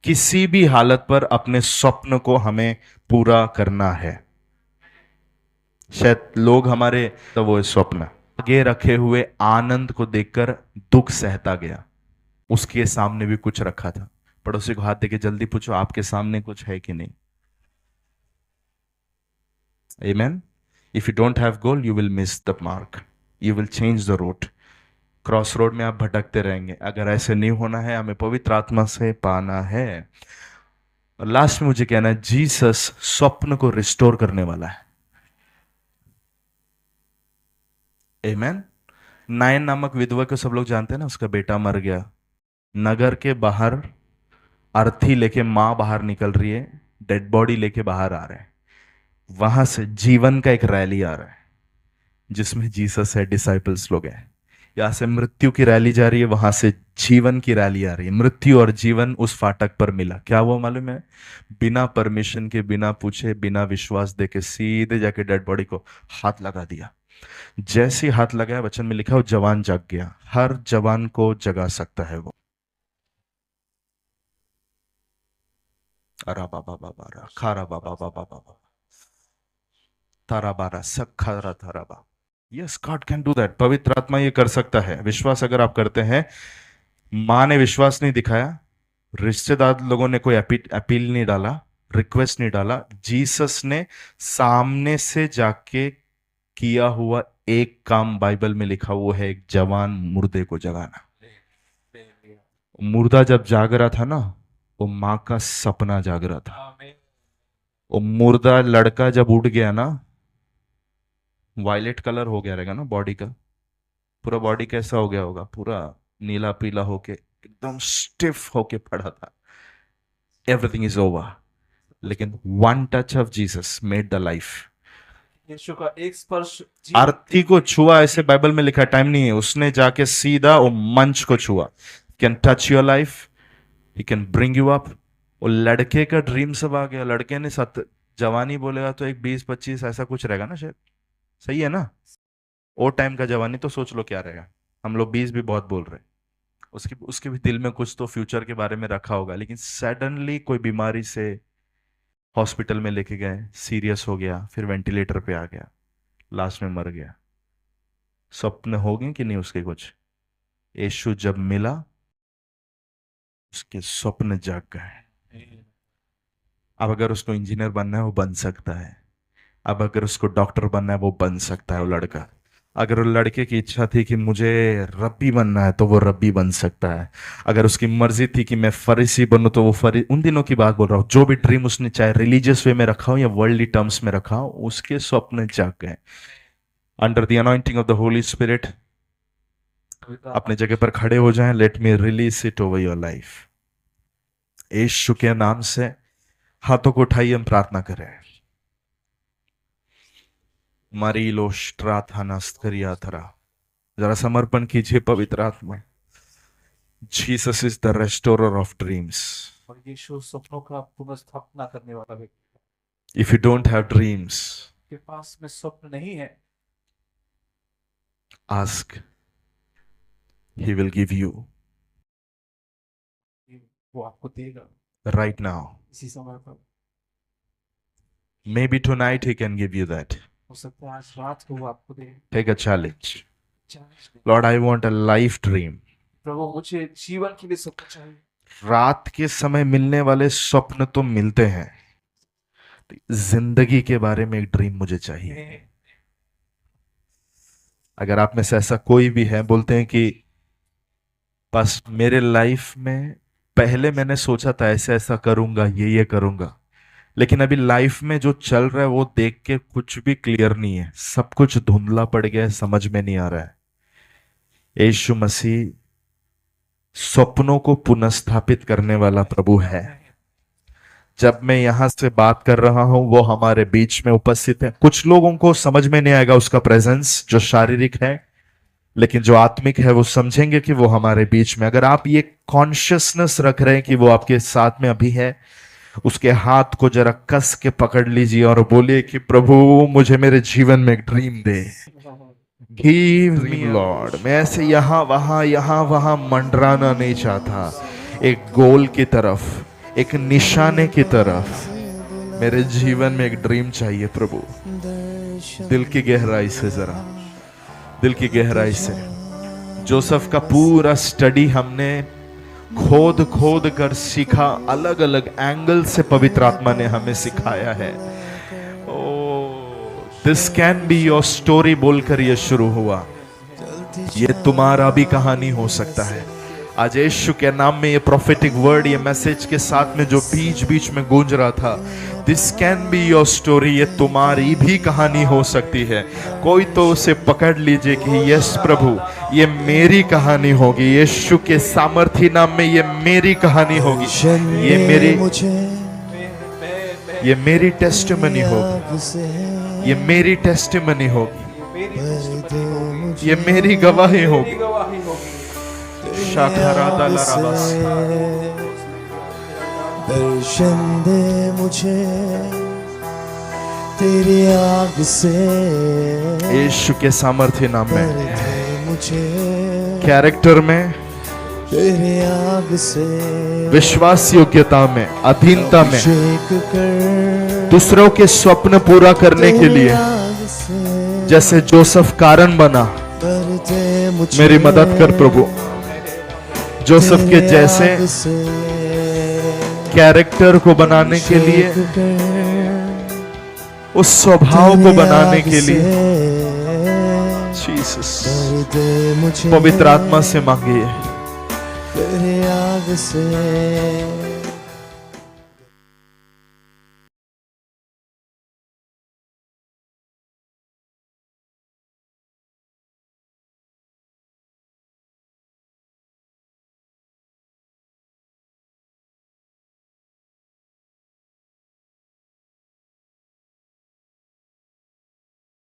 किसी भी हालत पर अपने स्वप्न को हमें पूरा करना है। शायद लोग हमारे, तो वो स्वप्न आगे रखे हुए आनंद को देखकर दुख सहता गया। उसके सामने भी कुछ रखा था। पड़ोसी को हाथ देके जल्दी पूछो, आपके सामने कुछ है कि नहीं? Amen. If you don't have goal, you will miss the mark. You will change the road. Cross road में आप भटकते रहेंगे। अगर ऐसे नहीं होना है, हमें पवित्र आत्मा से पाना है। और लास्ट में मुझे कहना है, जीसस स्वप्न को रिस्टोर करने वाला है। आमेन। नायन नामक विधवा को सब लोग जानते हैं ना, उसका बेटा मर गया। नगर के बाहर अर्थी लेके मां बाहर निकल रही है, डेड बॉडी लेके बाहर आ रहे हैं। वहां से जीवन का एक रैली आ रहा है, जिसमें जीसस है, डिसाइपल्स लोग हैं। यहां से मृत्यु की रैली जा रही है, वहां से जीवन की रैली आ रही है। मृत्यु और जीवन उस फाटक पर मिला। क्या वो मालूम है? बिना परमिशन के, बिना पूछे, बिना विश्वास देके सीधे जाके डेड बॉडी को हाथ लगा दिया। जैसे हाथ लगाया, वचन में लिखा, वो जवान जाग गया। हर जवान को जगा सकता है वो। अरा बाबा बाबा रा, खारा बाबा बाबा बाबा, तारा बारा सखरा थारा बा। Yes, God can do that. पवित्र आत्मा ये कर सकता है। विश्वास अगर आप करते हैं। मां ने विश्वास नहीं दिखाया, रिश्तेदार लोगों ने कोई अपील नहीं डाला, रिक्वेस्ट नहीं डाला। जीसस ने सामने से जाके किया हुआ एक काम बाइबल में लिखा, वो है एक जवान मुर्दे को जगाना। मुर्दा जब जाग रहा था ना, वो मां का सपना जाग रहा था। वो मुर्दा लड़का जब उठ गया ना, वायलेट कलर हो गया रहेगा ना बॉडी का। पूरा बॉडी कैसा हो गया होगा? पूरा नीला पीला होके एकदम स्टिफ होके पड़ा था। Everything is over. लेकिन one touch of Jesus made the life. यीशु का एक स्पर्श आरती को छुआ, ऐसे बाइबल में लिखा, टाइम नहीं है। उसने जाके सीधा वो मंच को छुआ। Can touch your life, he can bring you up. वो लड़के का ड्रीम सब आ गया। लड़के ने जवानी बोलेगा तो एक 20-25 ऐसा कुछ रहेगा ना शायद। सही है ना? वो टाइम का जवानी तो सोच लो क्या रहेगा। हम लोग 20 भी बहुत बोल रहे हैं। उसके उसके भी दिल में कुछ तो फ्यूचर के बारे में रखा होगा। लेकिन सडनली कोई बीमारी से हॉस्पिटल में लेके गए, सीरियस हो गया, फिर वेंटिलेटर पे आ गया, लास्ट में मर गया। स्वप्न हो गए कि नहीं उसके कुछ? यीशु जब मिला, उसके स्वप्न जाग गए। अब अगर उसको इंजीनियर बनना है, वो बन सकता है। अब अगर उसको डॉक्टर बनना है, वो बन सकता है वो लड़का। अगर वो लड़के की इच्छा थी कि मुझे रब्बी बनना है तो वो रब्बी बन सकता है। अगर उसकी मर्जी थी कि मैं फरीसी बनूं तो वो उन दिनों की बात बोल रहा हूं, जो भी ड्रीम उसने चाहे रिलीजियस वे में रखा हो या वर्ल्डली टर्म्स में रखा हो, उसके स्वप्न जाग गए। Under the anointing of the Holy Spirit अपने जगह पर खड़े हो जाएं। Let me release it over your life. यीशु के नाम से हाथों को उठाइए, हम प्रार्थना करें। मरीलो स्ट्राथानास्तरियाथरा, जरा समर्पण कीजिए पवित्र आत्मा। Jesus is the restorer of dreams. और यीशु सपनों का पुनर्स्थापना करने वाला व्यक्ति। If you don't have dreams, के पास में स्वप्न नहीं है, ask, he will give you वो आपको देगा राइट नाउ। इसी समय पर। Maybe tonight he can give you that. हो सकता है आज रात को वो आपको दे। Take a challenge. Lord, I want a life dream. प्रभु, मुझे जीवन के लिए सपना चाहिए। रात के समय मिलने वाले स्वप्न तो मिलते हैं, जिंदगी के बारे में एक ड्रीम मुझे चाहिए। अगर आप में से ऐसा कोई भी है, बोलते हैं कि बस मेरे लाइफ में पहले मैंने सोचा था ऐसे ऐसा करूंगा, ये करूंगा, लेकिन अभी लाइफ में जो चल रहा है वो देख के कुछ भी क्लियर नहीं है, सब कुछ धुंधला पड़ गया है, समझ में नहीं आ रहा है। यीशु मसीह स्वप्नों को पुनर्स्थापित करने वाला प्रभु है। जब मैं यहां से बात कर रहा हूं, वो हमारे बीच में उपस्थित है। कुछ लोगों को समझ में नहीं आएगा उसका प्रेजेंस जो शारीरिक है, लेकिन जो आत्मिक है वो समझेंगे कि वो हमारे बीच में। अगर आप ये कॉन्शियसनेस रख रहे हैं कि वो आपके साथ में अभी है, उसके हाथ को जरा कस के पकड़ लीजिए और बोलिए कि प्रभु, मुझे मेरे जीवन में एक ड्रीम दे। Give me Lord. मैं ऐसे यहाँ वहां मंडराना नहीं चाहता। एक गोल की तरफ, एक निशाने की तरफ मेरे जीवन में एक ड्रीम चाहिए प्रभु। दिल की गहराई से, जरा दिल की गहराई से। जोसेफ का पूरा स्टडी हमने खोद खोद कर सीखा, अलग अलग एंगल से पवित्र आत्मा ने हमें सिखाया है। This can be your story बोलकर ये शुरू हुआ। ये तुम्हारा भी कहानी हो सकता है। आज यीशु के नाम में ये प्रोफेटिक वर्ड, ये मैसेज के साथ में जो बीच बीच में गूंज रहा था, this can be your story, ये तुम्हारी भी कहानी हो सकती है। कोई तो उसे पकड़ लीजिए कि यस प्रभु, ये मेरी कहानी होगी। यीशु के सामर्थी नाम में ये मेरी कहानी होगी। ये मेरी टेस्टिमनी होगी। ये मेरी टेस्टिमनी होगी। ये मेरी गवाही होगी। दर्शन दे मुझे तेरी आग से, यीशु के सामर्थ्य नाम में, मुझे कैरेक्टर में, तेरी आग से, विश्वास योग्यता में, अधीनता में, दूसरों के स्वप्न पूरा करने के लिए जैसे जोसेफ कारण बना। मेरी मदद कर प्रभु। जोसेफ के जैसे कैरेक्टर को बनाने के लिए, उस स्वभाव को बनाने के लिए जीसस पवित्र आत्मा से मांगिए।